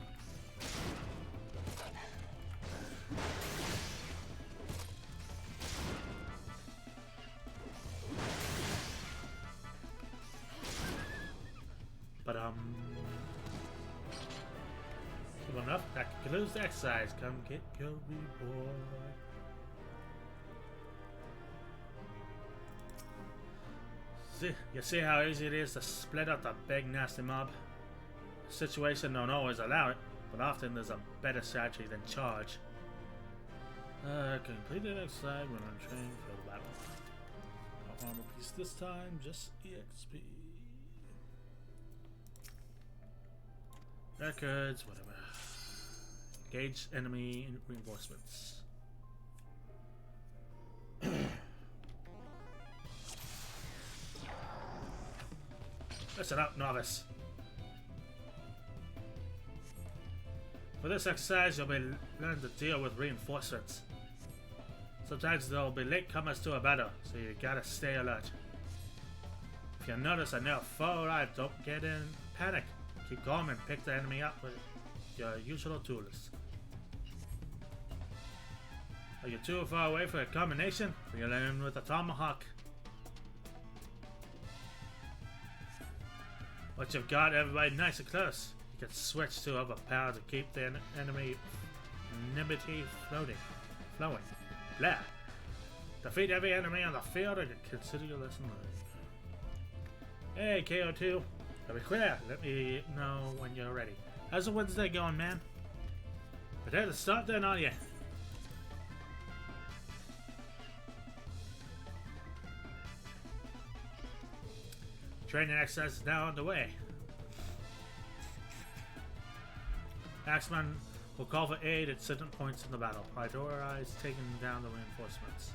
Simple enough. That concludes the exercise. Come get your reward. You see how easy it is to split up the big nasty mob? The situation don't always allow it, but often there's a better strategy than charge. Completed exercise when I'm trained for the battle. No armor piece this time, just EXP. Records, whatever. Engage enemy reinforcements. Listen up, novice. For this exercise, you'll be learning to deal with reinforcements. Sometimes there'll be latecomers to a battle, so you gotta stay alert. If you notice a new foe arrive, don't get in panic. Keep calm and pick the enemy up with your usual tools. Are you too far away for a combination? Reel in with a tomahawk. Once you've got everybody nice and close, you can switch to other power to keep the enemy nimity flowing. Blah. Defeat every enemy on the field and consider your lesson learned. Hey, KO2. Are we clear? Let me know when you're ready. How's the Wednesday going, man? Prepare to start then, are you? Training exercise is now underway. Axeman will call for aid at certain points in the battle. Prioritize taking down the reinforcements.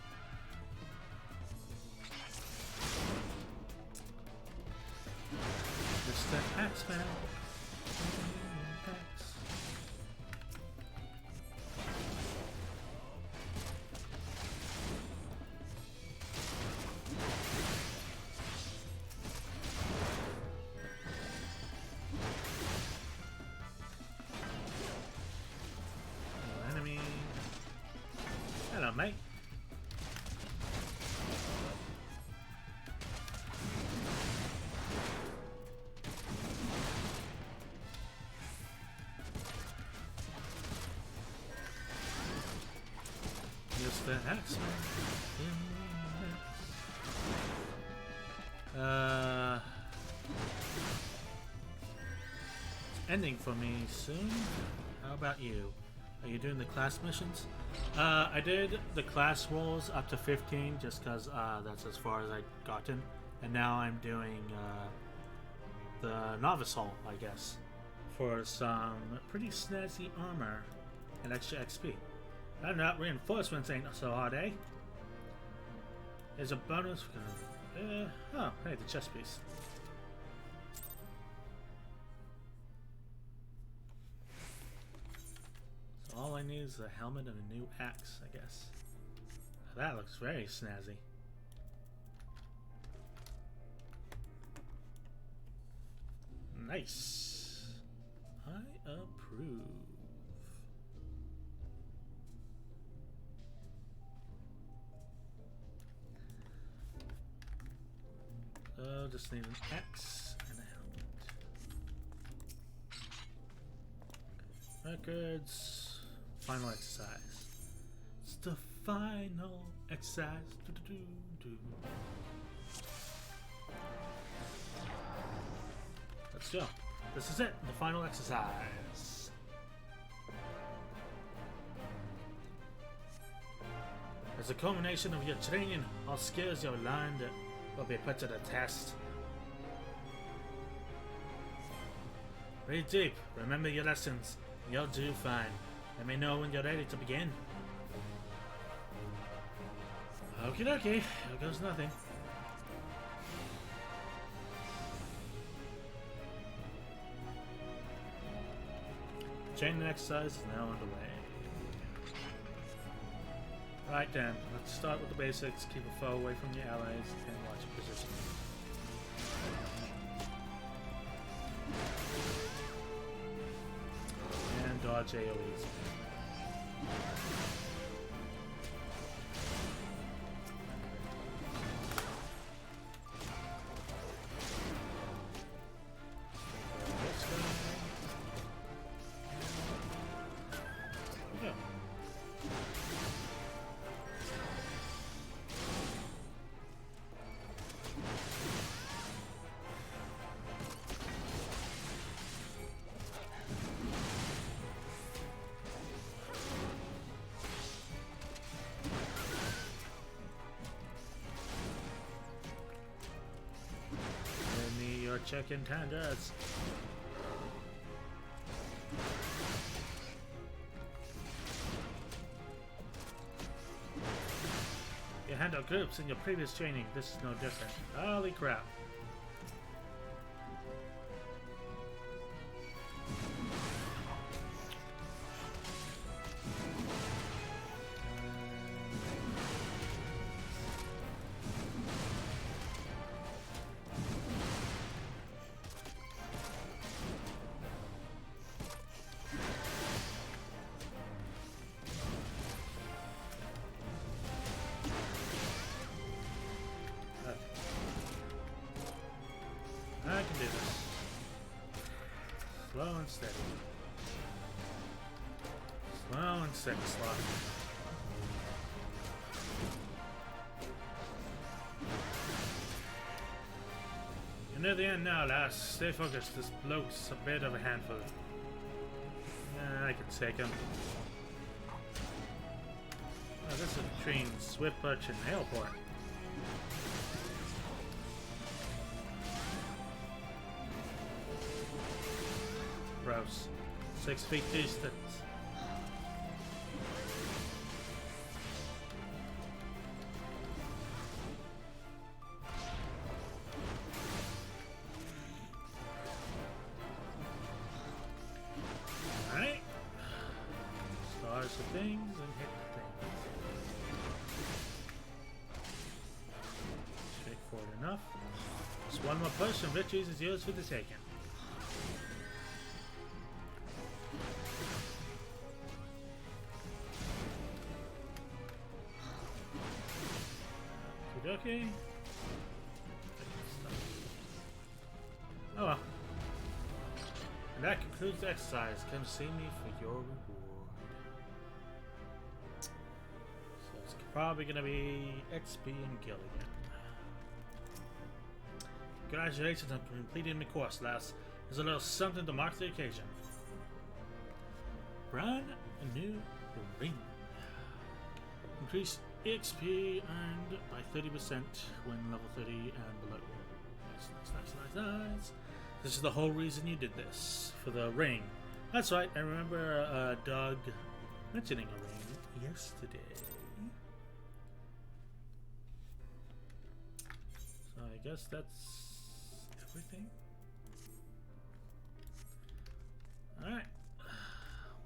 Mr. Axeman. Hello, mate. Mr. Axeman. It's ending for me soon. How about you? Are you doing the class missions? I did the class roles up to 15 just because that's as far as I'd gotten. And now I'm doing the novice hall, I guess, for some pretty snazzy armor and extra XP. I don't know, reinforcements ain't so hard, eh? There's a bonus. Oh, hey, the chest piece. All I need is a helmet and a new axe, I guess. That looks very snazzy. Nice. I approve. Just need an axe and a helmet. Records. Final exercise. It's the final exercise. Let's go. This is it. The final exercise. As a culmination of your training, all skills you've learned will be put to the test. Breathe deep. Remember your lessons. You'll do fine. Let me know when you're ready to begin. Okie dokie, here goes nothing. Training exercise is now underway. Right then, let's start with the basics. Keep a foe away from your allies and watch your position. And dodge AoEs. chicken tenders. You handled groups in your previous training. This is no different. Holy crap. I can do this. Slow and steady. Slow and steady, Sloth. You're near the end now, lass. Stay focused. This bloke's a bit of a handful. I can take him. Oh, this is between Swiftbush and Hailport. Gross. 6 feet distance. Alright. Stars the things and hit the things. Straightforward enough. Just one more push and victories is yours for the taking. Okay. Oh well. And that concludes the exercise. Come see me for your reward. So it's probably gonna be XP and Gilligan. Congratulations on completing the course, lass. There's a little something to mark the occasion. Brand new ring. Increase XP earned by 30% when level 30 and below. Nice. This is the whole reason you did this. For the ring. That's right, I remember Doug mentioning a ring yesterday. So I guess that's everything. Alright.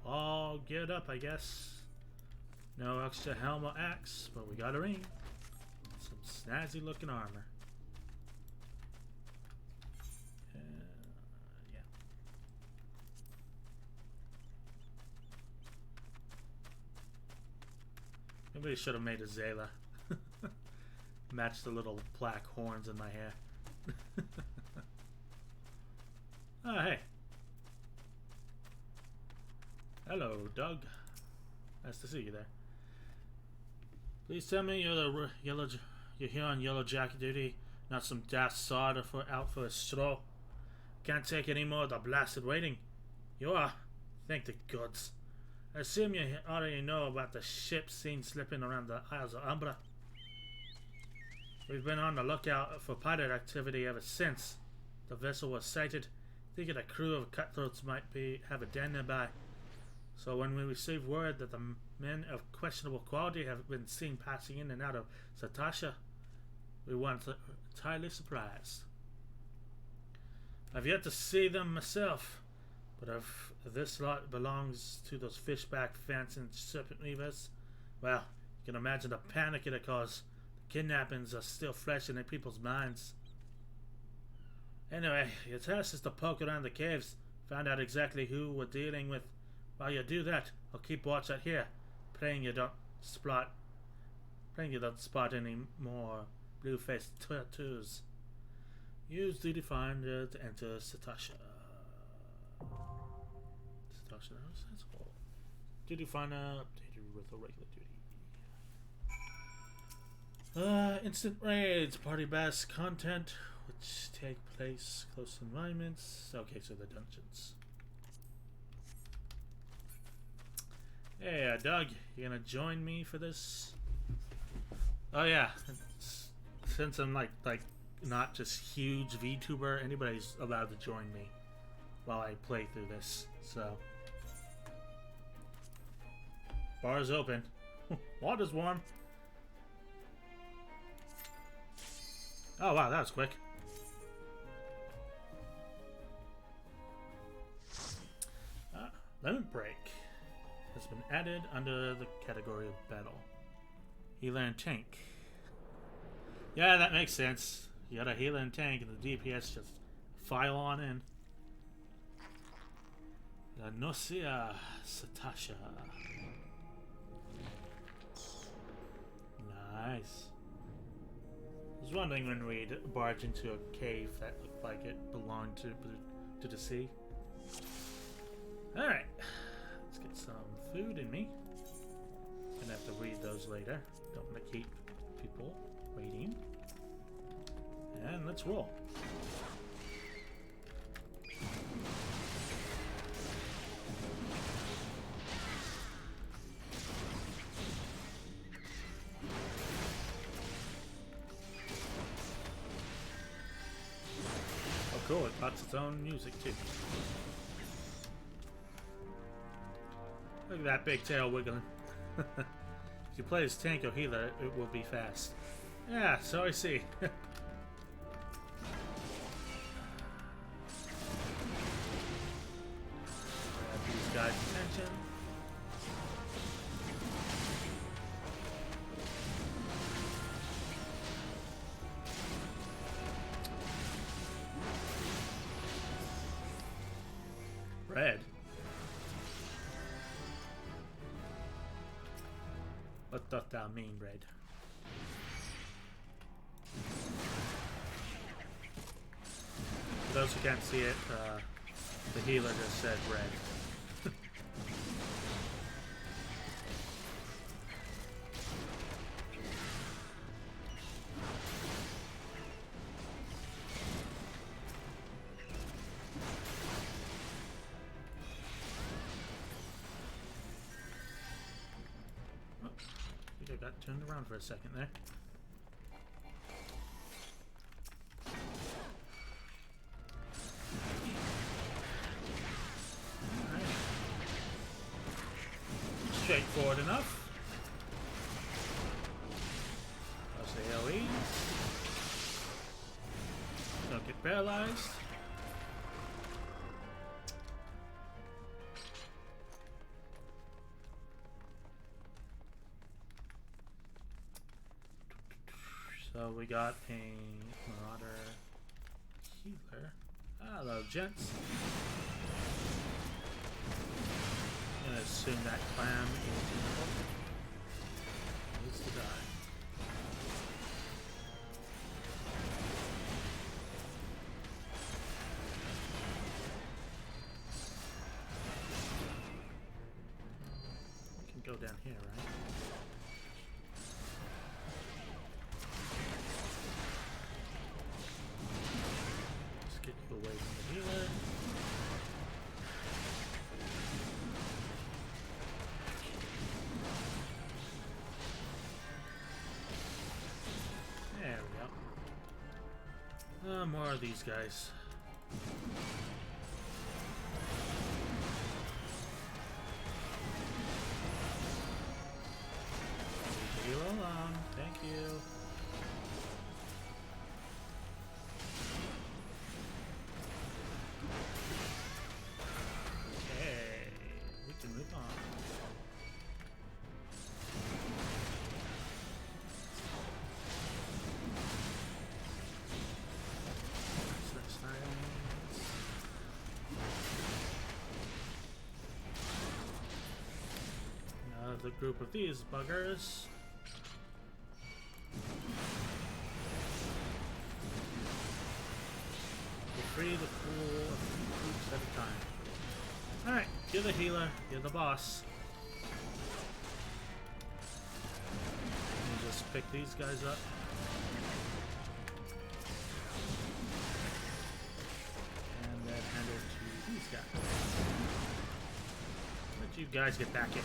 All geared up, I guess. No extra helm or axe, but we got a ring. Some snazzy looking armor. Yeah. Maybe I should have made a Zayla. Match the little black horns in my hair. Oh, hey. Hello, Doug. Nice to see you there. Please tell me you're here on yellow jacket duty, not some daft sod out for a stroll. Can't take any more of the blasted waiting. You are? Thank the gods. I assume you already know about the ship seen slipping around the Isles of Umbra. We've been on the lookout for pirate activity ever since the vessel was sighted, thinking a crew of cutthroats might have a den nearby. So when we received word that the men of questionable quality have been seen passing in and out of Satasha, we weren't entirely surprised. I've yet to see them myself, but if this lot belongs to those fishback fancy serpent weavers, well, you can imagine the panic it'll cause. The kidnappings are still fresh in people's minds. Anyway, your task is to poke around the caves, find out exactly who we're dealing with. While you do that, I'll keep watch out here, praying you don't spot any more blue-faced tattoos. Use Duty Finder to enter Satasha. Satasha, that's cool. Duty Finder updated with a regular duty. Instant raids, party bass content, which take place close environments. Okay, so the dungeons. Hey, Doug, you gonna join me for this? Oh yeah, since I'm like not just huge VTuber. Anybody's allowed to join me while I play through this. So, bar's open. Water's warm. Oh wow, that was quick. Lemon Break has been added under the category of battle. Healer and tank. Yeah, that makes sense. You got a healer and tank, and the DPS just file on in. La Nocia Satasha. Nice. I was wondering when we'd barge into a cave that looked like it belonged to the sea. Alright, let's get some food in me. Gonna have to read those later. Don't want to keep people waiting. And let's roll. Oh cool, it got its own music too. Look at that big tail wiggling. If you play as tank or healer, it will be fast. Yeah, so I see. Grab these guys' attention. Red. What doth thou mean, Red? For those who can't see it, the healer just said red. I think I got turned around for a second there. Alright. Straightforward enough. Those AoEs. Don't get paralyzed. So we got a Marauder healer. Hello, gents. I'm gonna assume that clam needs to die. We can go down here, right? Get you away from the healer. There we go. More of these guys. Leave the healer alone. Thank you. Move on. Another group of these buggers. We'll free the pool of groups at a time. Alright, you're the healer, you're the boss. You just pick these guys up. And then hand it to these guys. Let you guys get back in.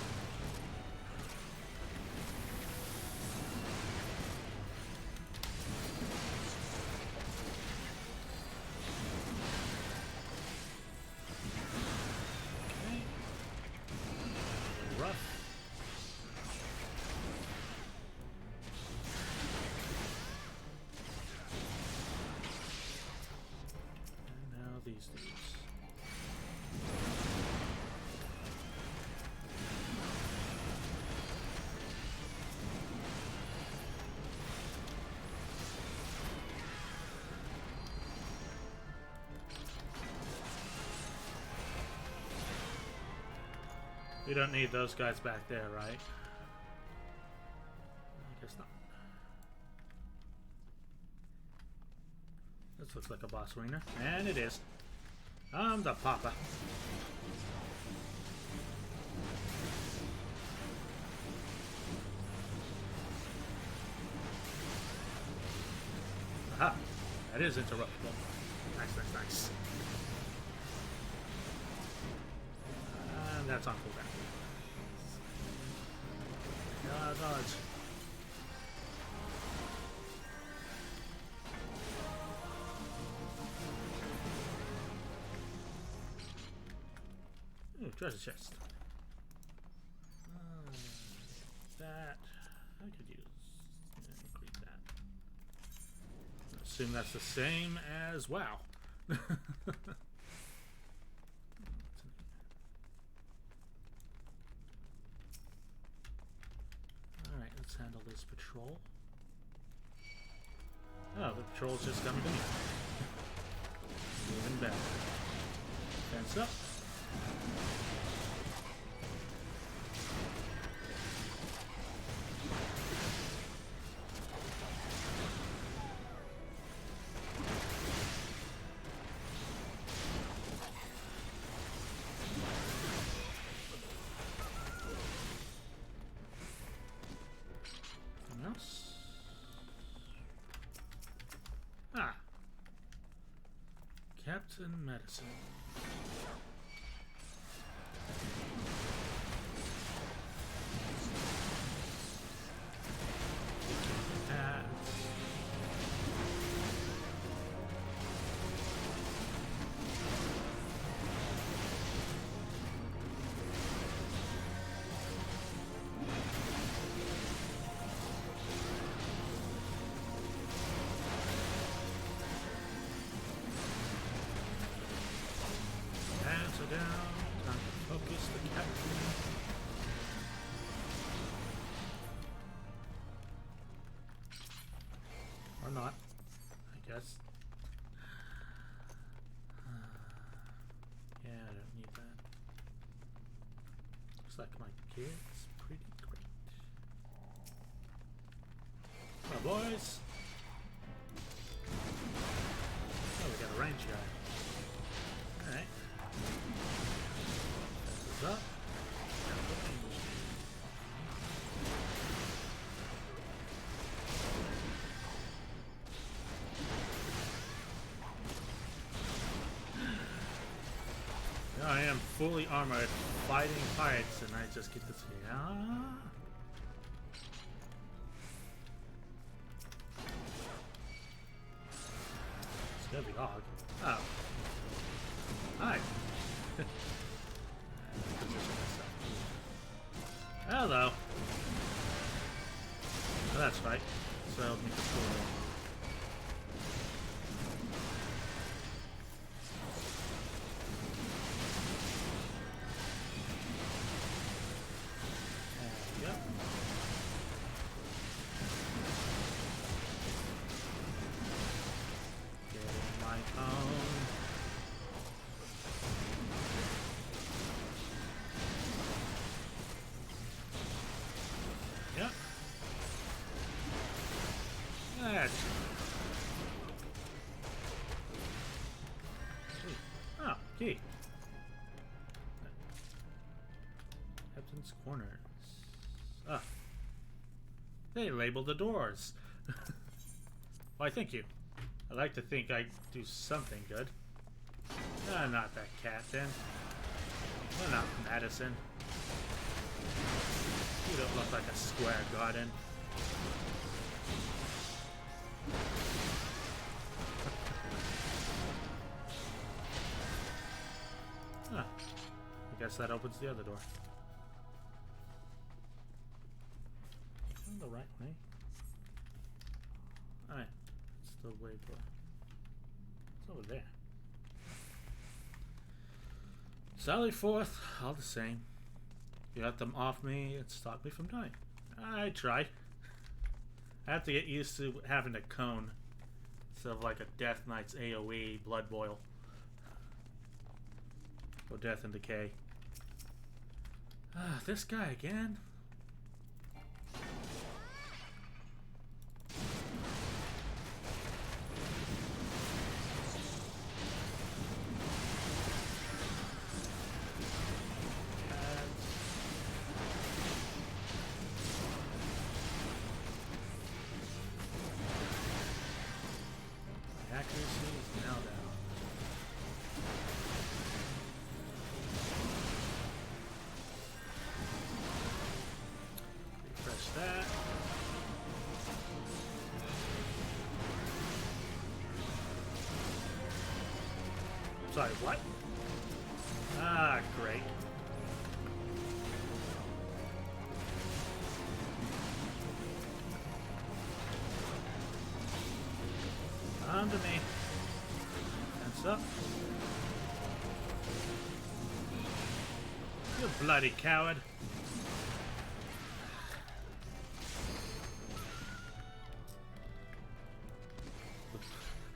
these dudes. We don't need those guys back there, right? I guess not. This looks like a boss arena. And it is. I'm the papa. Aha! That is interruptible. Nice, nice, nice. And that's on cooldown. Dodge. Ooh, treasure chest. That I could use. Increase that. I assume that's the same as WoW. Alright, let's handle this patrol. Oh, the patrol's just coming to me. Even better. Fence up. Ah, Captain Medicine. Down, time to focus the captain. Or not, I guess. Yeah, I don't need that. Looks like my kid's pretty great. Come on, boys. Oh, we got a range guy. Alright. Up. Now I am fully armored, fighting pirates, and I just get this. Yeah. It's gonna be hog. Oh. Hi. Hello. Oh, that's right. So I'll make this cool. There we go. Getting my phone. Yep. That's sweet. Oh, key. Captain's Corners. Ah. They labeled the doors. Why, thank you. I like to think I do something good. Not that cat, then. Well, not Madison. You don't look like a square garden. Huh. I guess that opens the other door. Going the right way? Alright. It's the way for. It's over there. Sally forth, all the same. You got them off me and stop me from dying. I try. I have to get used to having a cone instead of like a Death Knight's AoE blood boil. Or Death and Decay. Ah, this guy again? Sorry, what? Ah, great. Come to me. Hands up. You bloody coward.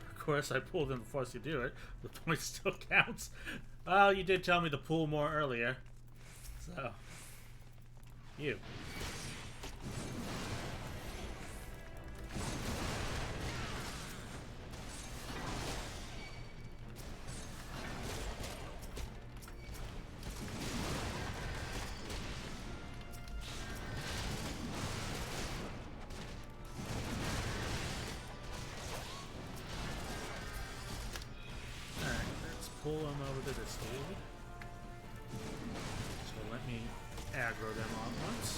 Of course, I pulled him before you do it. The point still counts. Well, you did tell me to pull more earlier. So, you. Pull them over to this dude. So let me aggro them all at once.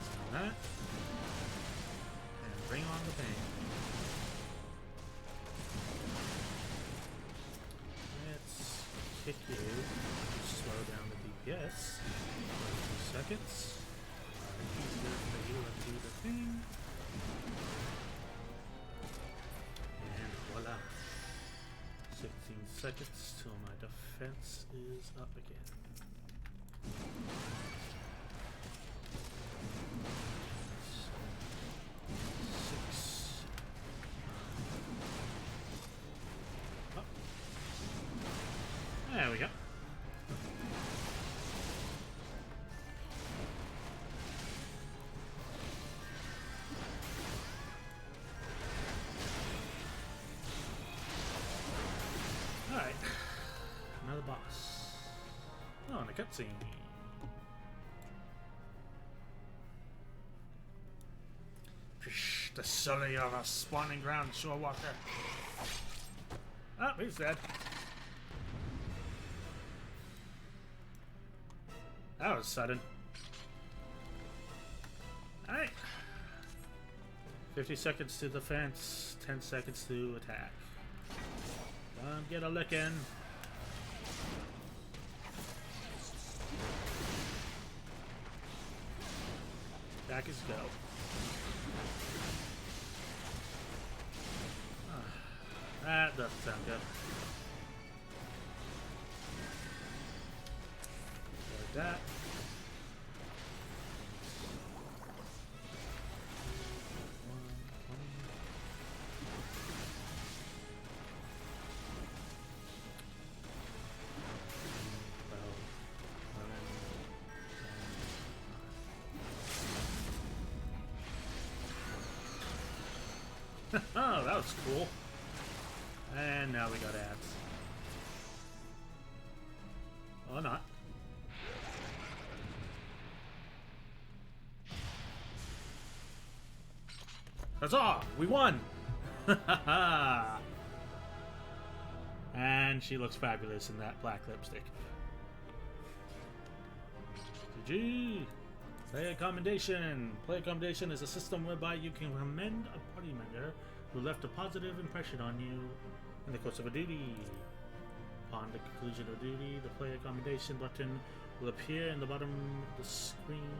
Like that. And bring on the bang. Let's kick you. Slow down the DPS. 2 seconds. Easier for you to do the thing. And voila. 16 seconds till my defense is up again. 6. Up. There we go. Alright, another boss. Oh, and a cutscene. The sully of a spawning ground shore walker. Oh, he's dead. That was sudden. Alright. 50 seconds to defense, 10 seconds to attack. Come get a lickin'. Back is go. That doesn't sound good. Like that. Oh, that was cool. And now we got ads. Or not. Huzzah! We won! And she looks fabulous in that black lipstick. GG! Player commendation. Player commendation is a system whereby you can commend a party member who left a positive impression on you in the course of a duty. Upon the conclusion of duty, the player commendation button will appear in the bottom of the screen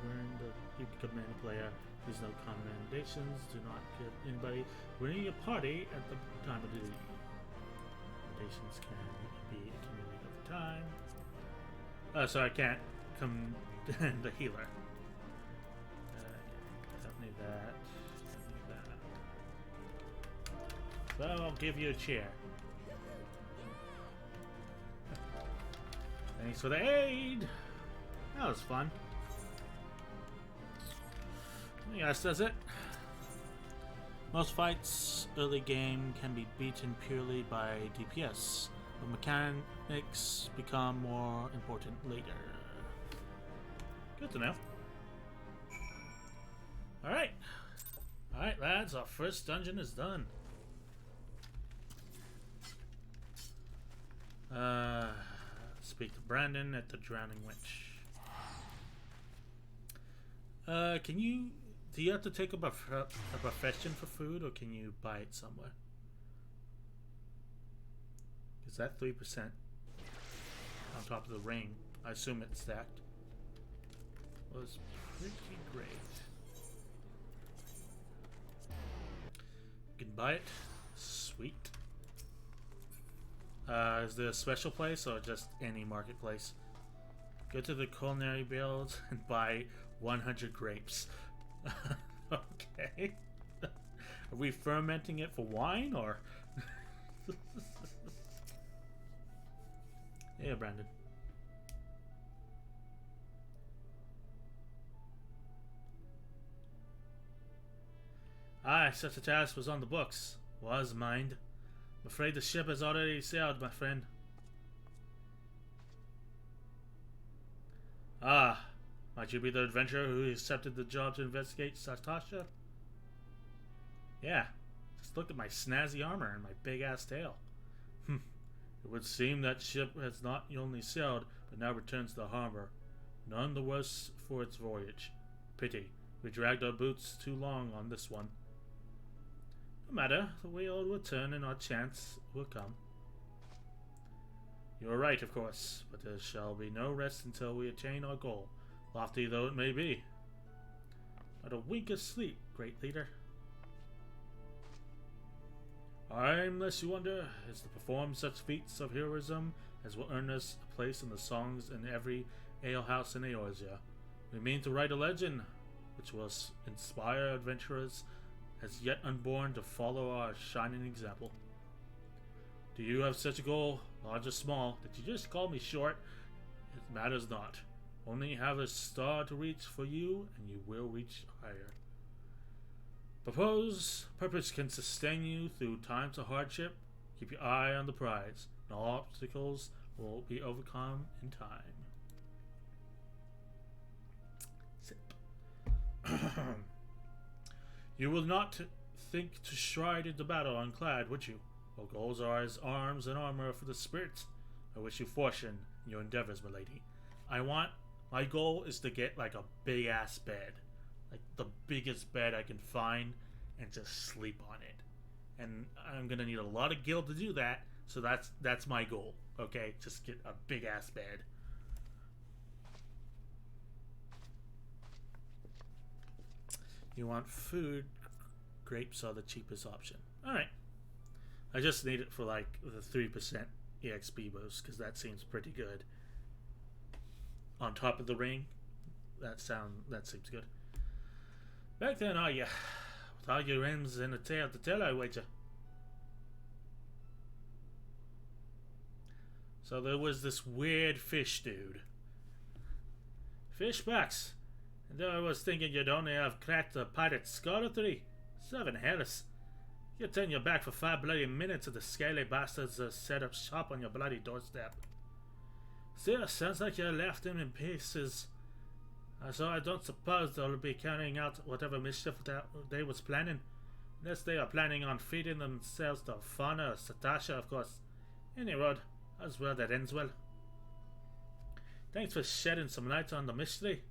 wherein you can commend a player. Please note commendations do not give anybody winning your party at the time of duty. Commendations can be accumulated over time. So I can't come the healer. Don't need that. Don't need that. So I'll give you a chair. Thanks for the aid! That was fun. Yes, that's it. Most fights early game can be beaten purely by DPS, but mechanics become more important later. Good to know. Alright. Alright, lads, our first dungeon is done. Speak to Brandon at the Drowning Witch. Do you have to take a profession for food, or can you buy it somewhere? Is that 3% on top of the ring? I assume it's stacked. Was pretty great. You can buy it. Sweet. Is there a special place or just any marketplace? Go to the culinary build and buy 100 grapes. Okay. Are we fermenting it for wine or? Yeah, Brandon. Aye, such a task was on the books. Was, mind. I'm afraid the ship has already sailed, my friend. Ah, might you be the adventurer who accepted the job to investigate Satasha? Yeah, just look at my snazzy armor and my big-ass tail. It would seem that ship has not only sailed, but now returns to the harbor. None the worse for its voyage. Pity, we dragged our boots too long on this one. No matter, the wheel will turn and our chance will come. You are right, of course, but there shall be no rest until we attain our goal, lofty though it may be. Not a wink of sleep, great leader. Our aim, lest you wonder, is to perform such feats of heroism as will earn us a place in the songs in every alehouse in Eorzea. We mean to write a legend which will inspire adventurers as yet unborn to follow our shining example. Do you have such a goal, large or small? Did you just call me short? It matters not. Only have a star to reach for you, and you will reach higher. Purpose can sustain you through times of hardship. Keep your eye on the prize, and all obstacles will be overcome in time. Sip. You will not think to stride into battle unclad, would you? Our goals are as arms and armor for the spirit. I wish you fortune in your endeavors, milady. My goal is to get like a big ass bed. Like the biggest bed I can find and just sleep on it. And I'm gonna need a lot of gil to do that, so that's my goal. Okay? Just get a big ass bed. You want food, grapes are the cheapest option. Alright. I just need it for like the 3% EXP boost, because that seems pretty good. On top of the ring, that seems good. Back then, are you? With all your ends and a tale to tell, I wager. So there was this weird fish dude. Fish bucks. And I was thinking you'd only have cracked a pirate's skull or 3. 7 hells. You turn your back for 5 bloody minutes and the scaly bastards set up shop on your bloody doorstep. Still, sounds like you left him in pieces. So I don't suppose they'll be carrying out whatever mischief they was planning. Unless they are planning on feeding themselves to Fauna or Satasha, of course. Any road, as well that ends well. Thanks for shedding some light on the mystery.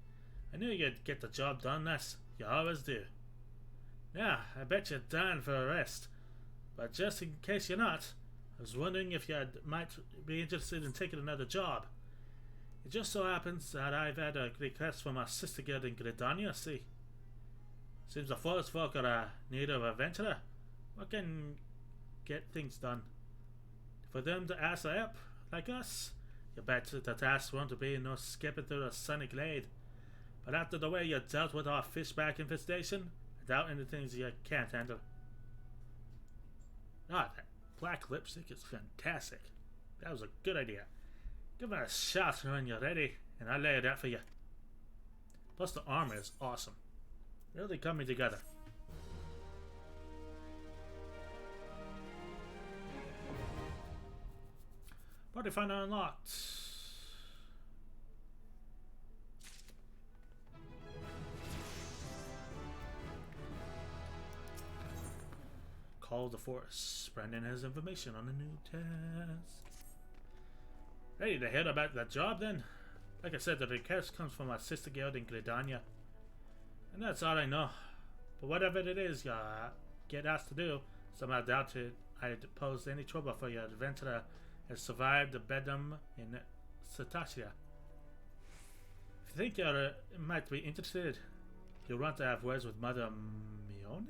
I knew you'd get the job done, lass. You always do. Yeah, I bet you're dying for a rest. But just in case you're not, I was wondering if you might be interested in taking another job. It just so happens that I've had a request from our sister guild in Gridania, see. Seems the forest folk are in need of a adventurer. What can get things done? For them to ask for help, like us, You bet the task won't be no skipping through the sunny glade. But after the way you dealt with our fishback infestation, I doubt anything you can't handle. Ah, that black lipstick is fantastic. That was a good idea. Give it a shot when you're ready, and I'll lay it out for you. Plus the armor is awesome. Really coming together. Party finder unlocked. Call of the Forest. Brandon has information on a new task. Ready to head about that job then? Like I said, the request comes from our sister guild in Gridania. And that's all I know. But whatever it is you get asked to do, somehow doubt it I'd pose any trouble for your adventurer has survived the bedlam in Cetacea. If you think you might be interested, you'll want to have words with Mother Mione?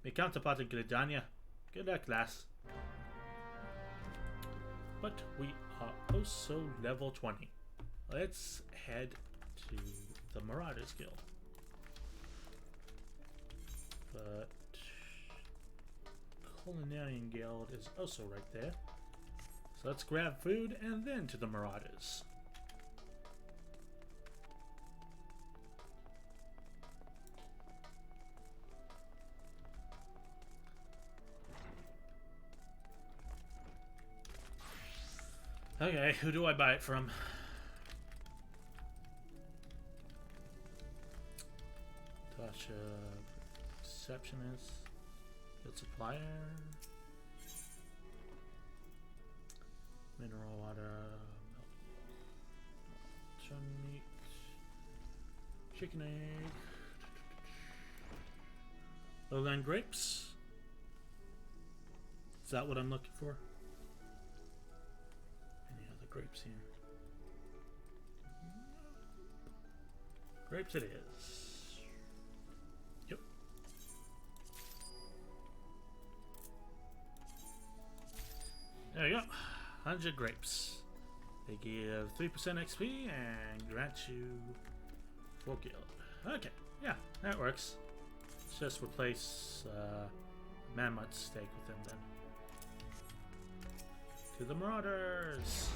My counterpart in Gridania. Good luck, lass. But we are also level 20. Let's head to the Marauders Guild. But Culinarian Guild is also right there. So let's grab food and then to the Marauders. Okay, who do I buy it from? Tasha, receptionist, good supplier, mineral water, chun meat, chicken egg, lowland grapes. Is that what I'm looking for? Any other grapes here? Grapes it is. Yep. There you go. 100 grapes. They give 3% XP and grant you 4 guild. Okay, yeah, that works. Let's just replace Mammoth steak with them then. To the Marauders!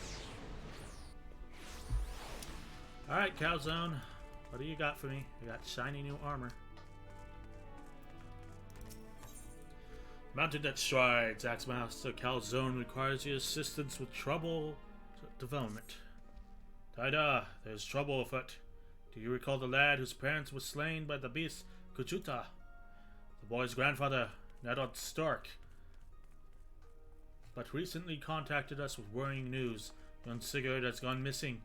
Alright, Calzone. What do you got for me? I got shiny new armor. Mounted at strides, Axemaster Calzone requires your assistance with trouble development. Taida, there's trouble afoot. Do you recall the lad whose parents were slain by the beast Kuchuta? The boy's grandfather, Nedot Stark, but recently contacted us with worrying news. Young Sigurd has gone missing.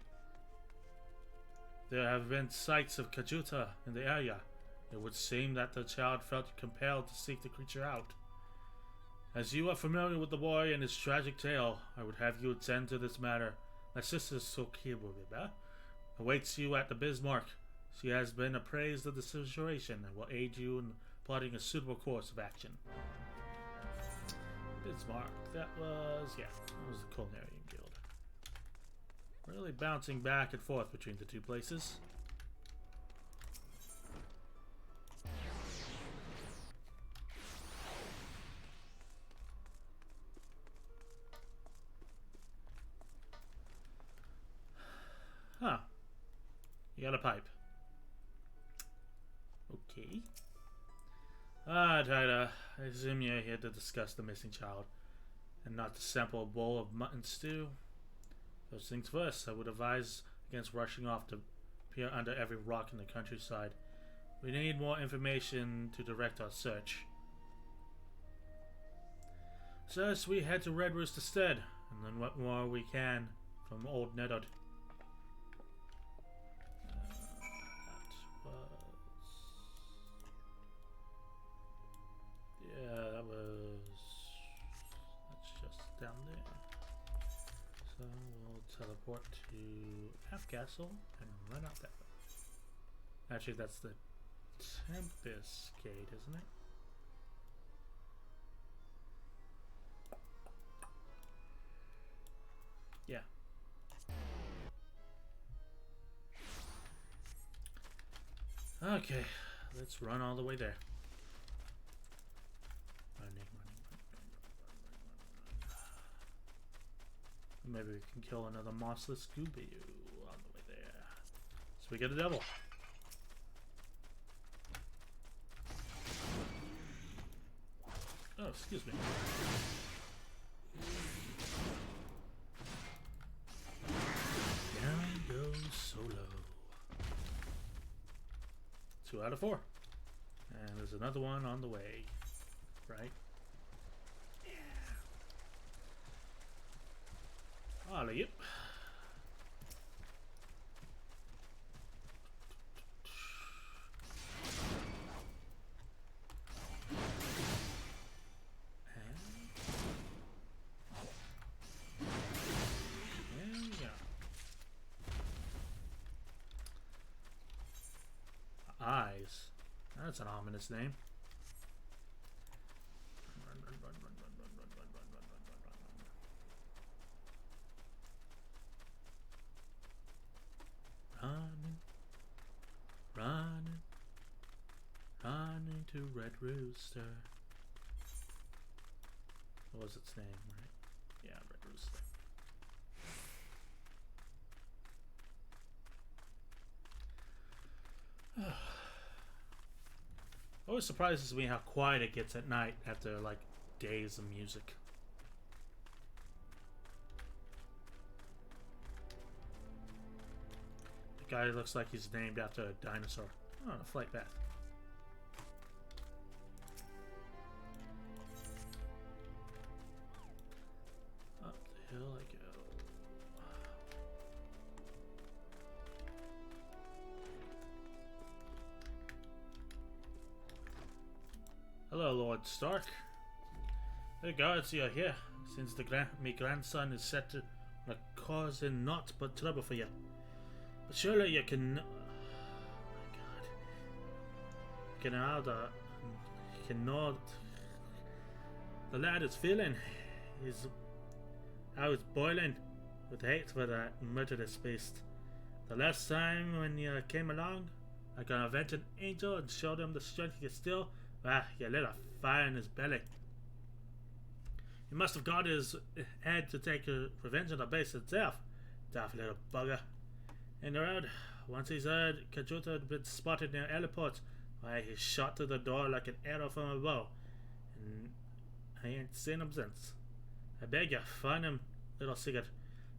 There have been sights of Kajuta in the area. It would seem that the child felt compelled to seek the creature out. As you are familiar with the boy and his tragic tale, I would have you attend to this matter. My sister Sokiba awaits you at the Bismarck. She has been appraised of the situation and will aid you in plotting a suitable course of action. Bismarck, that was the Culinarian Guild. Really bouncing back and forth between the two places. Huh. You got a pipe. Okay. Taida, I assume you're here to discuss the missing child, and not to sample a bowl of mutton stew. Those things first, I would advise against rushing off to peer under every rock in the countryside. We need more information to direct our search. So we head to Red Roost instead, and then what more we can from Old Nedod. That's just down there. So we'll teleport to Half Castle and run out that way. Actually, that's the Tempest Gate, isn't it? Yeah. Okay, let's run all the way there. Maybe we can kill another mossless Scooby on the way there. So we get a devil. Oh, excuse me. Down goes Solo. 2 out of 4. And there's another one on the way. Right? Oh, yep. There we go. Eyes. That's an ominous name. Running to Red Rooster. What was its name, right? Yeah, Red Rooster. Always surprises me how quiet it gets at night after like days of music. The guy looks like he's named after a dinosaur. Oh, a flight path. Up the hill I go. Hello, Lord Stark. The guards are here, since my grandson is set to cause naught but trouble for you. But surely you can... Oh my god. You can know the lad is feeling. I was boiling with hate for that murderous beast. The last time when you came along, like an avenging angel, and showed him the strength he could still, you lit a fire in his belly. He must have got his head to take revenge on the base itself. Daft little bugger. In the road, once he's heard Kajuta had been spotted near Heliport, why, he shot through the door like an arrow from a bow. And I ain't seen him since. I beg you, find him, little Sigurd,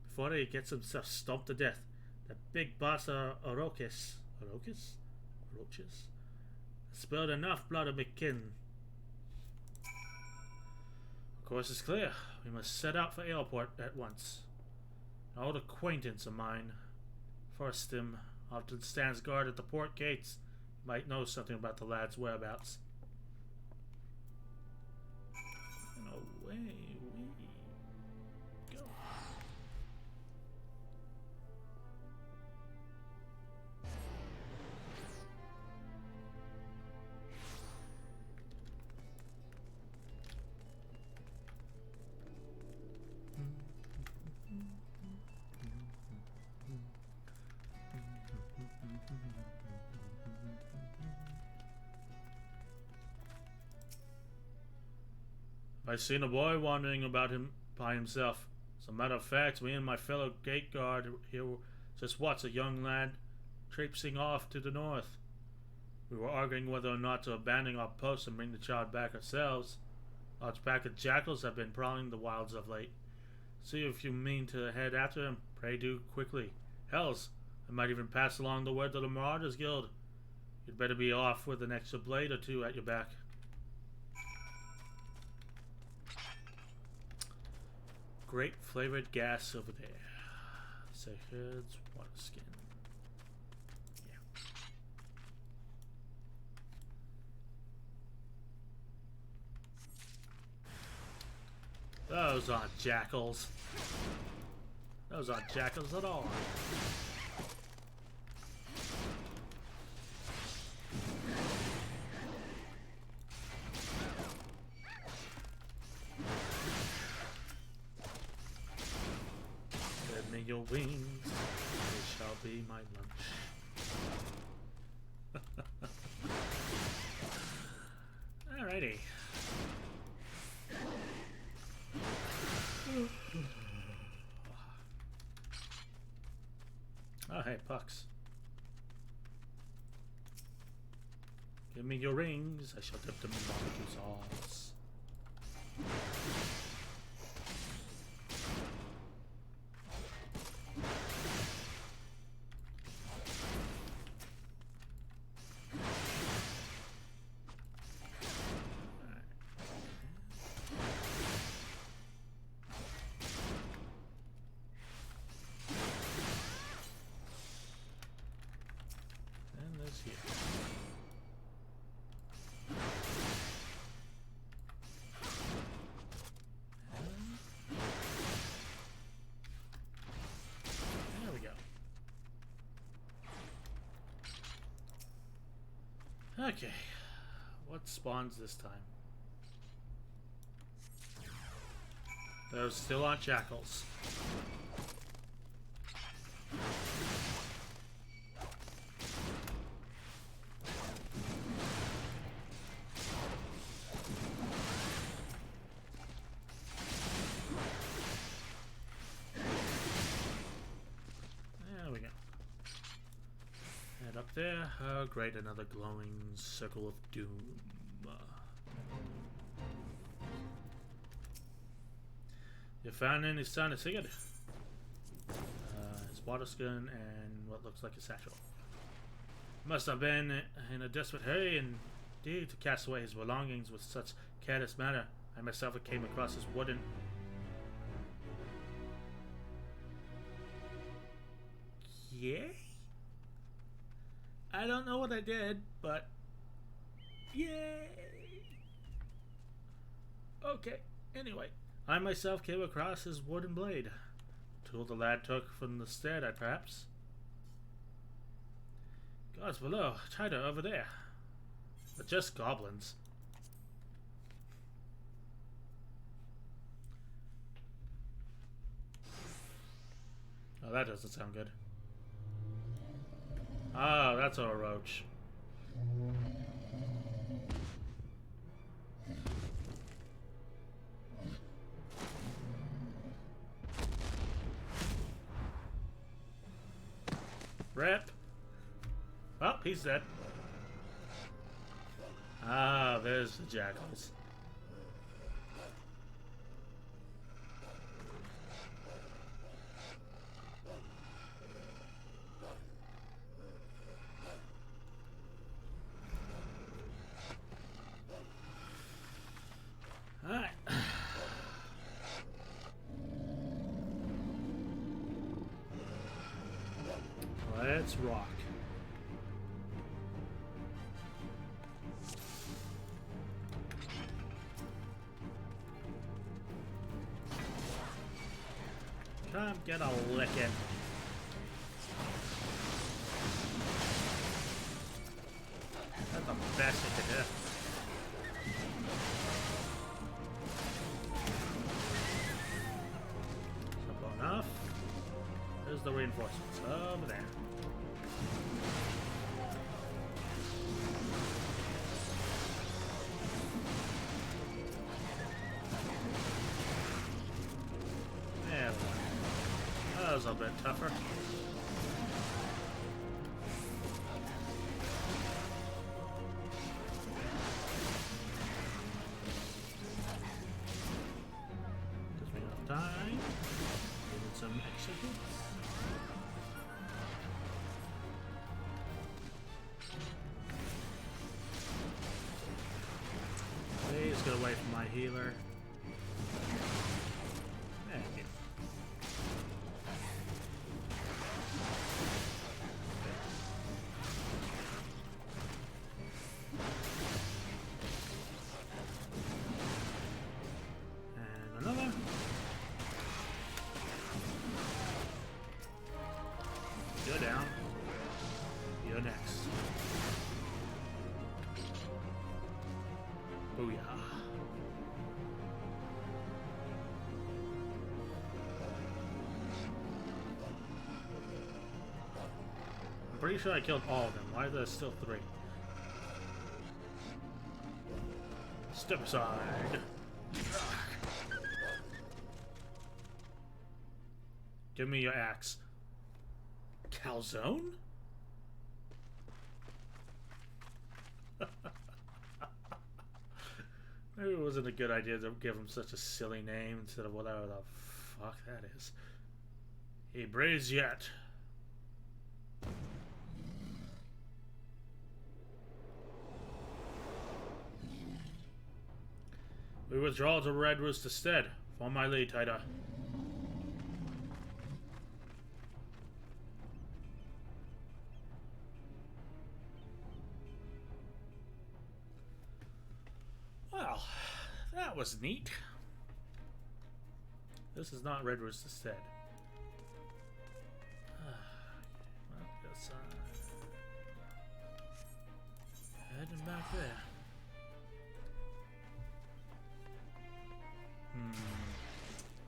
before he gets himself stomped to death. The big boss of Orochis spilled enough blood of McKinn. Of course, it's clear. We must set out for Airport at once. An old acquaintance of mine, Forstim, often stands guard at the port gates. Might know something about the lad's whereabouts. And away we go. I've seen a boy wandering about him by himself. As a matter of fact, me and my fellow gate guard here just watched a young lad traipsing off to the north. We were arguing whether or not to abandon our post and bring the child back ourselves. Large pack of jackals have been prowling the wilds of late. See if you mean to head after him. Pray do quickly. Hells, I might even pass along the word to the Marauders Guild. You'd better be off with an extra blade or two at your back. Great flavored gas over there. So here's water skin. Yeah. Those aren't jackals. Those aren't jackals at all. Your wings, they shall be my lunch. hey, pucks. Give me your rings. I shall dip them in barbecue sauce. Here. There we go. Okay, what spawns this time? Those still aren't jackals. Up there. Oh, great, another glowing circle of doom. You found any sign of Sigurd? His water skin and what looks like a satchel. Must have been in a desperate hurry indeed to cast away his belongings with such careless manner. I myself came across his wooden... Yay? I don't know what I did, but yay! Okay, anyway, I myself came across his wooden blade. Tool the lad took from the stair, perhaps. Gods below, tighter over there. But just goblins. Oh, that doesn't sound good. Oh, that's our roach. Rip. Oh, he's dead. Ah, there's the jackals. Alright. Let's rock. Come get a licking. That's the best you can do. Enough. There's the reinforcements over there. There we go. That was a bit tougher. Gives me enough time. Some executes. Please get away from my healer. Thank you. And another. You're down. You're next. Booyah. I'm pretty sure I killed all of them. Why are there still 3? Step aside. Give me your axe. Calzone? Maybe it wasn't a good idea to give him such a silly name instead of whatever the fuck that is. He breathes yet. We withdraw to Red Roost instead. Follow my lead, Taida. Well, that was neat. This is not Red Roost instead. Well, guess heading back there.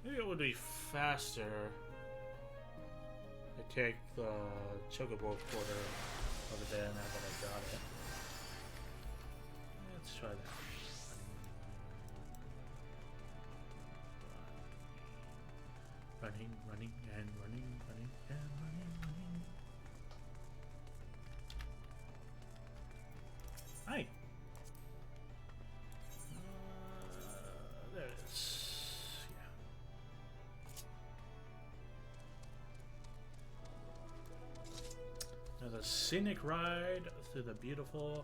Maybe it would be faster to take the chocobo quarter over there now that I got it. Let's try that. Running, running, and running, running, and running, running. Hi! There it is. Yeah. Another scenic ride through the beautiful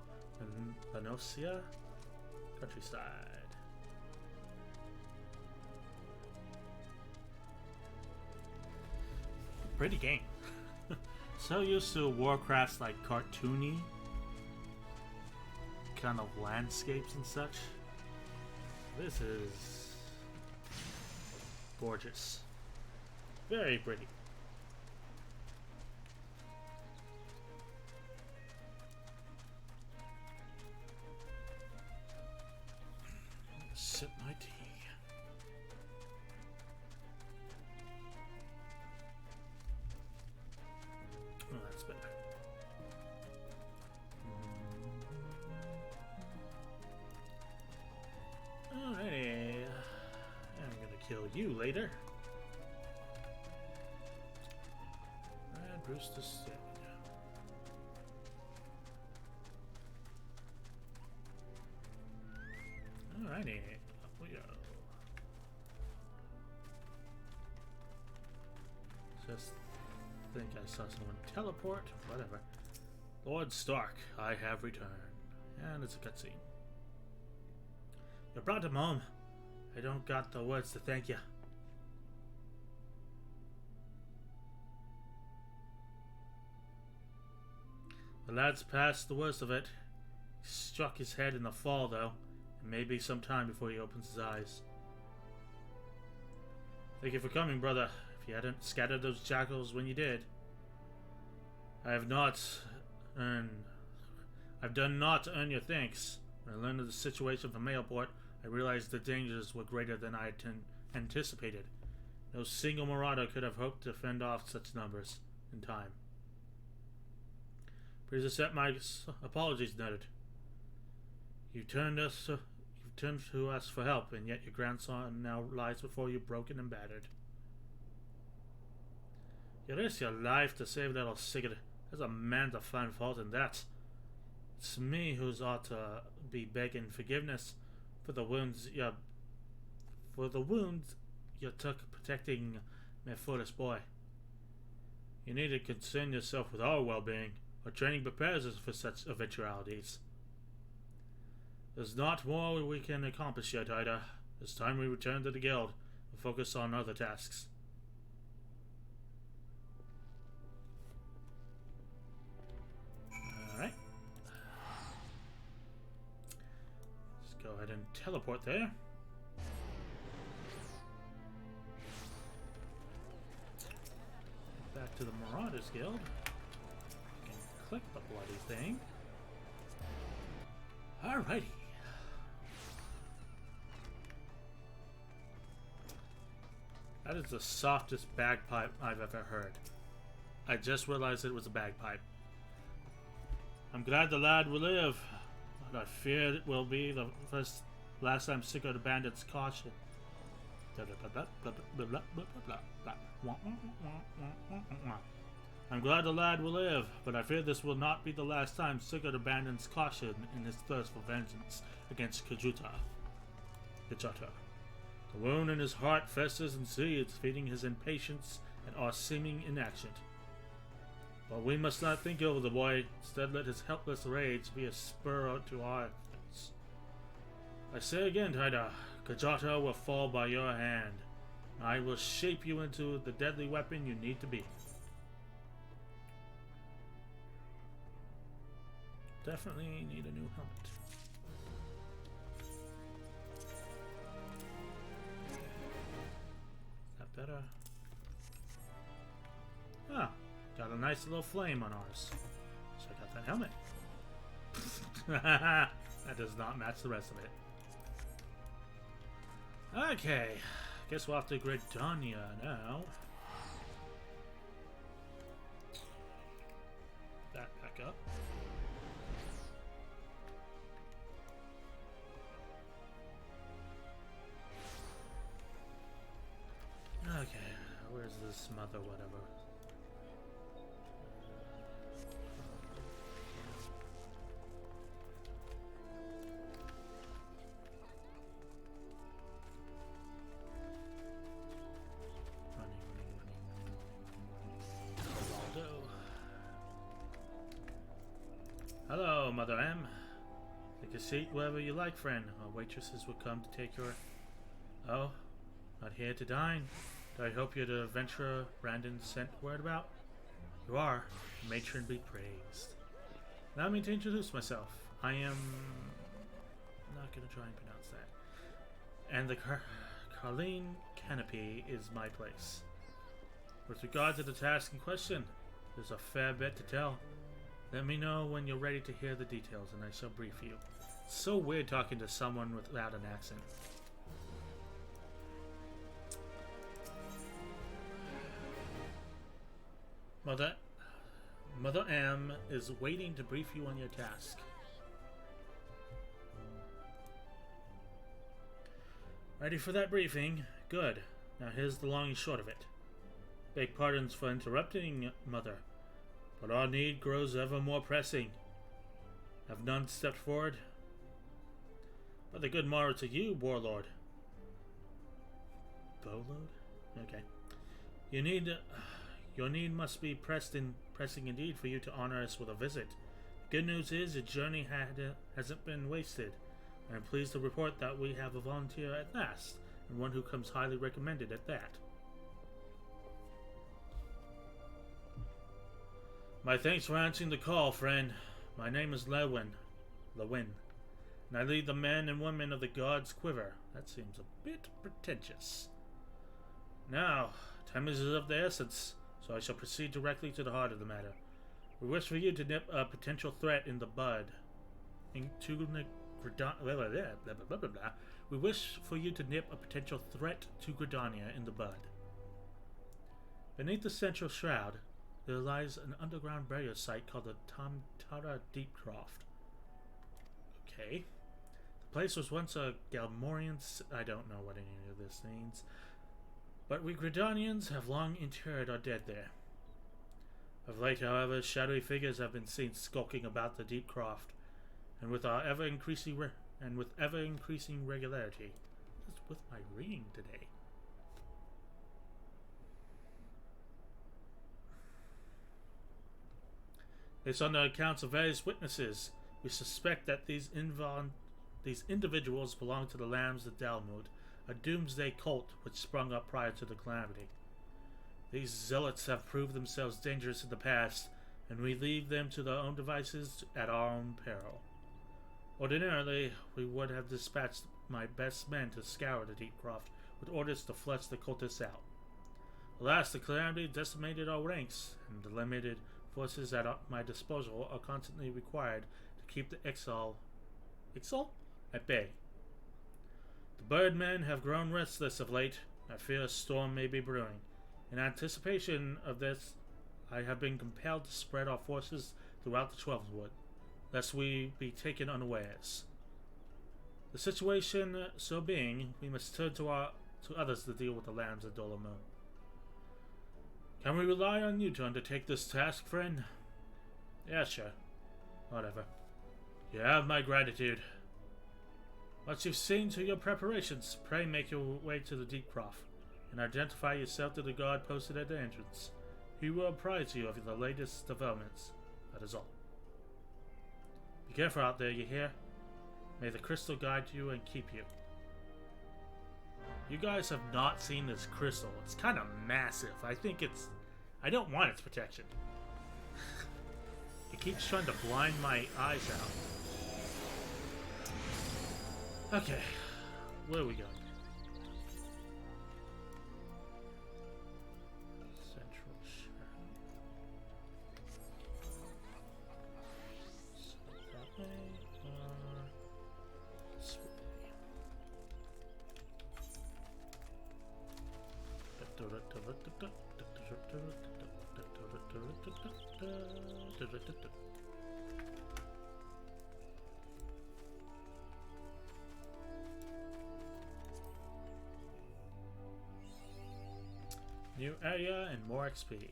Lanosia countryside. Pretty game. So used to Warcraft's like cartoony kind of landscapes and such. This is gorgeous. Very pretty. Sip my tea. Oh, that's better. Alrighty. I'm gonna kill you later. And Bruce the Stick. Alrighty. Up we go. Just think I saw someone teleport. Whatever. Lord Stark, I have returned. And it's a cutscene. You brought him home. I don't got the words to thank you. The lad's past the worst of it. He struck his head in the fall, though. It may be some time before he opens his eyes. Thank you for coming, brother. If you hadn't scattered those jackals when you did. I've done naught to earn your thanks. When I learned of the situation from Mailport, I realized the dangers were greater than I had anticipated. No single marauder could have hoped to fend off such numbers in time. Please accept my apologies, noted. You've turned to us for help, and yet your grandson now lies before you broken and battered. You risked your life to save little Sigurd. There's a man to find fault in that. It's me who's ought to be begging forgiveness for the wounds you took protecting my foolish boy. You need to concern yourself with our well-being. Our training prepares us for such eventualities. There's not more we can accomplish yet, Ida. It's time we return to the guild and focus on other tasks. Alright. Let's go ahead and teleport there. Back to the Marauders Guild. Click the bloody thing. Alrighty. That is the softest bagpipe I've ever heard. I just realized it was a bagpipe. I'm glad the lad will live, but I fear it will be the last time Sigurd abandons caution. I'm glad the lad will live, but I fear this will not be the last time Sigurd abandons caution in his thirst for vengeance against Kajata. The wound in his heart festers and seeds, feeding his impatience and our seeming inaction. But we must not think over the boy, instead let his helpless rage be a spur to our efforts. I say again, Taida, Kajata will fall by your hand. I will shape you into the deadly weapon you need to be. Definitely need a new helmet. Is that better? Ah, got a nice little flame on ours. So I got that helmet. That does not match the rest of it. Okay, guess we'll have to Gridania now. That back up. Okay, where's this mother whatever? Hello, Mother M. Take a seat wherever you like, friend. Our waitresses will come to take your... Oh, not here to dine. Do I hope you're the adventurer Brandon sent word about? You are. Matron be praised. Allow me to introduce myself. I am... not going to try and pronounce that. And the Carline Canopy is my place. With regard to the task in question, there's a fair bit to tell. Let me know when you're ready to hear the details, and I shall brief you. It's so weird talking to someone without an accent. Mother M is waiting to brief you on your task. Ready for that briefing? Good. Now here's the long and short of it. Beg pardons for interrupting, Mother, but our need grows ever more pressing. Have none stepped forward? But the good morrow to you, warlord. Bowlord? Okay. Your need must be pressing indeed for you to honor us with a visit. The good news is your journey hasn't been wasted. I am pleased to report that we have a volunteer at last, and one who comes highly recommended at that. My thanks for answering the call, friend. My name is Lewin, and I lead the men and women of the God's Quiver. That seems a bit pretentious. Now, time is of the essence, so I shall proceed directly to the heart of the matter. We wish for you to nip a potential threat in the bud. We wish for you to nip a potential threat to Gridania in the bud. Beneath the central shroud, there lies an underground burial site called the Tamtara Deepcroft. Okay. The place was once a Galmorian... I don't know what any of this means. But we Gridanians have long interred our dead there. Of late, however, shadowy figures have been seen skulking about the Deepcroft, and with ever-increasing regularity. What's with my reading today? Based on the accounts of various witnesses, we suspect that these individuals belong to the Lambs of Dalmud, a doomsday cult which sprung up prior to the calamity. These zealots have proved themselves dangerous in the past, and we leave them to their own devices at our own peril. Ordinarily, we would have dispatched my best men to scour the Deepcroft with orders to flush the cultists out. Alas, the calamity decimated our ranks, and the limited forces at my disposal are constantly required to keep the exile at bay. The birdmen have grown restless of late. I fear a storm may be brewing. In anticipation of this, I have been compelled to spread our forces throughout the Twelvewood, lest we be taken unawares. The situation so being, we must turn to others to deal with the Lambs of Dolomon. Can we rely on you to undertake this task, friend? Yeah, sure. Whatever. You have my gratitude. Once you've seen to your preparations, pray make your way to the Deep Croft and identify yourself to the guard posted at the entrance. He will apprise you of the latest developments. That is all. Be careful out there, you hear? May the crystal guide you and keep you. You guys have not seen this crystal. It's kind of massive. I don't want its protection. It keeps trying to blind my eyes out. Okay, where are we going? Central Shadow. So that way, this way. New area and more XP.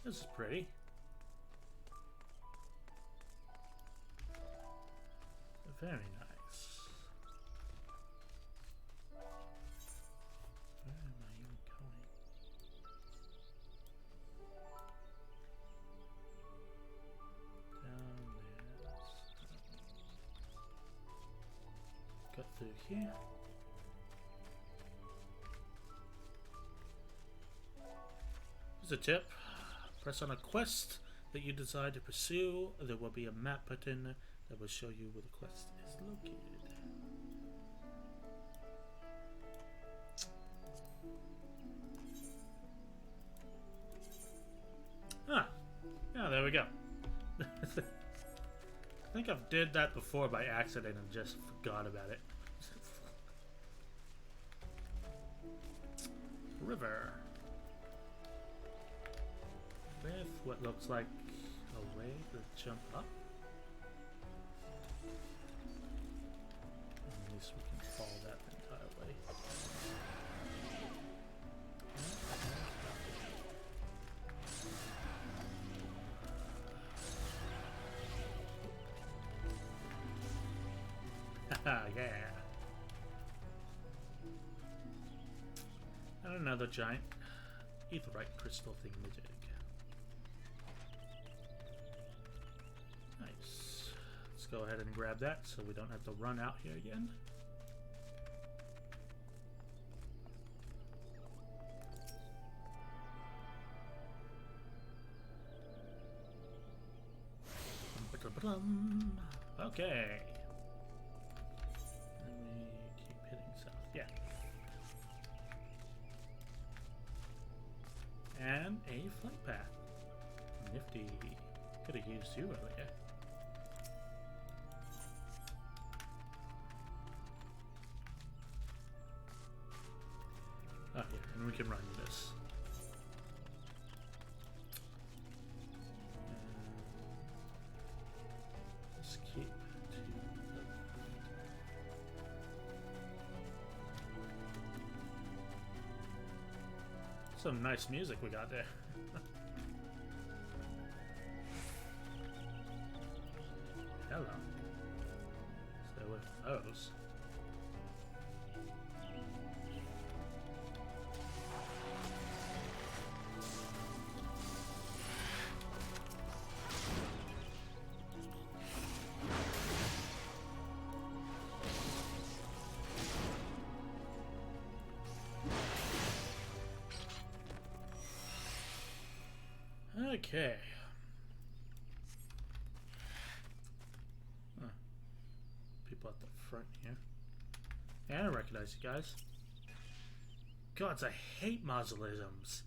This is pretty. Very nice. Where am I even going? Down there. Got through here. Here's a tip. Press on a quest that you decide to pursue. There will be a map button that will show you where the quest is located. Ah, yeah, there we go. I think I've did that before by accident and just forgot about it. River. With what looks like a way to jump up. At least we can follow that entire way. Haha, yeah. And another giant aetheryte crystal thingamajig. Nice. Let's go ahead and grab that so we don't have to run out here again. Okay. Let me keep hitting south. Yeah. And a flight path. Nifty. Could have used you earlier. Oh yeah, and we can run this. Let's keep to the... Some nice music we got there. Hello. Stay away from those. Okay. Huh. People at the front here. Yeah, I recognize you guys. Gods, I hate mausoleums.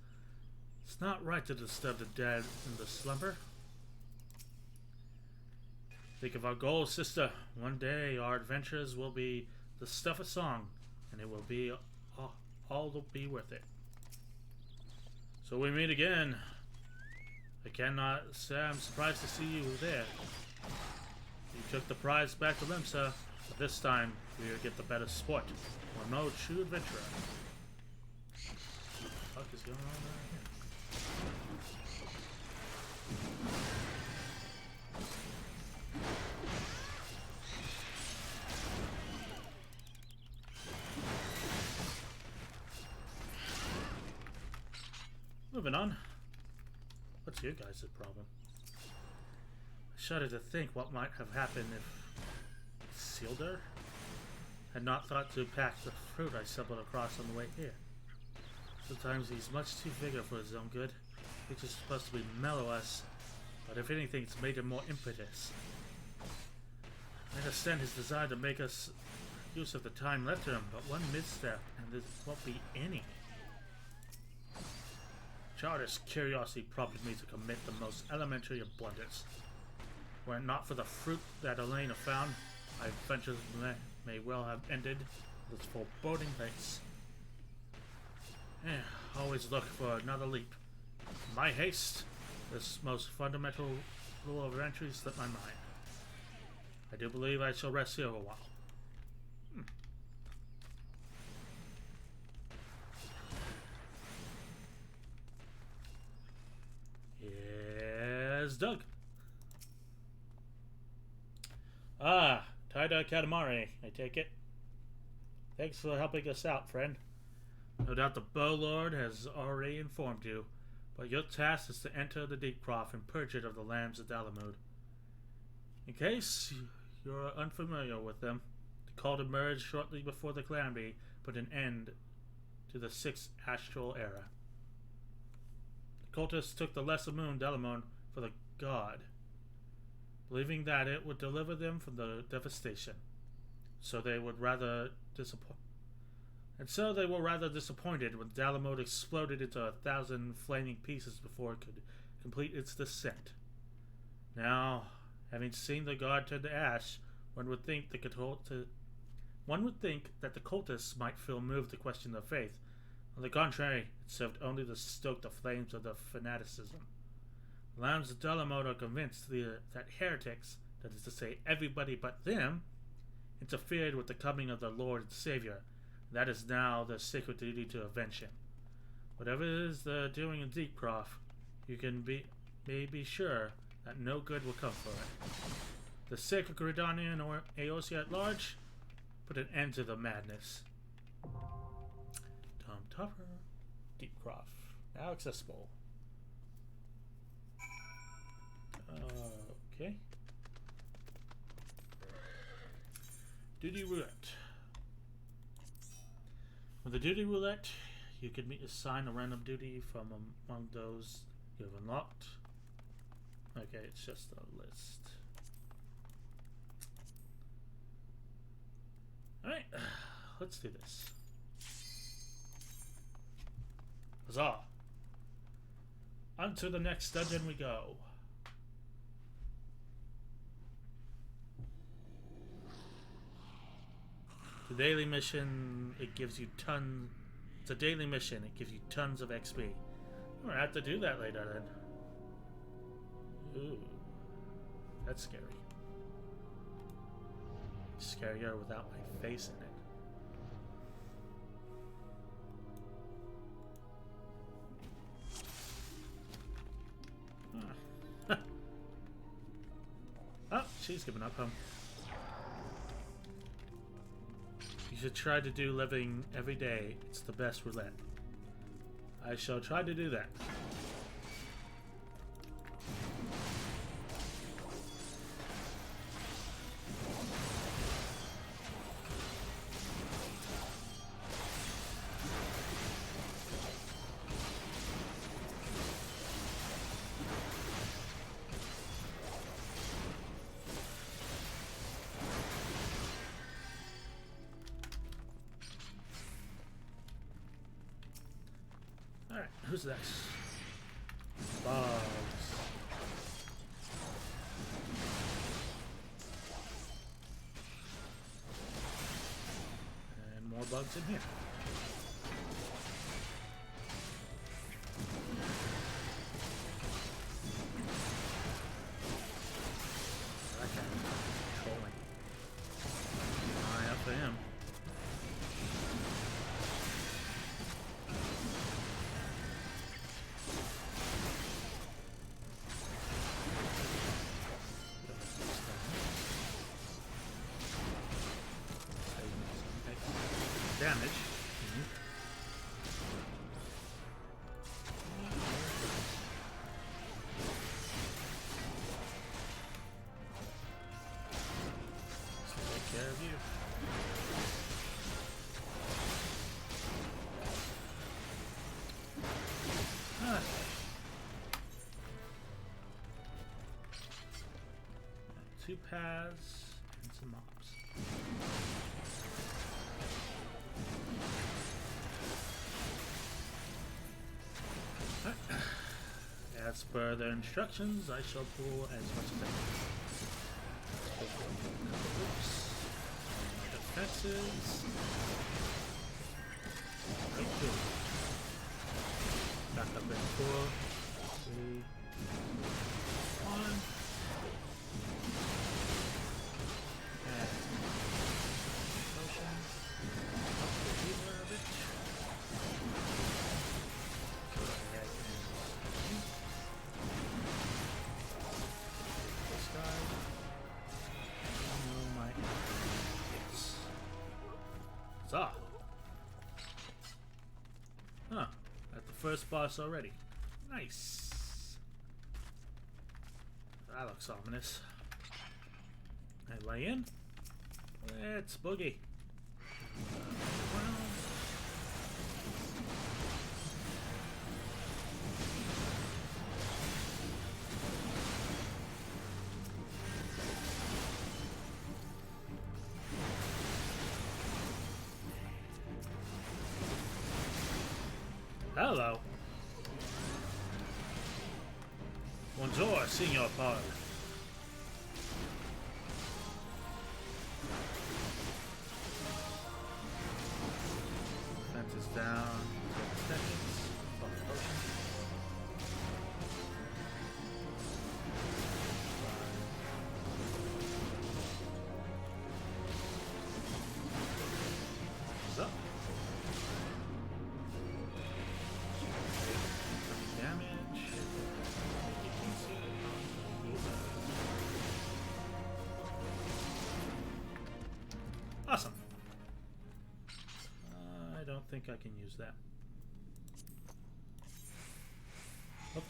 It's not right to disturb the dead in the slumber. Think of our goal, sister. One day our adventures will be the stuff of song, and it will be all will be worth it. So we meet again. I cannot say I'm surprised to see you there. You took the prize back to Limsa. But this time, we will get the better sport. Or no true adventurer. What the fuck is going on right here? Moving on. What's your guys' problem? I shudder to think what might have happened if Sildur had not thought to pack the fruit I stumbled across on the way here. Sometimes he's much too vigor for his own good, which is supposed to be mellow us, but if anything, it's made him more impetuous. I understand his desire to make us use of the time left to him, but one misstep, and there won't be any. Childish curiosity prompted me to commit the most elementary of blunders. Were it not for the fruit that Elena found, my adventures may well have ended with its foreboding pace. Always look for another leap. My haste, this most fundamental rule of entry, slipped my mind. I do believe I shall rest here a while. Here's Doug. Ah, Taida Katamari, I take it. Thanks for helping us out, friend. No doubt the Bow Lord has already informed you, but your task is to enter the Deep Croft and purge it of the lambs of Dalamud. In case you're unfamiliar with them, the cult emerged shortly before the calamity put an end to the 6th astral era. The cultists took the lesser moon Dalamud for the god, believing that it would deliver them from the devastation. So they were rather disappointed when Dalamud exploded into 1,000 flaming pieces before it could complete its descent. Now, having seen the god turn to ash, one would think that the cultists might feel moved to question their faith. On the contrary, it served only to stoke the flames of their fanaticism. The lambs of Dalamud are convinced that heretics, that is to say everybody but them, interfered with the coming of their Lord and Savior. That is now their sacred duty to avenge him. Whatever it is they're doing in Deep Croft, you may be sure that no good will come for it. The sacred Gridania and Aosia at large put an end to the madness. Tom Topper, Deep Croft, now accessible. Okay. Duty Roulette. With the Duty Roulette, you can assign a random duty from among those you have unlocked. Okay, it's just a list. Alright, let's do this. Huzzah! On to the next dungeon we go. The daily mission, it gives you tons. It's a daily mission, it gives you tons of XP. I'm gonna have to do that later then. Ooh. That's scary. Scarier without my face in it. Oh, she's giving up, huh? You should try to do living every day. It's the best roulette. I shall try to do that. Alright, who's next? Bugs. And more bugs in here. Okay, controlling. damage. Take care of you. Ah. 2 paths and some mobs. As per the instructions, I shall pull as much as I can. Oops. Defenses. Right, 2. Back up in 4, 3, 1. And potion. Up the healer a bit. Go ahead and this guy. Oh my. Yes. Huzzah! Huh. At the first boss already. Nice. That looks ominous. I lay in. Let's boogie. Hello. Bonjour, Signor Paul. Fence is down. 10 seconds. Potion. 5. What's up? Damage. Awesome. I don't think I can use that. Oh,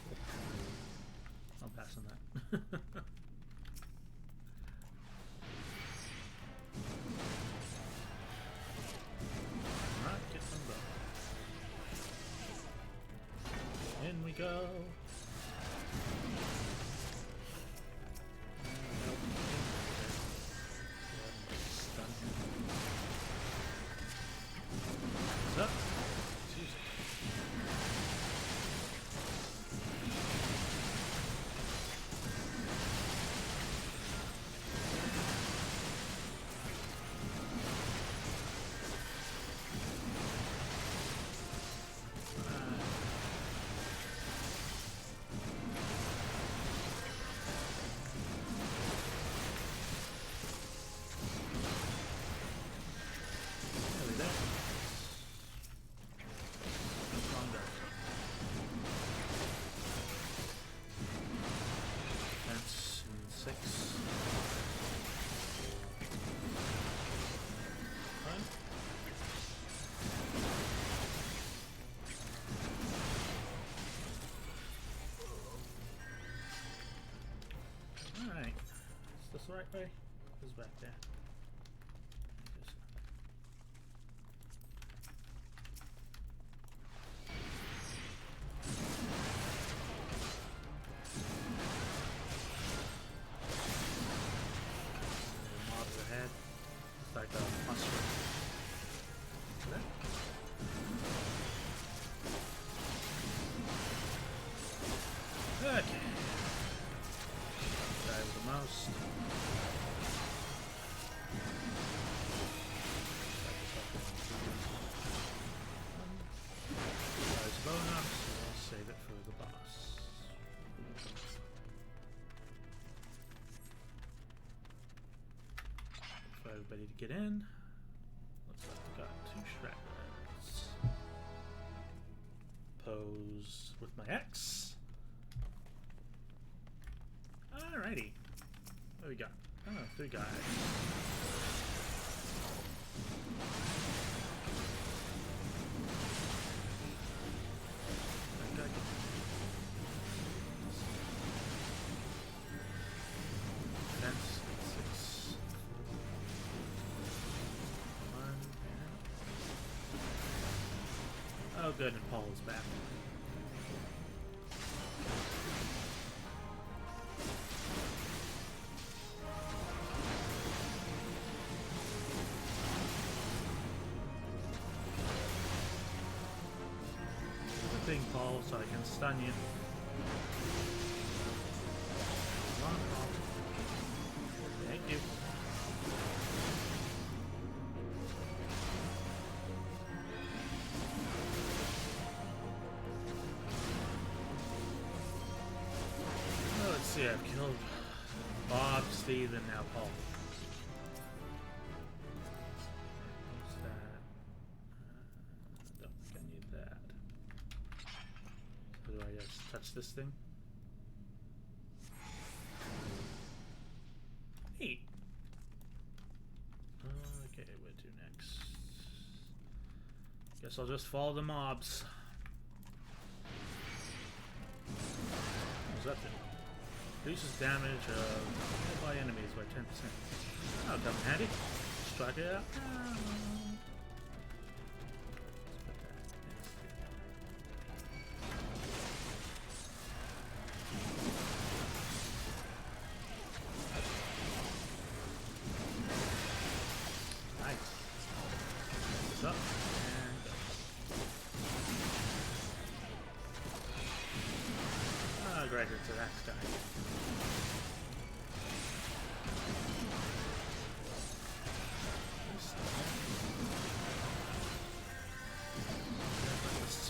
I'll pass on that. Alright, get some bow. In we go. What's up? Jeez. Nearly there. Longer. That's in 6. Fine. Alright. Is this the right way? Who's back there? I guess. Mobs ahead. It's like a mushroom. Is that? Okay. Die with the mouse. Guys, low enough, so I'll save it for the boss. For everybody to get in. Looks like we got 2 stragglers. Pose with my X. Alrighty. What do we got? Oh, 3 guys. good, and Paul is back. Good thing, Paul, so I can stun you. Come on, Paul. Thank you. Let's see, I've killed Bob, Steve, and now Paul. What's that? Don't think I need that. So do I just touch this thing? Neat. Okay, what to next? Guess I'll just follow the mobs. What's that thing? Reduces damage of nearby enemies by 10%. That'll come in handy. Strike it out. Nice. What's up? And go. Great, it's an axe guy.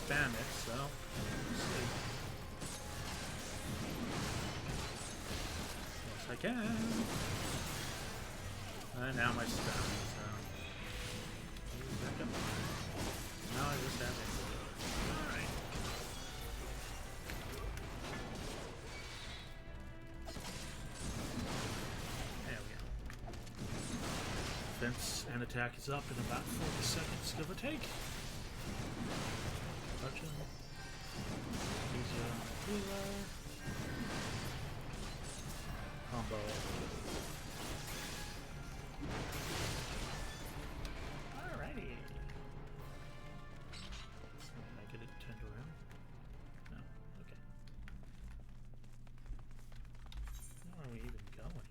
Spam it, so let's see. Yes, I can. And now my spam is back up. Now I just have it. Alright. There we go. Defense and attack is up in about 40 seconds, give or take. Combo. Alrighty. Can I get it turned around? No. Okay. Where are we even going?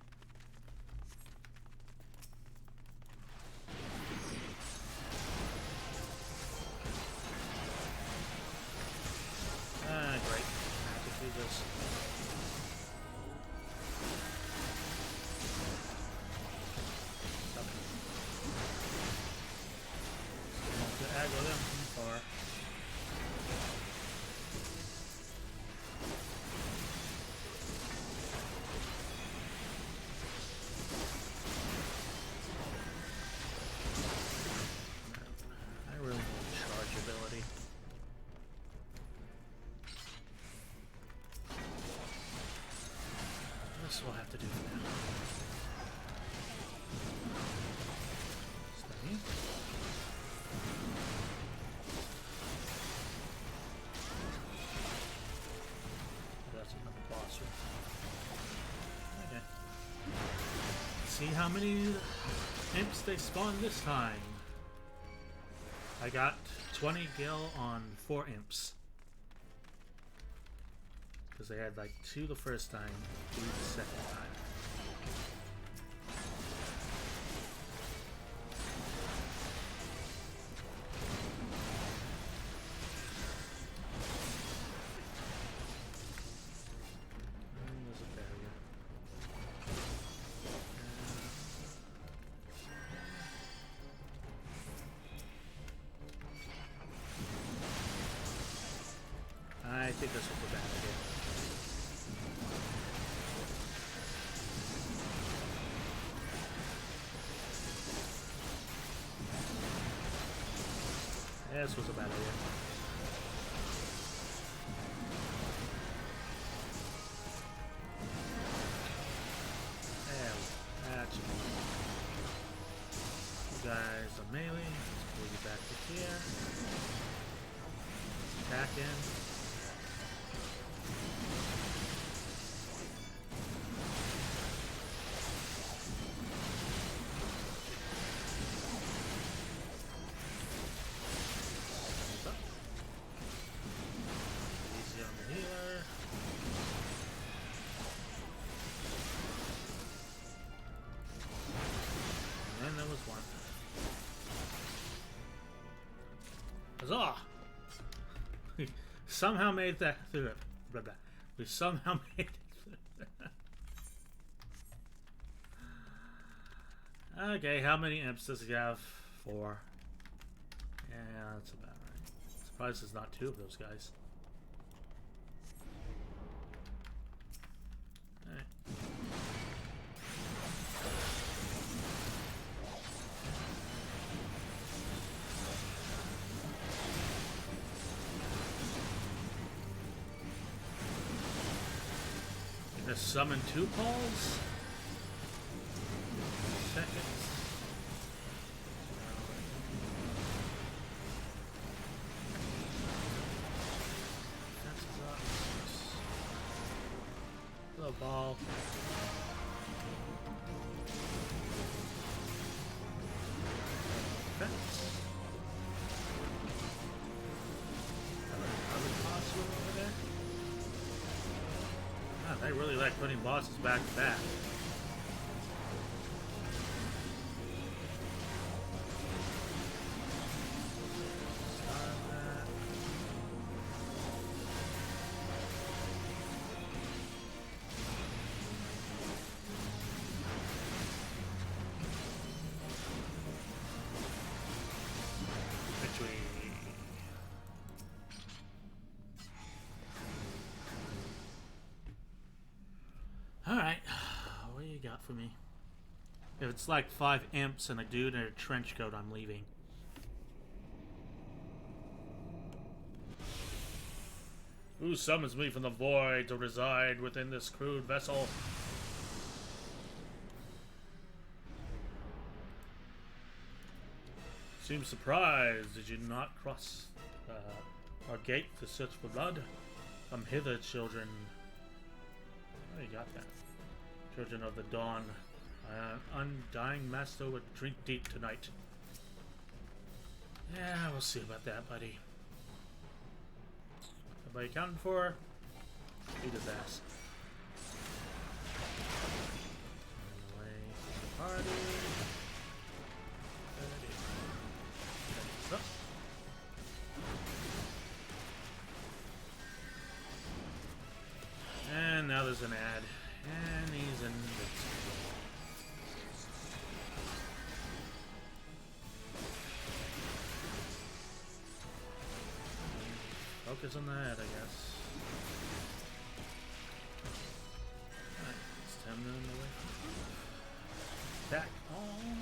Great. Practically just to aggro them from far. I really need charge ability. This will have to do for now. Steady. That's another boss room. Okay. See how many imps they spawn this time. I got 20 gil on 4 imps. Because they had like 2 the first time, 3 the second time. There's a barrier. I think this was a bad idea. This was a bad idea. There, that's you guys are melee. Let's pull you back to here. Attack in. one. Huzzah! We somehow made that through it. We somehow made it through it. Okay, how many imps does he have? 4. Yeah, that's about right. Surprised there's not 2 of those guys. Alright. Gonna summon 2 Pauls? Seconds. Little ball. Fence. Another boss over there. Ah, they really like putting bosses back to back. Alright, what do you got for me? If it's like 5 imps and a dude in a trench coat, I'm leaving. Who summons me from the void to reside within this crude vessel? Seem surprised. Did you not cross our gate to search for blood? Come hither, children. Oh, you got that. Children of the dawn. Undying master would drink deep tonight. Yeah, we'll see about that, buddy. Everybody accounted for? Beat his ass. Away to the party. Up. And now there's an ad. And he's in the... Focus on that, I guess. Alright, it's 10 minutes away. Back on.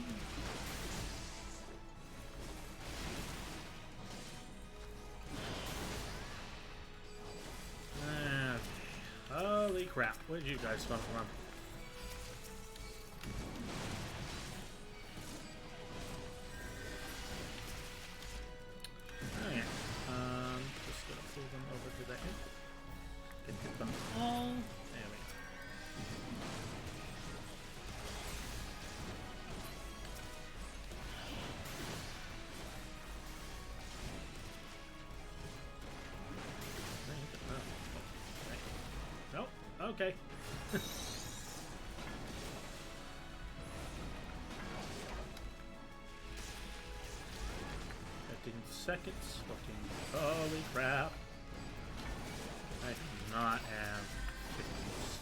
Holy crap, where'd you guys come from? Alright, just gonna pull them over to the end. Can hit them all. There we go. Nope. Okay. 15 seconds. 14. Holy crap. I do not have 15 seconds.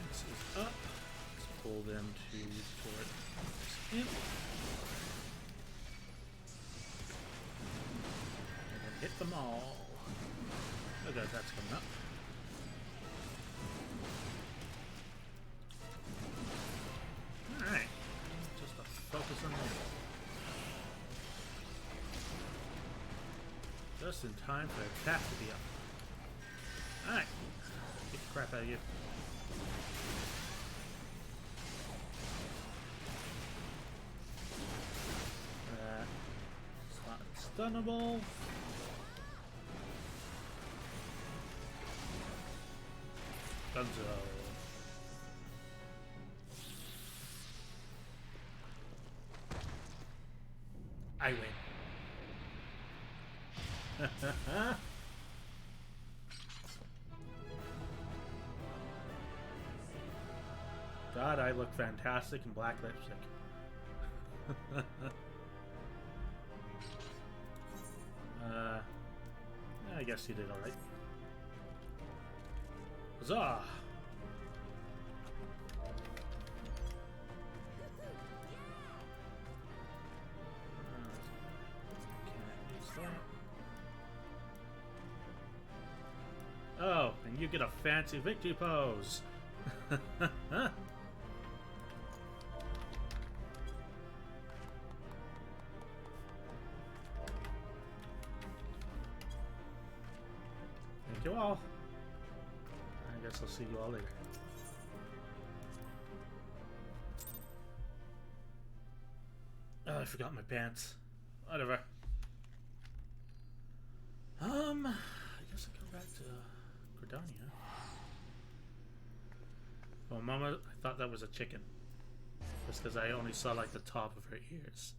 This is up. Let's pull them to toward this imp. Hit them all. Look at that's coming up. Alright. Just a focus on that. Just in time for the attack to be up. Alright. Get the crap out of you. It's not stunnable. Gunzo. I win. God, I look fantastic in black lipstick. I guess you did alright. Huzzah! Oh, and you get a fancy victory pose. Thank you all. I guess I'll see you all later. Oh, I forgot my pants. Whatever. I guess I'll go back to Gridania. For a moment, I thought that was a chicken. Just because I only saw like the top of her ears.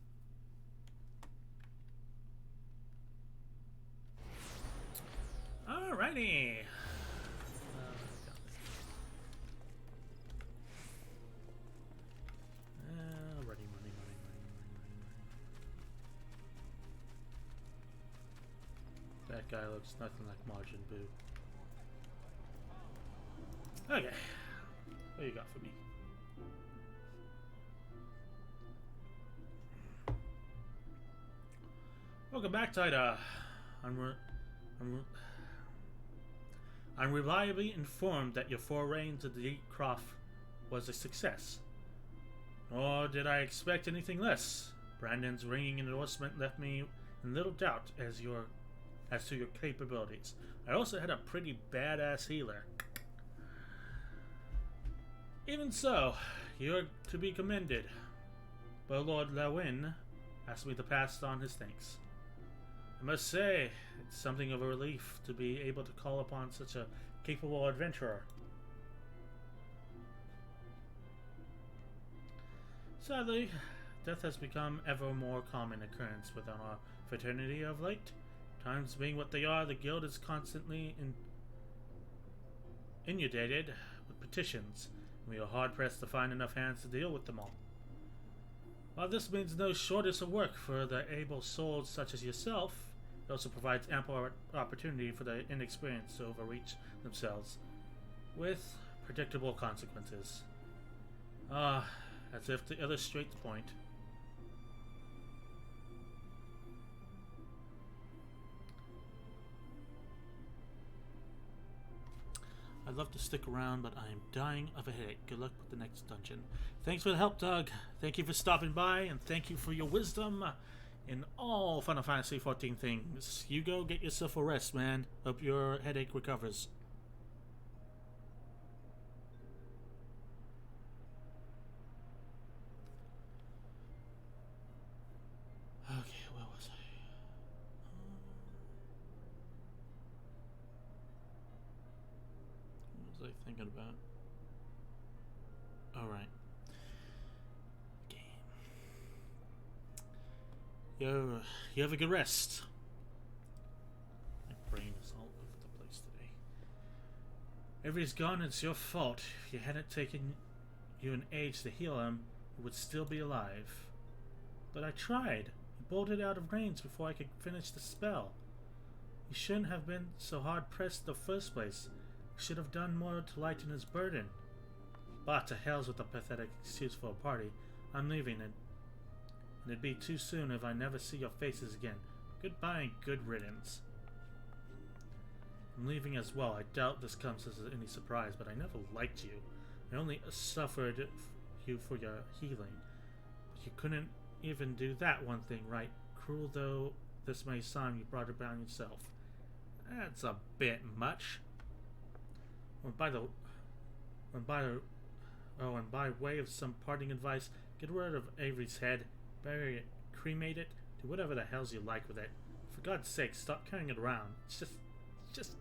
Alrighty. That guy looks nothing like Majin Buu. Okay. What you got for me? Welcome back, Taida. I'm reliably informed that your foray into the Deep Croft was a success. Nor did I expect anything less. Brandon's ringing endorsement left me in little doubt as to your capabilities. I also had a pretty badass healer. Even so, you're to be commended. But Lord Lewin asked me to pass on his thanks. I must say, it's something of a relief to be able to call upon such a capable adventurer. Sadly, death has become ever more common occurrence within our fraternity of late. Times being what they are, the guild is constantly inundated with petitions, and we are hard-pressed to find enough hands to deal with them all. While this means no shortage of work for the able souls such as yourself, it also provides ample opportunity for the inexperienced to overreach themselves, with predictable consequences. As if to illustrate the point. I'd love to stick around, but I am dying of a headache. Good luck with the next dungeon. Thanks for the help, Doug. Thank you for stopping by, and thank you for your wisdom in all Final Fantasy XIV things. You go get yourself a rest, man. Hope your headache recovers. Okay, where was I? What was I thinking about? Alright. Game. Yo, you have a good rest. My brain is all over the place today. Avery's gone, it's your fault. If you hadn't taken you an age to heal him, he would still be alive. But I tried. He bolted out of range before I could finish the spell. He shouldn't have been so hard-pressed in the first place. He should have done more to lighten his burden. But to hells with a pathetic excuse for a party. I'm leaving, and it'd be too soon if I never see your faces again. Goodbye and good riddance. I'm leaving as well. I doubt this comes as any surprise, but I never liked you. I only suffered you for your healing. But you couldn't even do that one thing right. Cruel though this may sound, you brought it upon yourself. That's a bit much. And by way of some parting advice, get rid of Avery's head, bury it, cremate it, do whatever the hells you like with it. For God's sake, stop carrying it around. It's just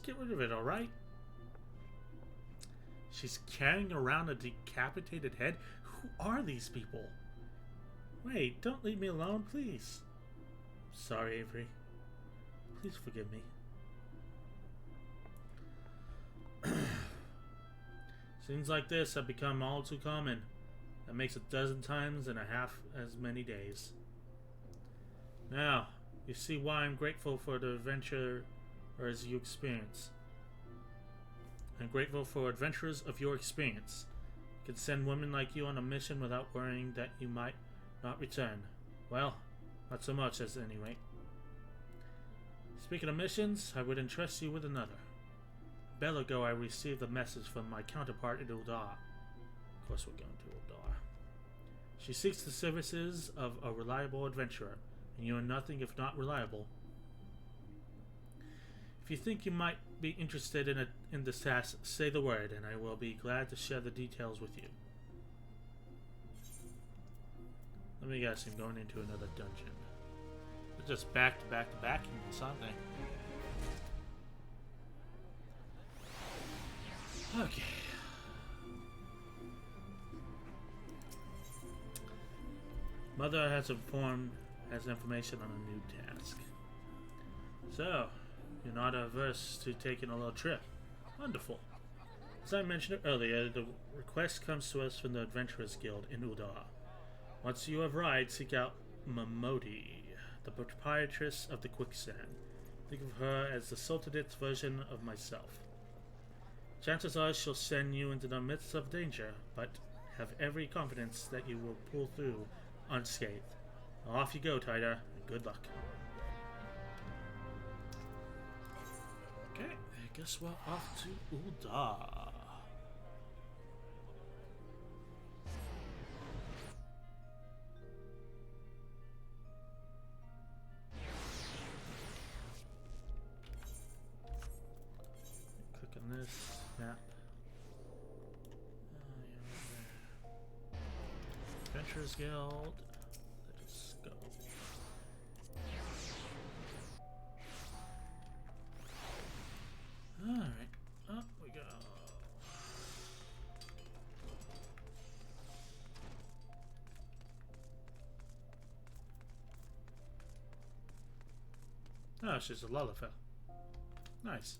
get rid of it, alright? She's carrying around a decapitated head? Who are these people? Wait, don't leave me alone, please. Sorry, Avery. Please forgive me. Things like this have become all too common. That makes a dozen times and a half as many days. Now, you see why I'm grateful for the adventurers you experience. I'm grateful for adventurers of your experience. You can send women like you on a mission without worrying that you might not return. Well, not so much at any rate. Speaking of missions, I would entrust you with another. A bit ago I received a message from my counterpart in Uldar. Of course we're going to Uldar. She seeks the services of a reliable adventurer, and you are nothing if not reliable. If you think you might be interested in this task, say the word, and I will be glad to share the details with you. Let me guess, I'm going into another dungeon. They're just back to back to back in this, aren't they? Okay. Mother has information on a new task. So, you're not averse to taking a little trip. Wonderful. As I mentioned earlier, the request comes to us from the Adventurers Guild in Uldar. Once you have arrived, seek out Momodi, the proprietress of the Quicksand. Think of her as the Sultanate version of myself. Chances are she'll send you into the midst of danger, but have every confidence that you will pull through unscathed. Now off you go, Tyder, and good luck. Okay, I guess we're off to Uldar. Click on this map. Adventurers Guild. Let's go. Alright, up we go. Oh, she's a Lullafer. Nice.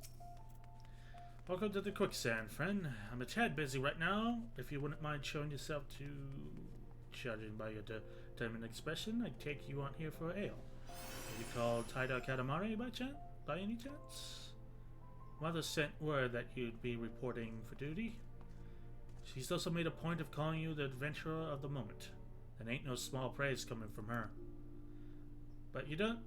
Welcome to the Quicksand, friend. I'm a tad busy right now. If you wouldn't mind showing yourself to... Judging by your determined expression, I'd take you on here for ale. Are you called Taida Katamari by any chance? Mother sent word that you'd be reporting for duty. She's also made a point of calling you the adventurer of the moment. And ain't no small praise coming from her. But you don't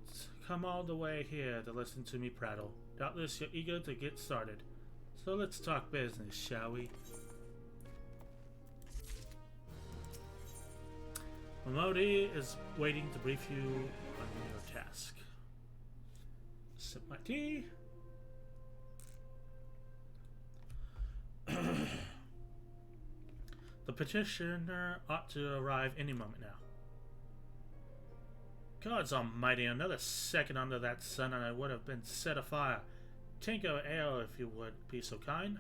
come all the way here to listen to me prattle. Doubtless you're eager to get started. So let's talk business, shall we? Momodi is waiting to brief you on your task. Sip my tea. The petitioner ought to arrive any moment now. Gods almighty, another second under that sun and I would have been set afire. Take a ale if you would be so kind.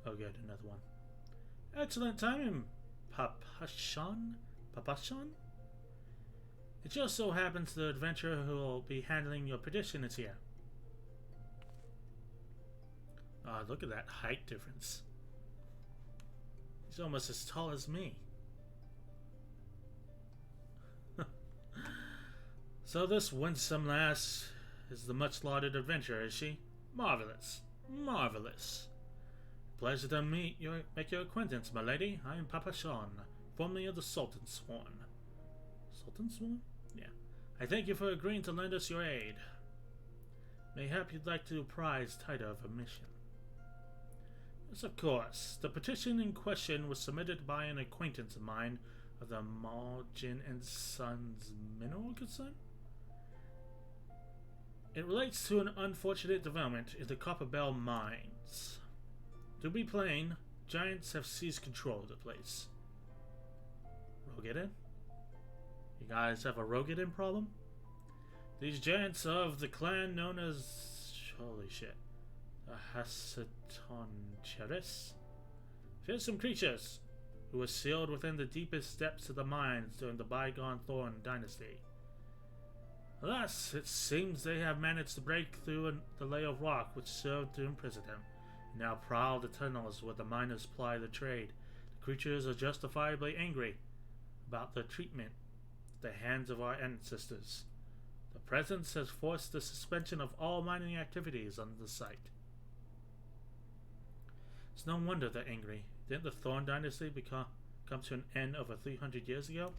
Oh good, another one. Excellent timing, Papashan? It just so happens the adventurer who will be handling your petition is here. Ah, look at that height difference. He's almost as tall as me. So this winsome lass is the much-lauded adventurer, is she? Marvelous. Marvelous. Pleasure to make your acquaintance, my lady. I am Papa Sean, formerly of the Sultan Sworn. Sultan Sworn? Yeah. I thank you for agreeing to lend us your aid. Mayhap you'd like to apprise Taida of a mission. Yes, of course. The petition in question was submitted by an acquaintance of mine of the Malgin and Sons mineral concern. It relates to an unfortunate development in the Copperbell mines. To be plain, giants have seized control of the place. Rogadin? You guys have a Rogadin problem? These giants of the clan known as... holy shit. The Hasatoncheris? Fearsome creatures who were sealed within the deepest depths of the mines during the bygone Thorn dynasty. Alas, it seems they have managed to break through the layer of rock which served to imprison them, Now prowl the tunnels where the miners ply the trade. The creatures are justifiably angry about the treatment at the hands of our ancestors. The presence has forced the suspension of all mining activities on the site. It's no wonder they're angry. Didn't the Thorn Dynasty come to an end over 300 years ago?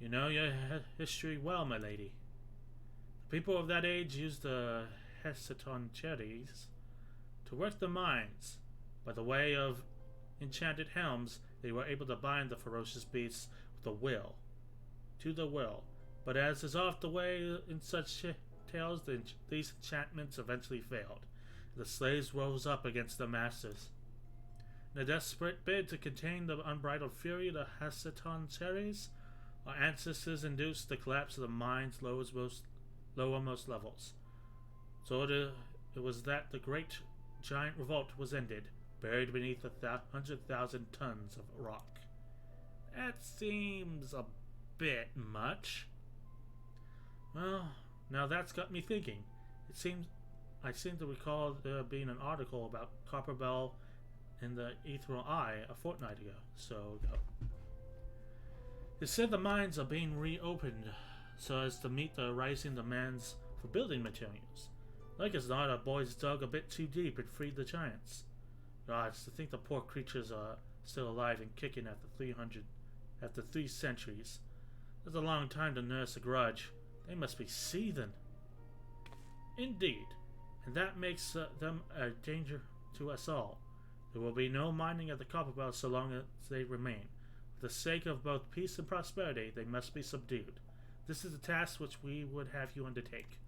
You know your history well, my lady. The people of that age used the cherries to work the mines. By the way of enchanted helms, they were able to bind the ferocious beasts with a will. To the will. But as is oft the way in such tales, these enchantments eventually failed. The slaves rose up against their masters. In a desperate bid to contain the unbridled fury of the cherries, our ancestors induced the collapse of the mine's lowermost levels. So it was that the great giant revolt was ended, buried beneath 100,000 tons of rock. That seems a bit much. Well, now that's got me thinking. I seem to recall there being an article about Copperbell in the Ethereal Eye a fortnight ago. It said the mines are being reopened so as to meet the rising demands for building materials. Like as not, our boys dug a bit too deep and freed the giants. Gods, to think the poor creatures are still alive and kicking after 3 centuries. That's a long time to nurse a grudge. They must be seething. Indeed, and that makes them a danger to us all. There will be no mining at the Copperbell so long as they remain. For the sake of both peace and prosperity, they must be subdued. This is a task which we would have you undertake.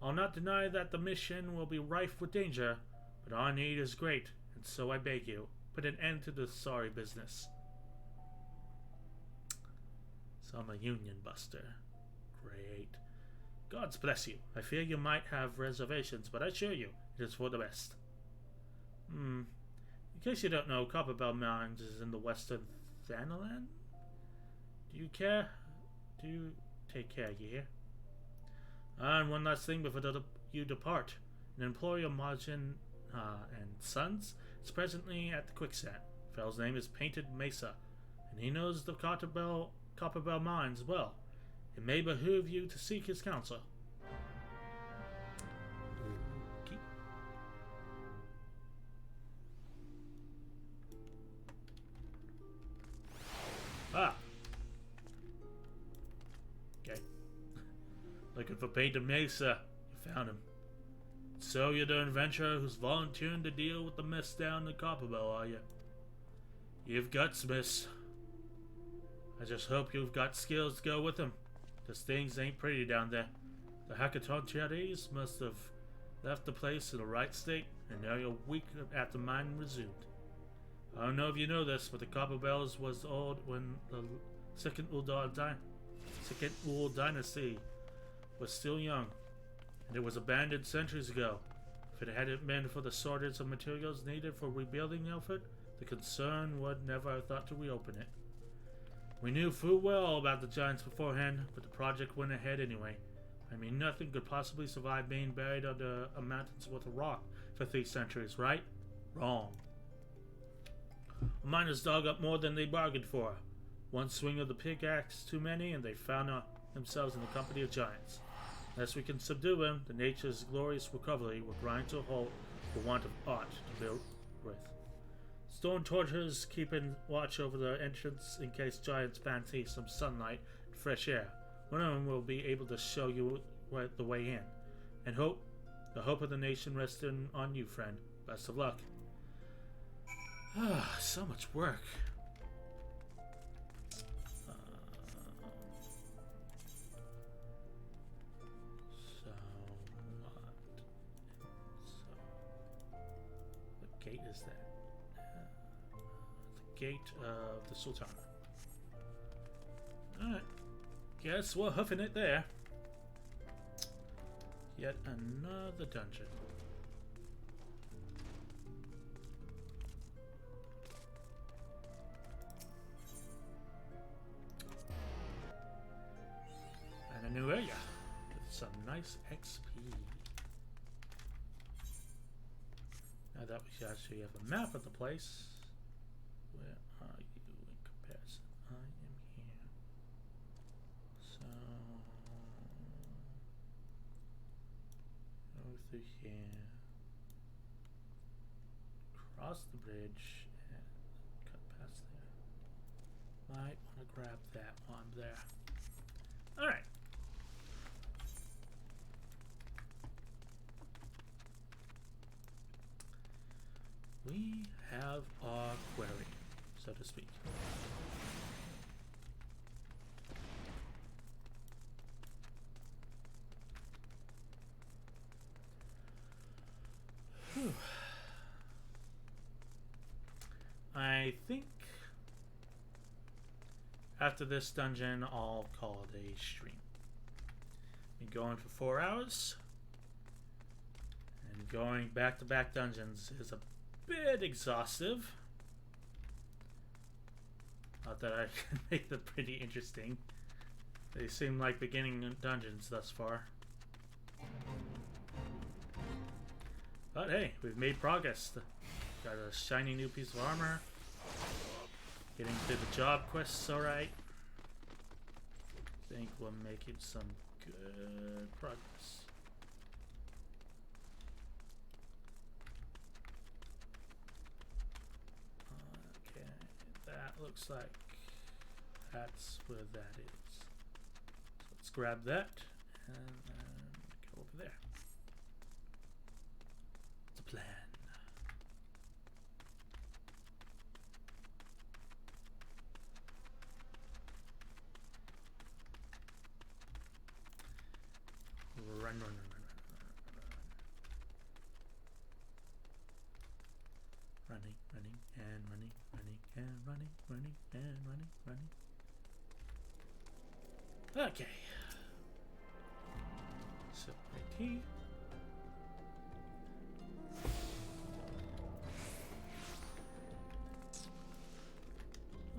I'll not deny that the mission will be rife with danger, but our need is great, and so I beg you, put an end to this sorry business. So I'm a union buster. Great. Gods bless you. I fear you might have reservations, but I assure you, it is for the best. In case you don't know, Copperbell Mines is in the western Thanalan? Do you take care, you hear? And one last thing before you depart. An employee of Margin and Sons is presently at the quicksand. The fellow's name is Painted Mesa, and he knows the Copperbell Mines well. It may behoove you to seek his counsel. Okay. Okay. Looking for Painted Mesa. You found him. So you're the adventurer who's volunteering to deal with the mess down in Copperbell, are you? You've guts, miss. I just hope you've got skills to go with him. Because things ain't pretty down there. The Hackatontiades must have left the place in the right state, and now you're a week after mine resumed. I don't know if you know this, but the Copperbells was old when the Second Ul Dynasty was still young, and it was abandoned centuries ago. If it hadn't been for the shortage of materials needed for rebuilding the outfit, the concern would never have thought to reopen it. We knew full well about the giants beforehand, but the project went ahead anyway. I mean, nothing could possibly survive being buried under a mountain's worth of rock for 3 centuries, right? Wrong. The miners dug up more than they bargained for. One swing of the pickaxe too many, and they found themselves in the company of giants. Unless we can subdue them, the nature's glorious recovery will grind to a halt for want of aught to build with. Stone torches keeping watch over the entrance in case giants fancy some sunlight and fresh air. One of them will be able to show you the way in. And the hope of the nation resting on you, friend. Best of luck. So much work. What gate is that? Gate of the Sultana. Alright. Guess we're hoofing it there. Yet another dungeon. And a new area with some nice XP. I thought we should actually have a map of the place. Where are you in comparison? I am here. So go through here, cross the bridge, and cut past there. Might want to grab that while I'm there. All right. We have our query, so to speak. Whew. I think after this dungeon, I'll call it a stream. Been going for 4 hours, and going back-to-back dungeons is a bit exhaustive. Not that I can make them pretty interesting. They seem like beginning dungeons thus far. But hey, we've made progress. Got a shiny new piece of armor. Getting through the job quests alright. Think we're making some good progress. Okay, that looks like that's where that is. So let's grab that and then go over there. It's a plan. Run, run, run, run, run, run, run. Running, running, and running, running, and running, running, and running, running. Okay. So, IT.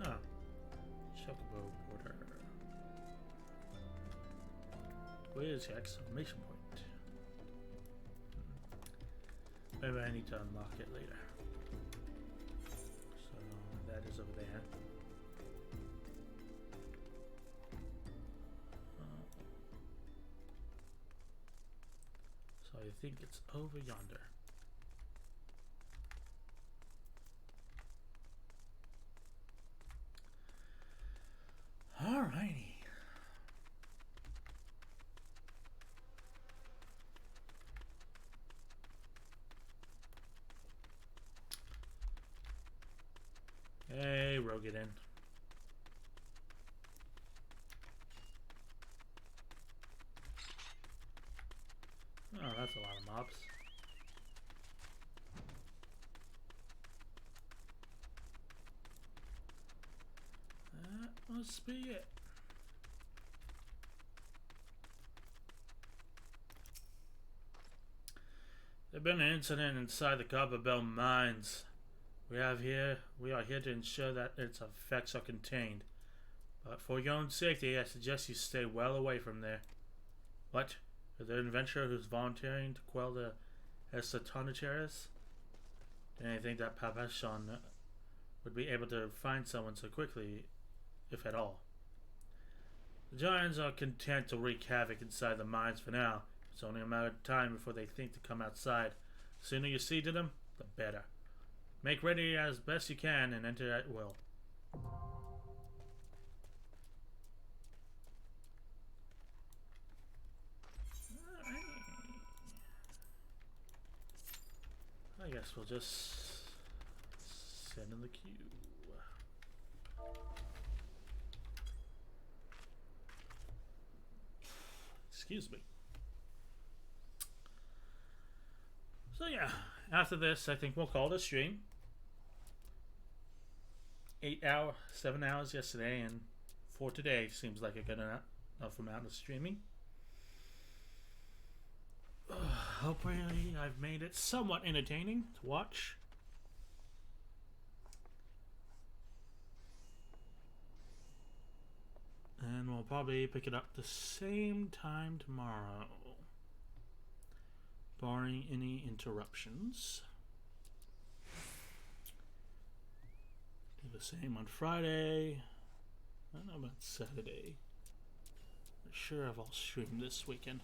Oh. Chocobo border. Where's your exclamation point? Maybe I need to unlock it later. So that is over there. So I think it's over yonder. Alrighty. Hey, rogue it in. Oh, that's a lot of mobs. That must be it. There's been an incident inside the Copper Bell mines. We are here to ensure that its effects are contained. But for your own safety, I suggest you stay well away from there. What? Is there an adventurer who's volunteering to quell the Esotonitaries? Didn't think that Papashon would be able to find someone so quickly, if at all. The giants are content to wreak havoc inside the mines for now. It's only a matter of time before they think to come outside. The sooner you see to them, the better. Make ready as best you can and enter at will. I guess we'll just send in the queue. Excuse me. So yeah, after this, I think we'll call it a stream. 7 hours yesterday, and 4 today seems like a good enough amount of streaming. Hopefully, I've made it somewhat entertaining to watch. And we'll probably pick it up the same time tomorrow, barring any interruptions. the same on Friday. I don't know about Saturday. Not sure if I'll stream this weekend.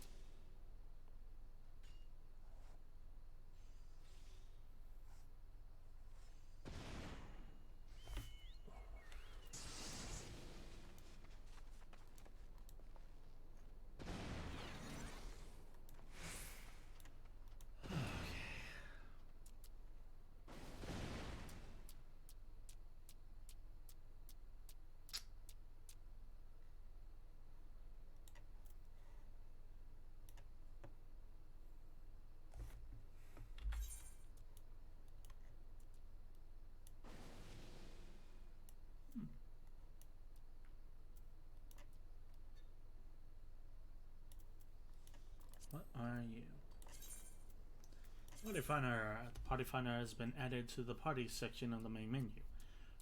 What are you? Party Finder. Party Finder has been added to the party section of the main menu.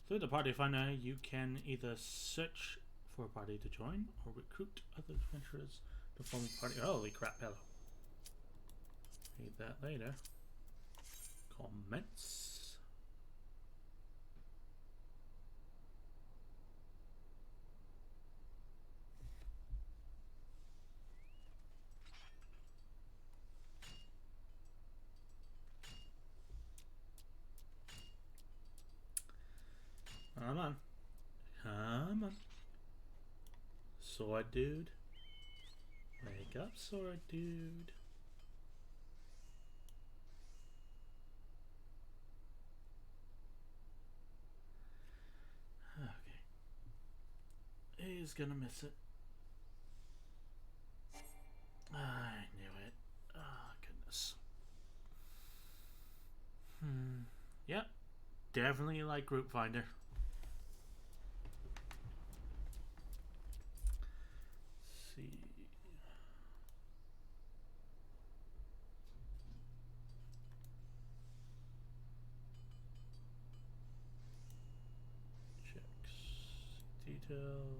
Through the Party Finder, you can either search for a party to join or recruit other adventurers to form a party. Holy crap, hello. Read that later. Comments. Come on. Come on. Sword dude. Wake up, sword dude. Okay. He's gonna miss it. I knew it. Oh, goodness. Yep. Definitely like Group Finder. See. Checks details.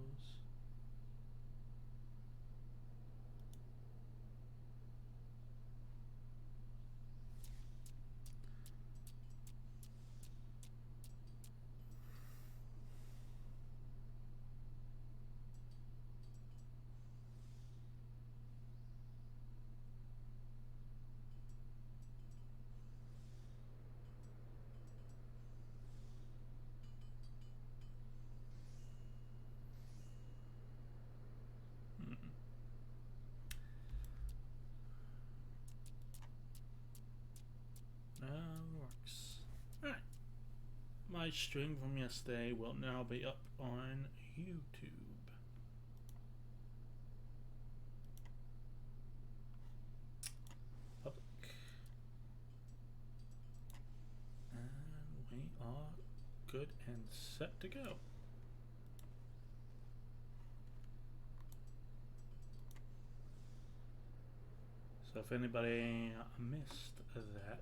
Works. Alright. My stream from yesterday will now be up on YouTube. Public. And we are good and set to go. So if anybody missed that,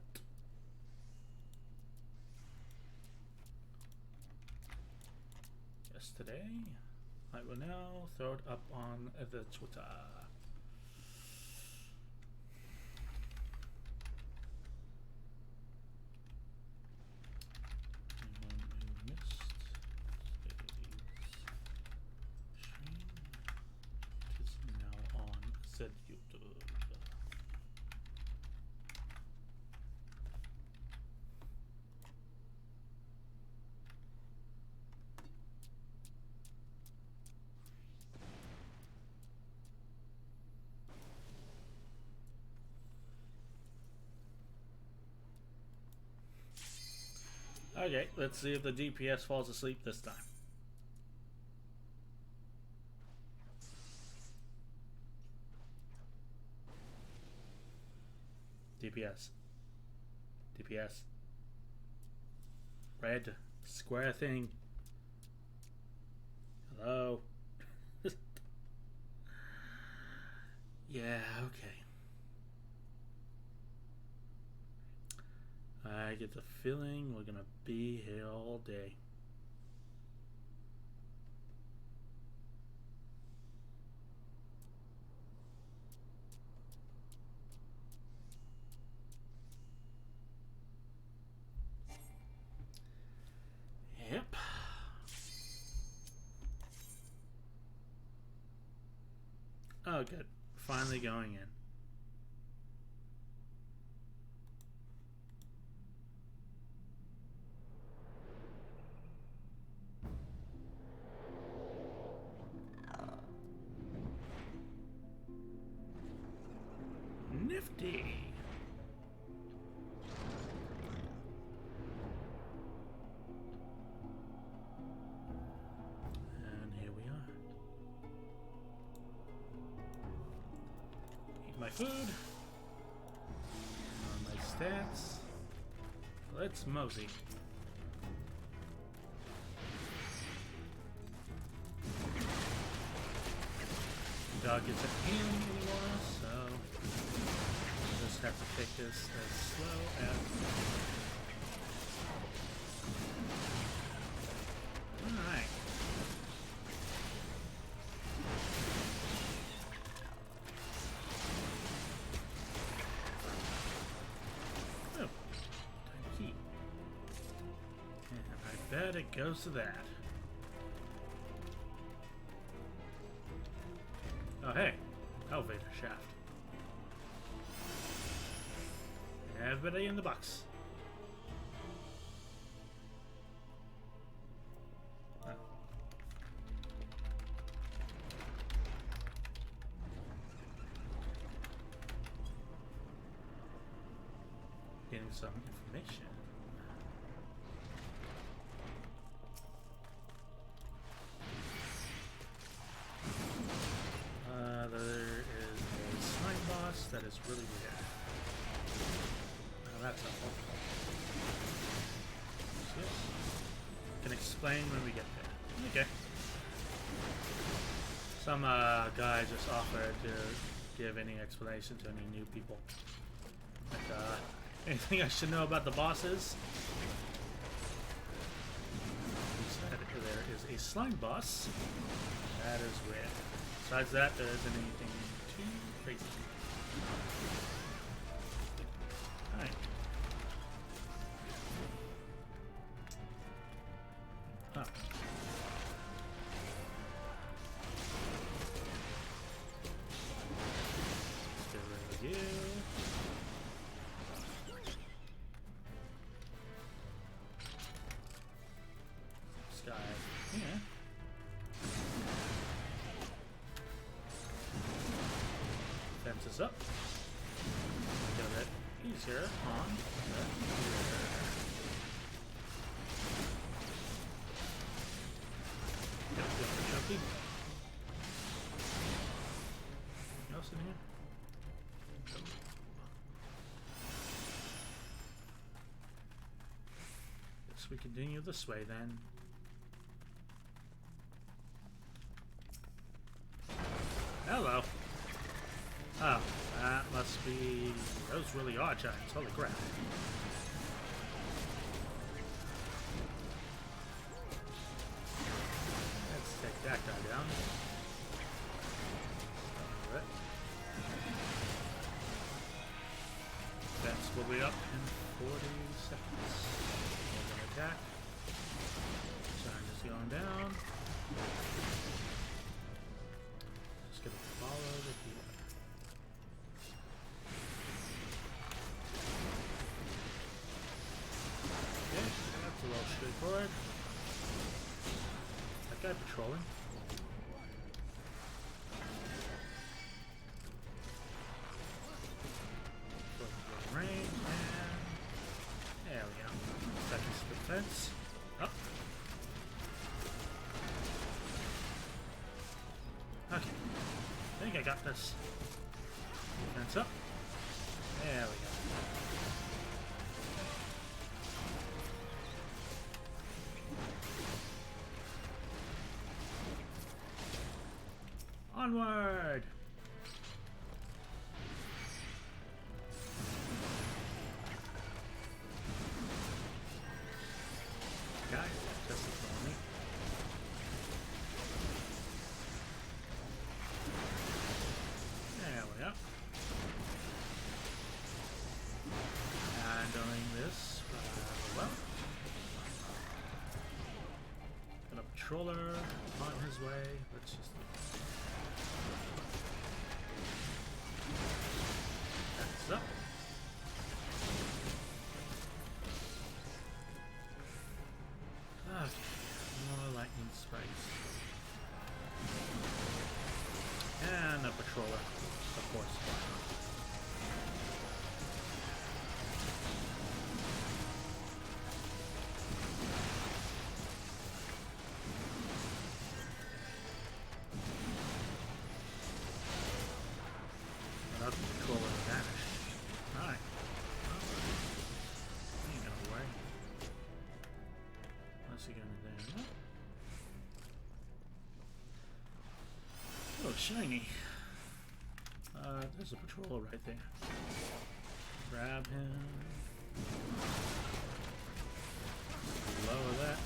yesterday, I will now throw it up on the Twitter. Anyone who missed today's stream, it is now on said YouTube. Okay, let's see if the DPS falls asleep this time. DPS. DPS. Red square thing. Hello. Yeah, okay. I get the feeling we're gonna be here all day. Yep. good. Finally going in. Nifty. And here we are. Eat my food. On my stats. Let's mosey. Dog isn't healing anymore, so we'll just have to take this as slow as. Alright. Oh, time key. And I bet it goes to that. Oh hey, elevator shaft. Everybody in the box. Oh. Getting some information. There is a slime boss that is really weird. Now that's helpful. Yes. Can explain when we get there. Okay. Some guy just offered to give any explanation to any new people. Like, anything I should know about the bosses? He said there is a slime boss. That is weird. Besides that, there isn't anything too crazy. Alright. Huh. Let's get rid of you. This guy here. Fences up. Make it a bit easier on the Chunky. Anything else in here? Guess we continue this way then. Hello. Oh, that must be... Those really are giants. Holy crap. Let's take that guy down. Alright. Fence will be up in 40 seconds. We're going to attack. Sun is going down. Just going to follow the healer. That's a little straightforward. That guy patrolling. Range and there we go. Seconds to defense. Up. Okay. I think I got this. Defense up. There we go. Onward! Guys, just ignore me. There we go. Handling this well. Got a patroller on his way. Let's just controller, of course. Without the controller, vanish. Alright. Ain't gonna worry. Unless you get anything. Oh, shiny. There's a patrol right there. Grab him. Lower that.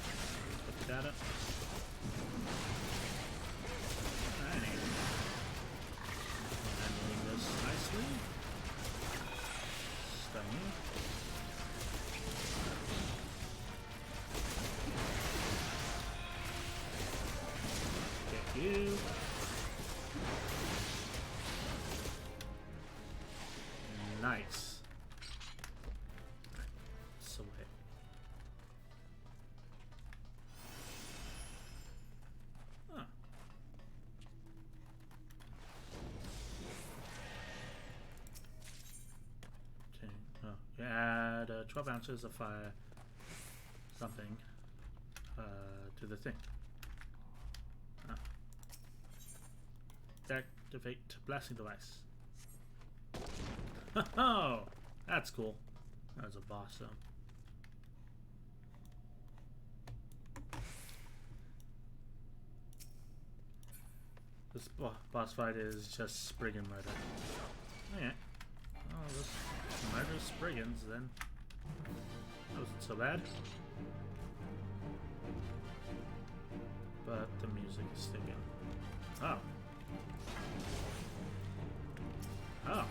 Put that up. Alrighty. Handling this nicely. Stun you. Get you. Nice. So wait. Huh. Okay. Oh, you add 12 ounces of fire something to the thing. Activate blasting device. Oh, that's cool. That was a boss, though. This boss fight is just Spriggan murder. Okay. Oh, this murder Spriggans, then. That wasn't so bad. But the music is sticking. Oh. Oh.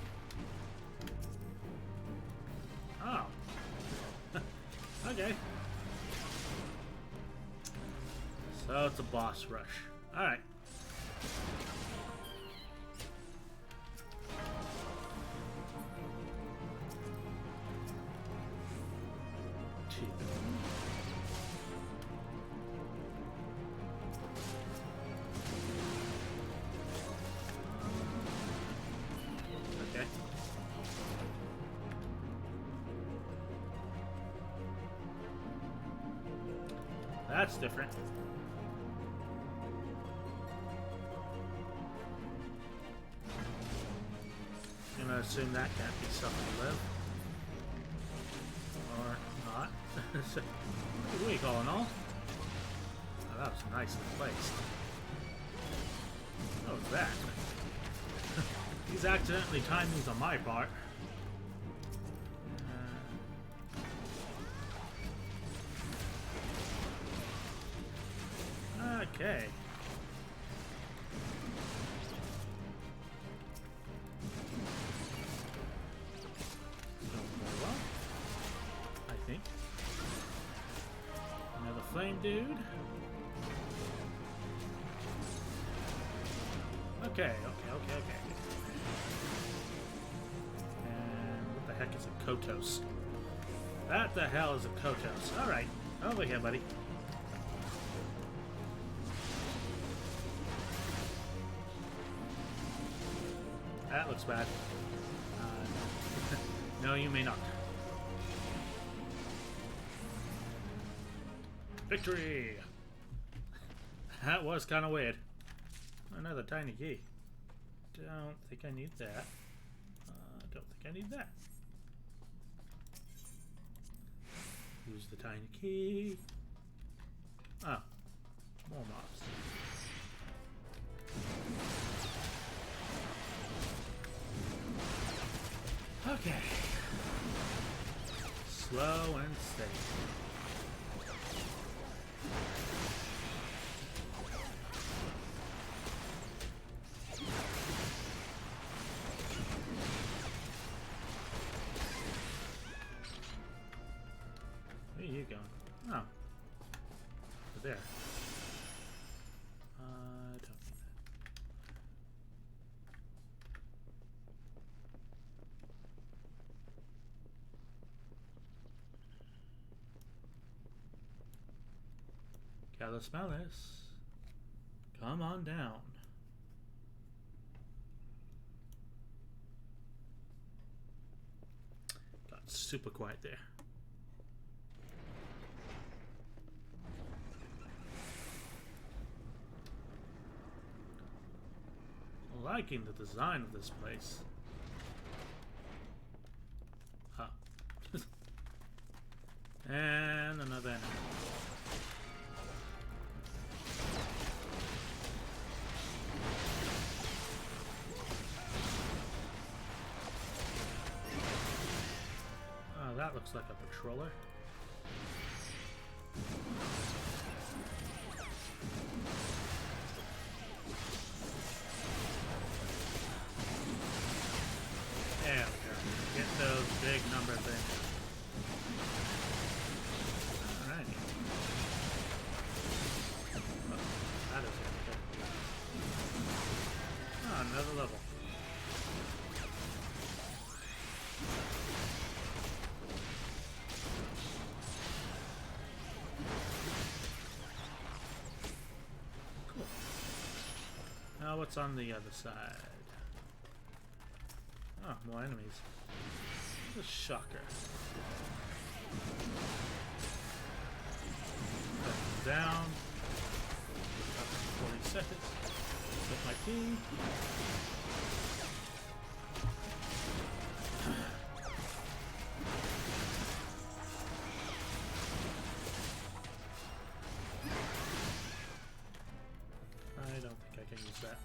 Oh. Okay. So it's a boss rush. Alright. Okay. That's different. Gonna assume that can't be something to live. Or not. Good week all in all. Oh, that was nicely placed. What was that? He's accidentally timed these on my part. Okay. Going very well, I think. Another flame dude. Okay. And what the heck is a Kotos? What the hell is a Kotos? Alright, over here, buddy. That looks bad. No, you may not. Victory! That was kind of weird. Another tiny key. Don't think I need that. Don't think I need that. Use the tiny key. Oh, more mobs. Okay. Slow and steady. Where are you going? Oh. Over there. Don't need that. Gotta smell this. Come on down. super quiet there. Liking the design of this place. Huh. And another enemy. Oh, that looks like a patroller. There we go. Get those big numbers in. Alrighty. Oh, that is good. Oh, another level. Cool. Now what's on the other side? Oh, more enemies. What a shocker. Put them down. Up to 40 seconds. With my team. I don't think I can use that.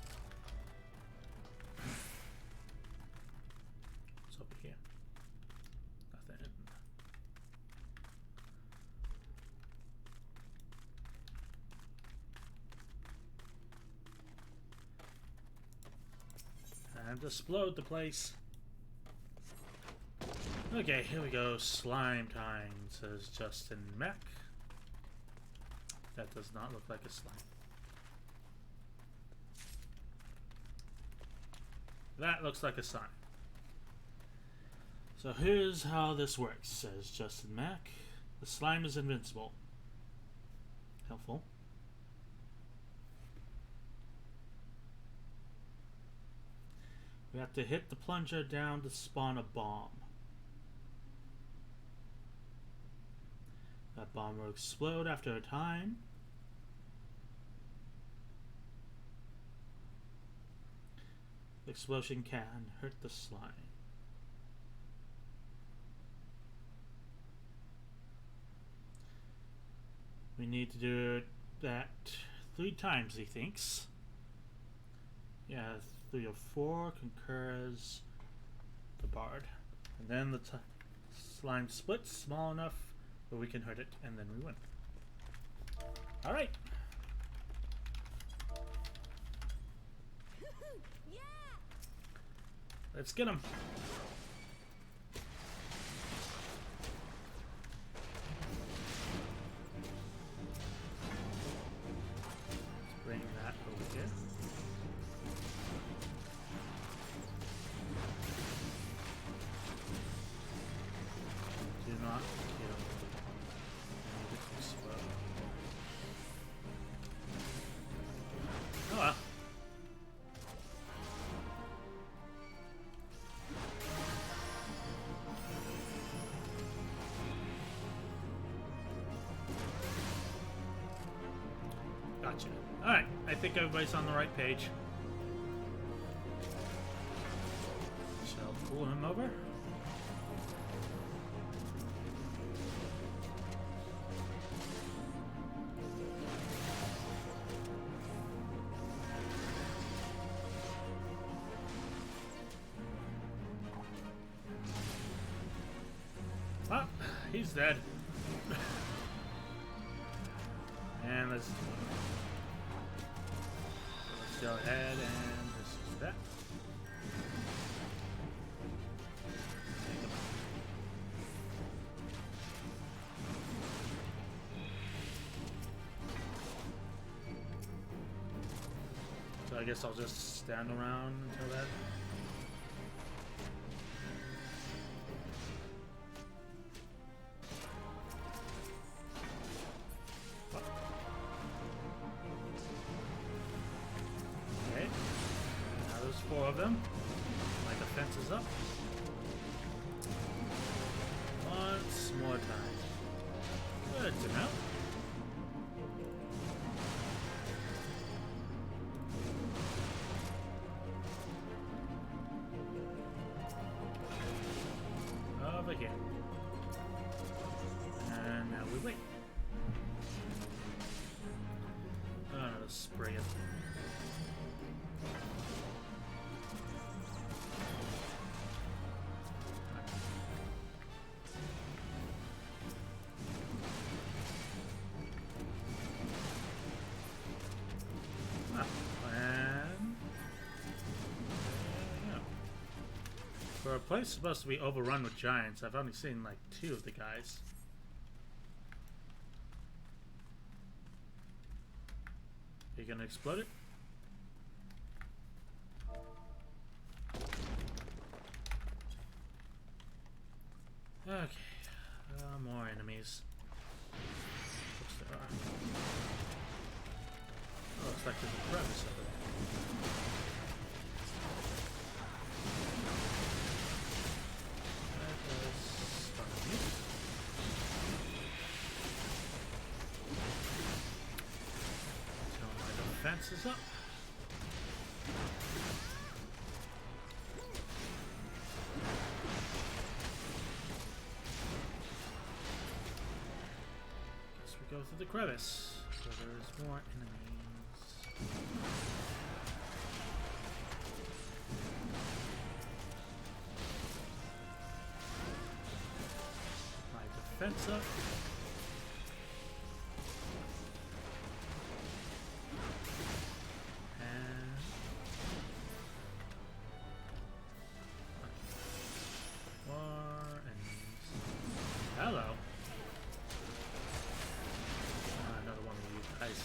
What's over here? Nothing. And explode the place. Okay, here we go. Slime time, says Justin Mack. That does not look like a slime. That looks like a sign. So here's how this works, says Justin Mack. The slime is invincible. Helpful. We have to hit the plunger down to spawn a bomb. That bomb will explode after a time. The explosion can hurt the slime. We need to do that 3 times, he thinks. Yeah, 3 or 4 concurs the bard. And then the slime splits small enough where we can hurt it, and then we win. Alright. Yeah! Let's get him. Bring that over here. Do not kill. I need it to explode. Oh well. Gotcha. Alright, I think everybody's on the right page. Shall pull him over. Ah, he's dead. And let's go ahead and just use that. Take him out. So I guess I'll just stand around until that. Okay. Now there's 4 of them. My defense is up. Good to know. Over here. And now we wait. Oh, no, let's spray it. For a place supposed to be overrun with giants, I've only seen like 2 of the guys. Are you gonna explode it? Okay. More enemies. Looks there are. Oh, looks like there's a crevice over there. Fences up. Guess we go through the crevice, where there's more enemies. My defense up. Hello. Another one of you guys.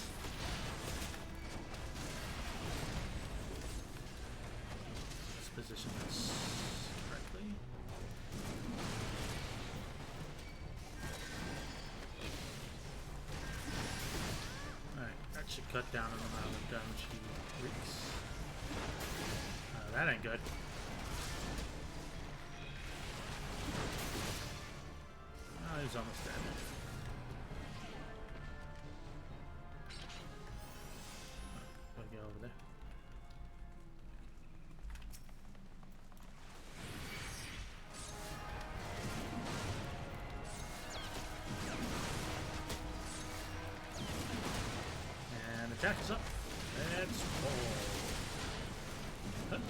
Let's position this correctly. Alright, that should cut down on the amount of damage he wreaks. That ain't good. He's almost dead. Gotta get over there. And attack is up. Let's roll. Huh.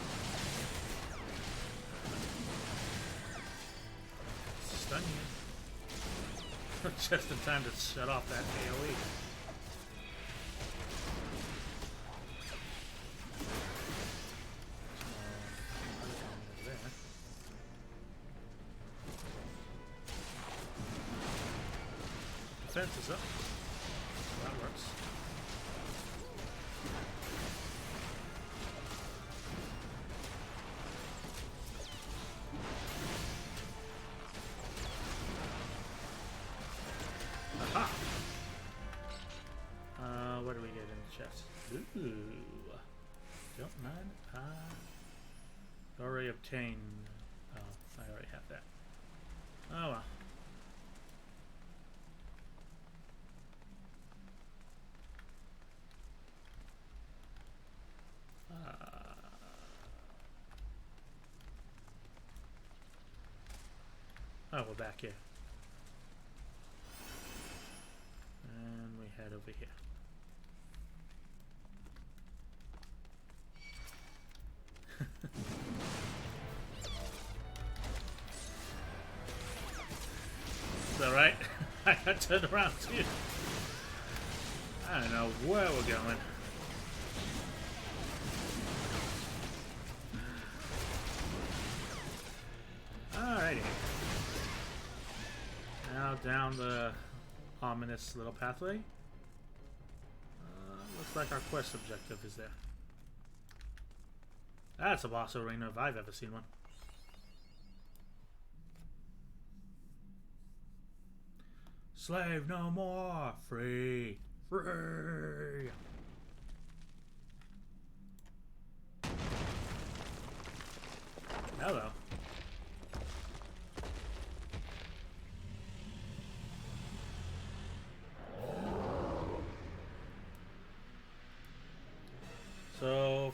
Stun you. Just in time to shut off that AoE. Defense is up. So that works. What do we get in the chest? Ooh. Don't mind. Already obtained. Oh, I already have that. Oh well. Oh, we're back here. And we head over here. Is that right? I got turned around too. I don't know where we're going. Alrighty. Now down the ominous little pathway. Looks like our quest objective is there. That's a boss arena if I've ever seen one. Slave no more! Free! Free! Hello.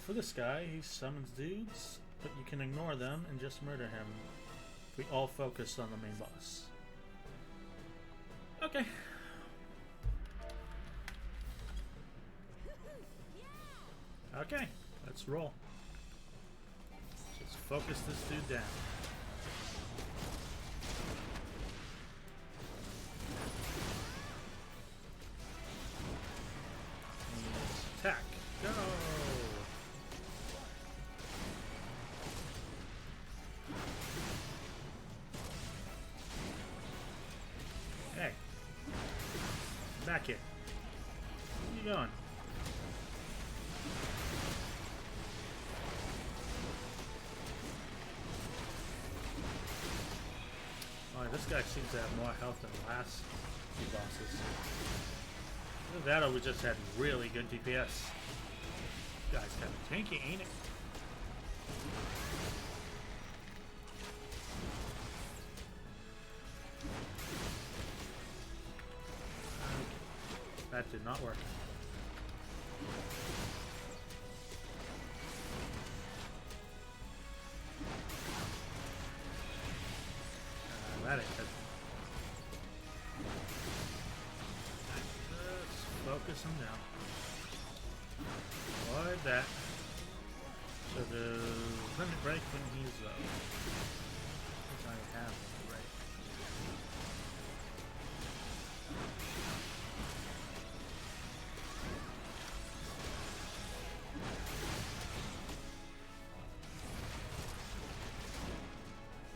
for this guy, he summons dudes, but you can ignore them and just murder him. We all focus on the main boss. Okay. Okay, let's roll. Let's focus this dude down. Attack. Go! Hey. Back here. Where you going? Oh, this guy seems to have more health than the last few bosses. Either that or we just had really good DPS. This guy's kind of tanky, ain't it? That did not work. That ain't good. Let's focus him down. Avoid that. So the limit break when he's I have limit break.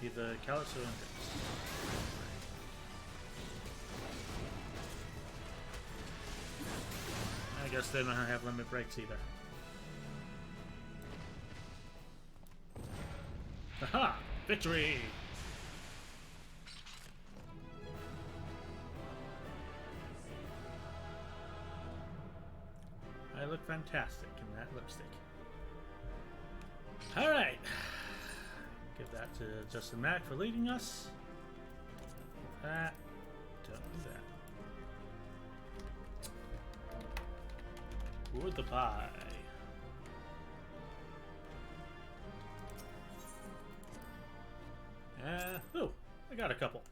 Either Callus or Index. I guess they don't have limit breaks either. Aha! Victory! I look fantastic in that lipstick. Alright! Give that to Justin Mack for leading us. That. Don't do that. Wood the pie. Oh, I got a couple.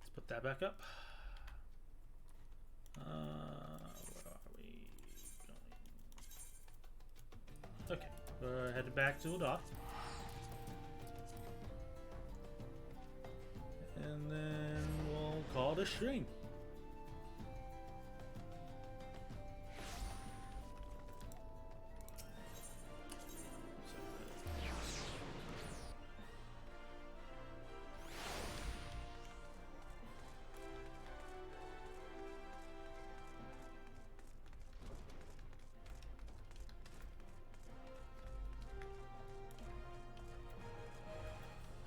Let's put that back up. Where are we going? Okay, we're headed back to Udoth. And then we'll call it a string.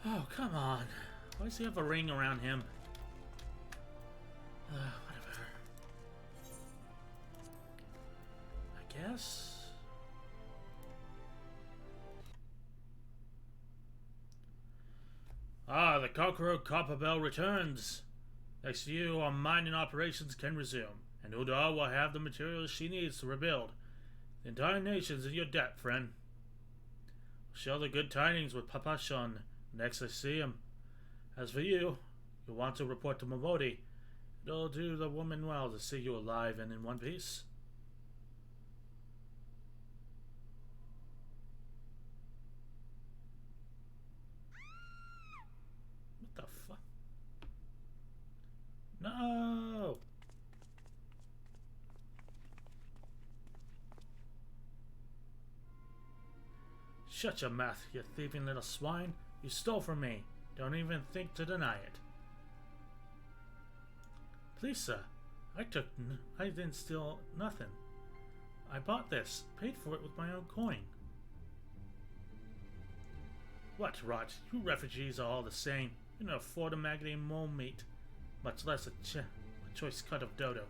Oh, come on. Why does he have a ring around him? Whatever. I guess. Ah, the Conqueror Copperbell returns. Next to you, our mining operations can resume, and Uda will have the materials she needs to rebuild. The entire nation's in your debt, friend. Share the good tidings with Papa Shun next I see him. As for you, you'll want to report to Momodi. It'll do the woman well to see you alive and in one piece. What the fuck? No! Shut your mouth, you thieving little swine. You stole from me. Don't even think to deny it. Please, sir. I didn't steal nothing. I bought this. Paid for it with my own coin. What rot? You refugees are all the same. You can afford a maggoty mole meat, much less a choice cut of dodo.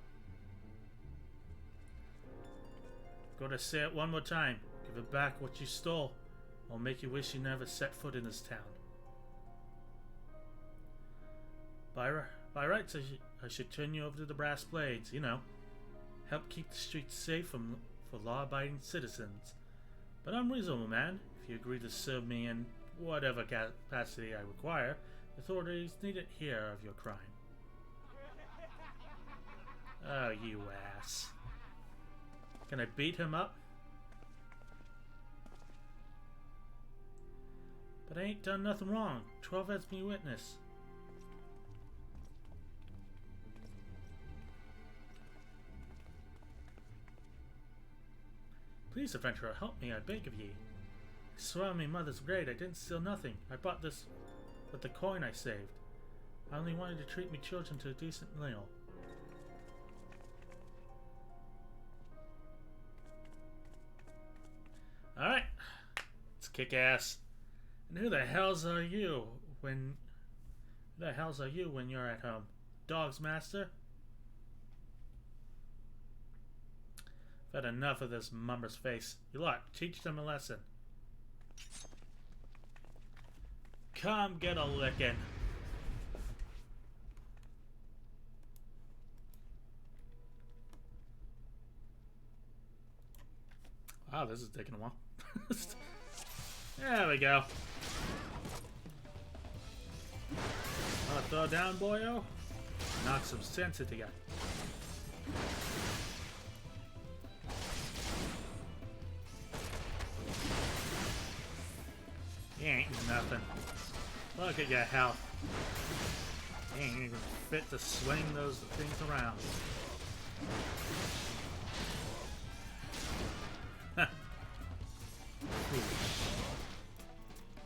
Go to say it one more time. Give it back what you stole. I'll make you wish you never set foot in this town. By rights, I should turn you over to the brass blades, you know. Help keep the streets safe from for law-abiding citizens. But I'm reasonable, man. If you agree to serve me in whatever capacity I require, the authorities needn't hear of your crime. Oh, you ass. Can I beat him up? But I ain't done nothing wrong. 12 has me witness. Please, adventurer, help me, I beg of ye. I swear on me mother's grave I didn't steal nothing. I bought this with the coin I saved. I only wanted to treat me children to a decent meal. Alright. Let's kick ass. And who the hells are you when you're at home? Dog's master? I've had enough of this mummer's face. You lot, teach them a lesson. Come get a licking. Wow, this is taking a while. There we go. Wanna throw down, boyo? Knock some sense into ya. You ain't nothing. Look at your health. You ain't even fit to swing those things around.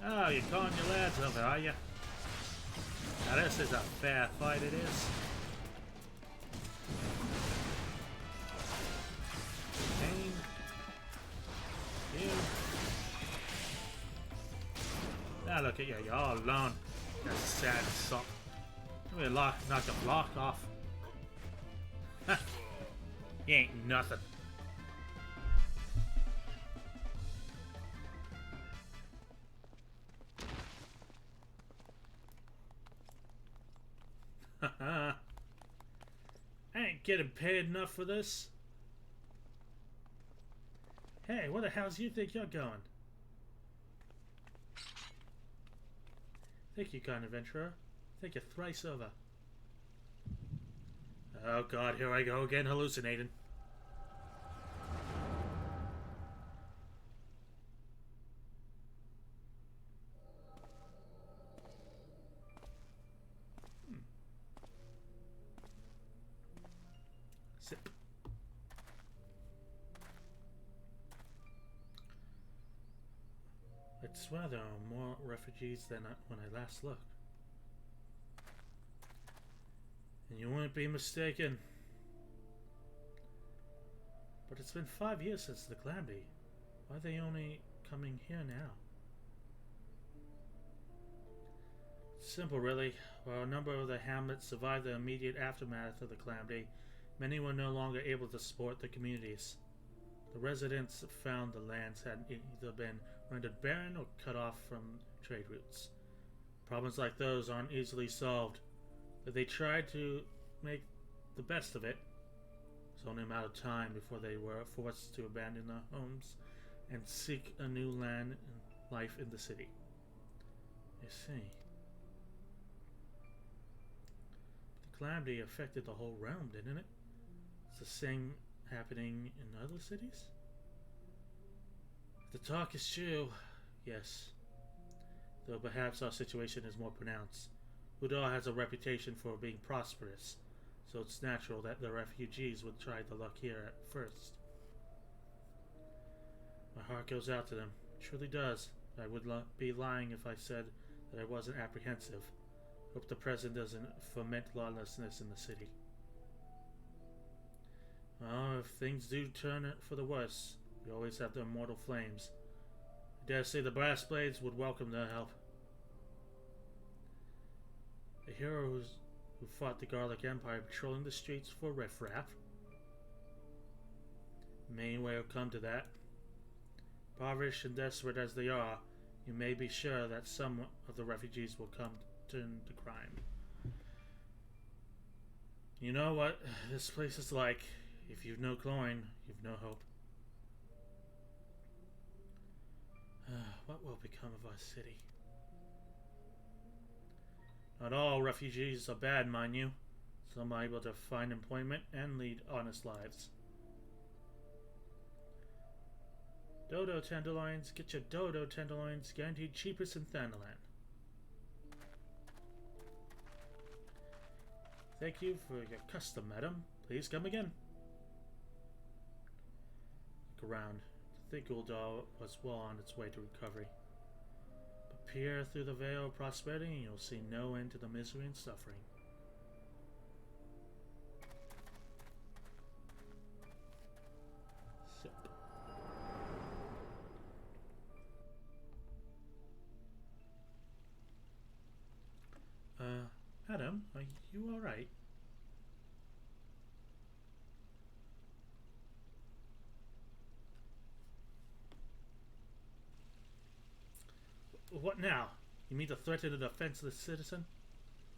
Oh, you're calling your lads over, are you? Now this is a fair fight, it is. Pain. You. Now look at you, you're all alone. That sad sop. Let me knock the block off. You ain't nothing. I ain't getting paid enough for this. Hey, where the hell's you think you're going? Thank you, kind adventurer. Thank you thrice over. Oh god, here I go again, hallucinating. Sip. I'd swear there are more refugees than when I last looked. And you wouldn't be mistaken. But it's been 5 years since the calamity. Why are they only coming here now? Simple, really. While a number of the hamlets survived the immediate aftermath of the calamity, many were no longer able to support the communities. The residents found the lands had either been rendered barren or cut off from trade routes. Problems like those aren't easily solved, but they tried to make the best of it. It was only a matter of time before they were forced to abandon their homes and seek a new land and life in the city. You see. The calamity affected the whole realm, didn't it? It's the same happening in other cities? If the talk is true, yes. Though perhaps our situation is more pronounced. Udar has a reputation for being prosperous, so it's natural that the refugees would try the luck here at first. My heart goes out to them. It truly does. I would be lying if I said that I wasn't apprehensive. Hope the president doesn't foment lawlessness in the city. Oh, if things do turn for the worse, we always have the immortal flames. I dare say the brass blades would welcome their help. The heroes who fought the Garlic Empire patrolling the streets for riffraff. May well come to that. Impoverished and desperate as they are, you may be sure that some of the refugees will turn to crime. You know what this place is like. If you've no coin, you've no hope. what will become of our city? Not all refugees are bad, mind you. Some are able to find employment and lead honest lives. Dodo tenderloins, get your dodo tenderloins, guaranteed cheapest in Thanalan. Thank you for your custom, madam. Please come again. Look around. The thick Uldar was well on its way to recovery. But peer through the veil of prosperity and you'll see no end to the misery and suffering. Sip. Madam, are you alright? What now? You mean to threaten a defenseless citizen?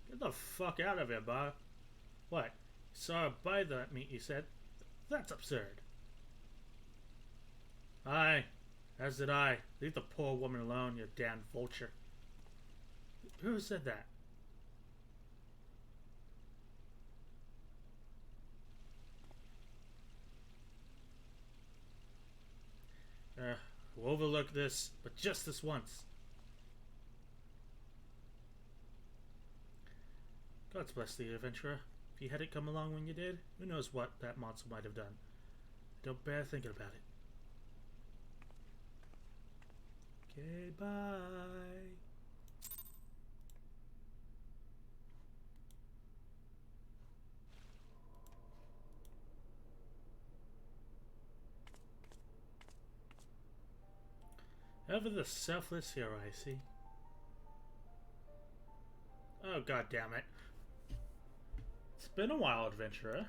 Get the fuck out of here, Bar. What? You saw her buy that meat, you said? That's absurd. Aye, as did I. Leave the poor woman alone, you damn vulture. Who said that? We'll overlook this, but just this once. God's bless thee, adventurer. If you hadn't come along when you did, who knows what that monster might have done. I don't bear thinking about it. Okay, bye. Ever the selfless hero, I see. Oh, god damn it. It's been a while, adventurer.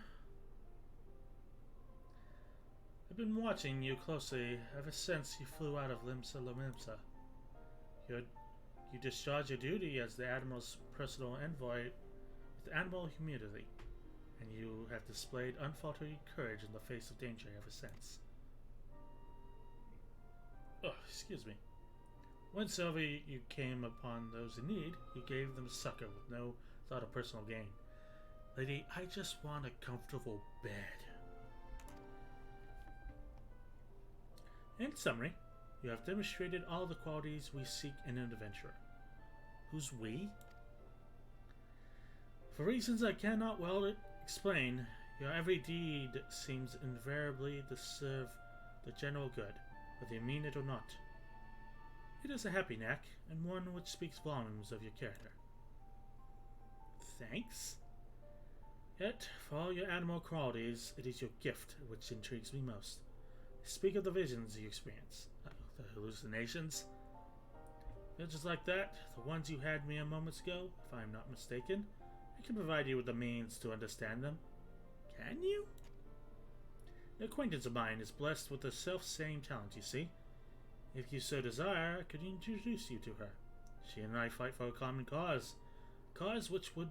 I've been watching you closely ever since you flew out of Limsa Lamimsa. You discharged your duty as the Admiral's personal envoy with animal humility, and you have displayed unfaltering courage in the face of danger ever since. Oh, excuse me. Whensoever you came upon those in need, you gave them succor with no thought of personal gain. Lady, I just want a comfortable bed. In summary, you have demonstrated all the qualities we seek in an adventurer. Who's we? For reasons I cannot well explain, your every deed seems invariably to serve the general good, whether you mean it or not. It is a happy knack, and one which speaks volumes of your character. Thanks. Yet, for all your animal qualities, it is your gift which intrigues me most. Speak of the visions you experience. The hallucinations. Visions like that, the ones you had me a moment ago, if I am not mistaken, I can provide you with the means to understand them. Can you? An acquaintance of mine is blessed with the self-same talent, you see. If you so desire, I could introduce you to her. She and I fight for a common cause. A cause which would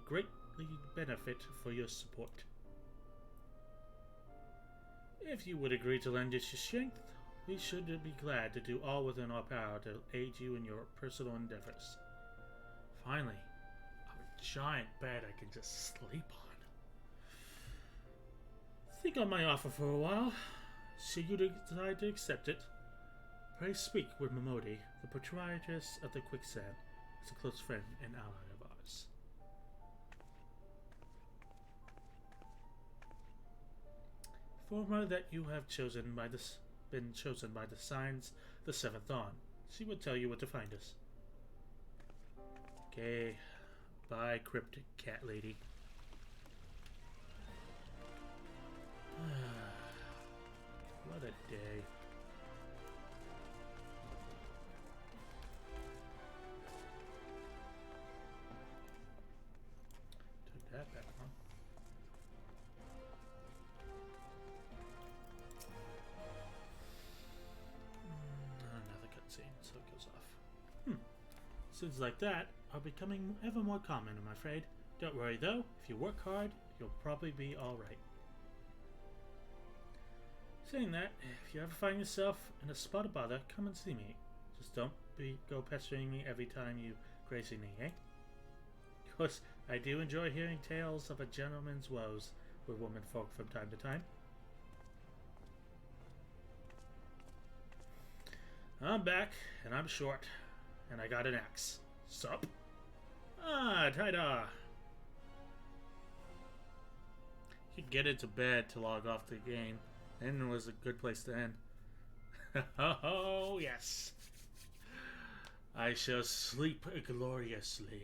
greatly benefit for your support. If you would agree to lend us your strength, we should be glad to do all within our power to aid you in your personal endeavors. Finally, a giant bed I can just sleep on. Think on my offer for a while. Should you decide to accept it, pray speak with Momodi, the proprietress of the Quicksand, as a close friend and ally of ours. Inform her that you have been chosen by the signs the seventh dawn. She will tell you where to find us. Okay, bye, cryptic cat lady. What a day. Took that back, huh? Another cutscene, so it goes off. Sins like that are becoming ever more common, I'm afraid. Don't worry though, if you work hard, you'll probably be alright. Saying that, if you ever find yourself in a spot of bother, come and see me. Just don't go pestering me every time you grace me, eh? Of course, I do enjoy hearing tales of a gentleman's woes with womenfolk from time to time. I'm back, and I'm short, and I got an axe. Sup? Ah, Taida! You could get into bed to log off the game, and it was a good place to end. Oh, yes. I shall sleep gloriously.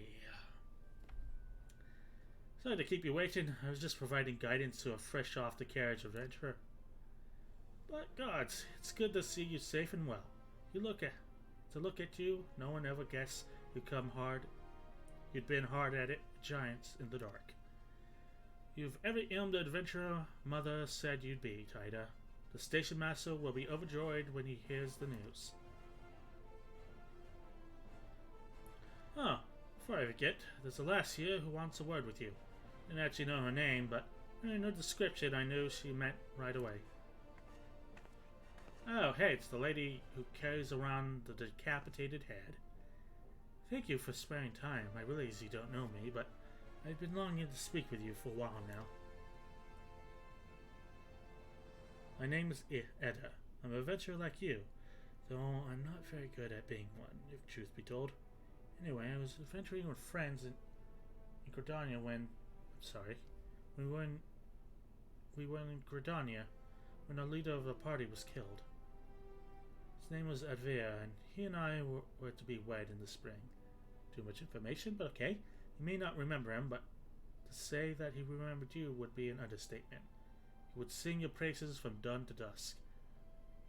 Sorry to keep you waiting. I was just providing guidance to a fresh off the carriage adventurer. But gods, it's good to see you safe and well. To look at you, no one ever guessed you'd been hard at it, giants in the dark. You've every ilm the adventurer mother said you'd be, Taida. The station master will be overjoyed when he hears the news. Oh, before I forget, there's a lass here who wants a word with you. Didn't actually know her name, but in her description I knew she meant right away. Oh, hey, it's the lady who carries around the decapitated head. Thank you for sparing time. I realize you don't know me, but I've been longing to speak with you for a while now. My name is Edda. I'm an adventurer like you, though I'm not very good at being one, if truth be told. Anyway, I was adventuring with friends in Gridania when... We were in Gridania when the leader of the party was killed. His name was Advir, and he and I were to be wed in the spring. Too much information, but okay. You may not remember him, but to say that he remembered you would be an understatement. He would sing your praises from dawn to dusk.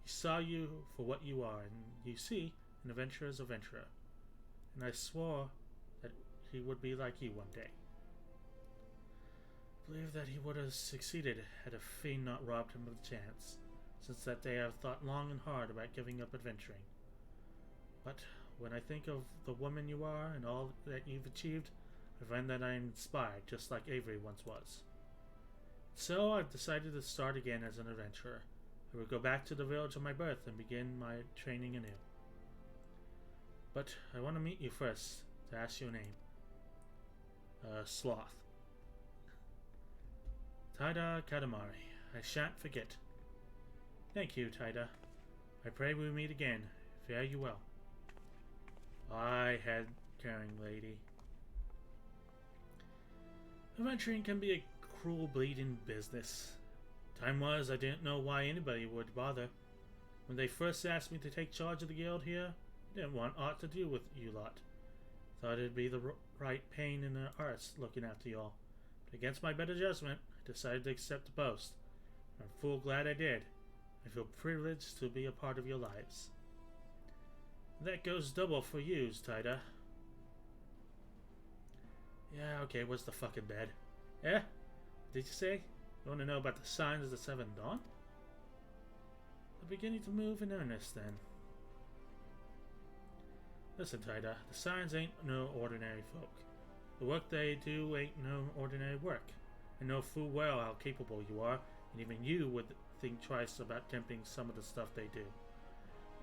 He saw you for what you are, and you see, an adventurer's adventurer. And I swore that he would be like you one day. I believe that he would have succeeded had a fiend not robbed him of the chance. Since that day I have thought long and hard about giving up adventuring. But when I think of the woman you are and all that you've achieved, I find that I am inspired, just like Avery once was. So I've decided to start again as an adventurer. I will go back to the village of my birth and begin my training anew. But I want to meet you first, to ask your name. Sloth. Taida Kadamari. I shan't forget. Thank you, Taida. I pray we meet again. Fare you well. I had caring lady. Adventuring can be a cruel, bleeding business. Time was I didn't know why anybody would bother. When they first asked me to take charge of the guild here, I didn't want aught to do with you lot. Thought it'd be the right pain in the arse looking after y'all. But against my better judgment, I decided to accept the post. I'm full glad I did. I feel privileged to be a part of your lives. That goes double for yous, Taida. Yeah, okay, what's the fucking bed? Eh? Did you say? You want to know about the signs of the Seventh Dawn? They're beginning to move in earnest, then. Listen, Taida, the signs ain't no ordinary folk. The work they do ain't no ordinary work. I know full well how capable you are, and even you would think twice about attempting some of the stuff they do.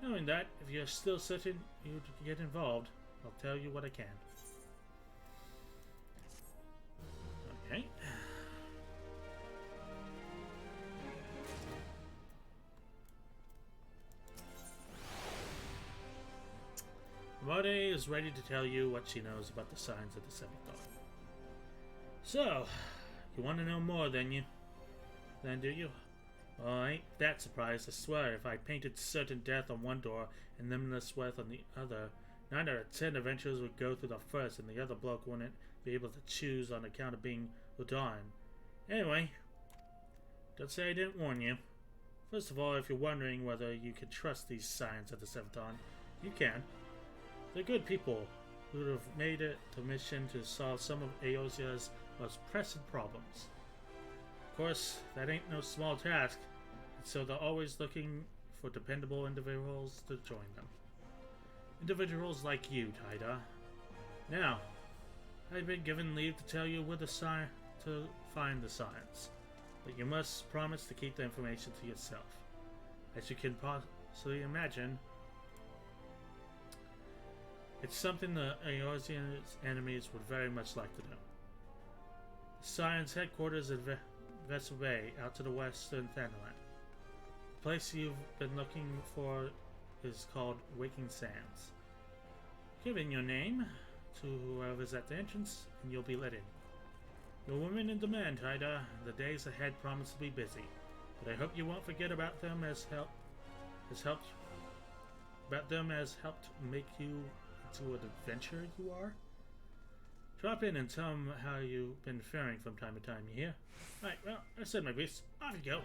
Knowing that, if you're still certain you'd get involved, I'll tell you what I can. Okay. Mode is ready to tell you what she knows about the signs of the Seventh Dawn. So, you want to know more, then do you? Well, I ain't that surprised. I swear, if I painted certain death on one door and limitless wealth on the other, 9 out of 10 adventurers would go through the first, and the other bloke wouldn't be able to choose on account of being Udan. Anyway, don't say I didn't warn you. First of all, if you're wondering whether you can trust these signs of the Seventh Dawn, you can. They're good people who have made it a mission to solve some of Eosia's most pressing problems. Of course, that ain't no small task, and so they're always looking for dependable individuals to join them. Individuals like you, Taida. Now, I've been given leave to tell you where to find the signs, but you must promise to keep the information to yourself. As you can possibly imagine, It's something the Eorzean's enemies would very much like to know. The Scion's headquarters at Vessel Bay, out to the western Thanalan. The place you've been looking for is called Waking Sands. Give in your name to whoever's at the entrance, and you'll be let in. Your women in demand, Haida. The days ahead promise to be busy, but I hope you won't forget about them as helped make you into an adventurer you are. Drop in and tell them how you've been faring from time to time, you hear? Right, well, I said my piece. Off you go.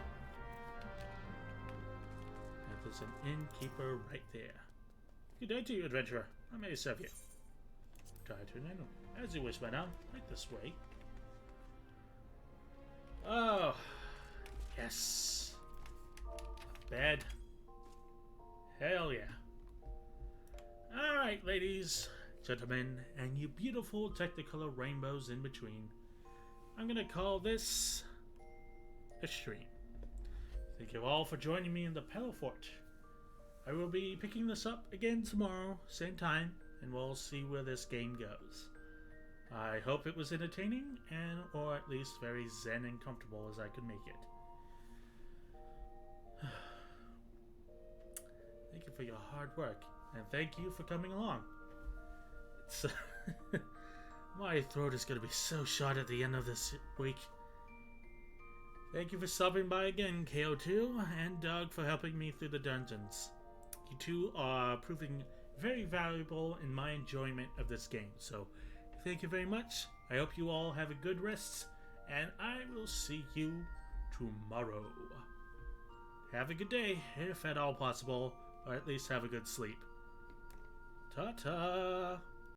And there's an innkeeper right there. Good day to you, adventurer. How may I serve you? Try to enable. As you wish, madam. Right this way. Oh, yes. A bed. Hell yeah. Alright, ladies, gentlemen, and you beautiful technicolor rainbows in between. I'm gonna call this a stream. Thank you all for joining me in the Pillow Fort. I will be picking this up again tomorrow, same time, and we'll see where this game goes. I hope it was entertaining, or at least very zen and comfortable as I could make it. Thank you for your hard work, and thank you for coming along. It's, my throat is going to be so shot at the end of this week. Thank you for stopping by again, KO2, and Doug for helping me through the dungeons. You two are proving very valuable in my enjoyment of this game, so thank you very much. I hope you all have a good rest, and I will see you tomorrow. Have a good day, if at all possible, or at least have a good sleep. Ta-ta!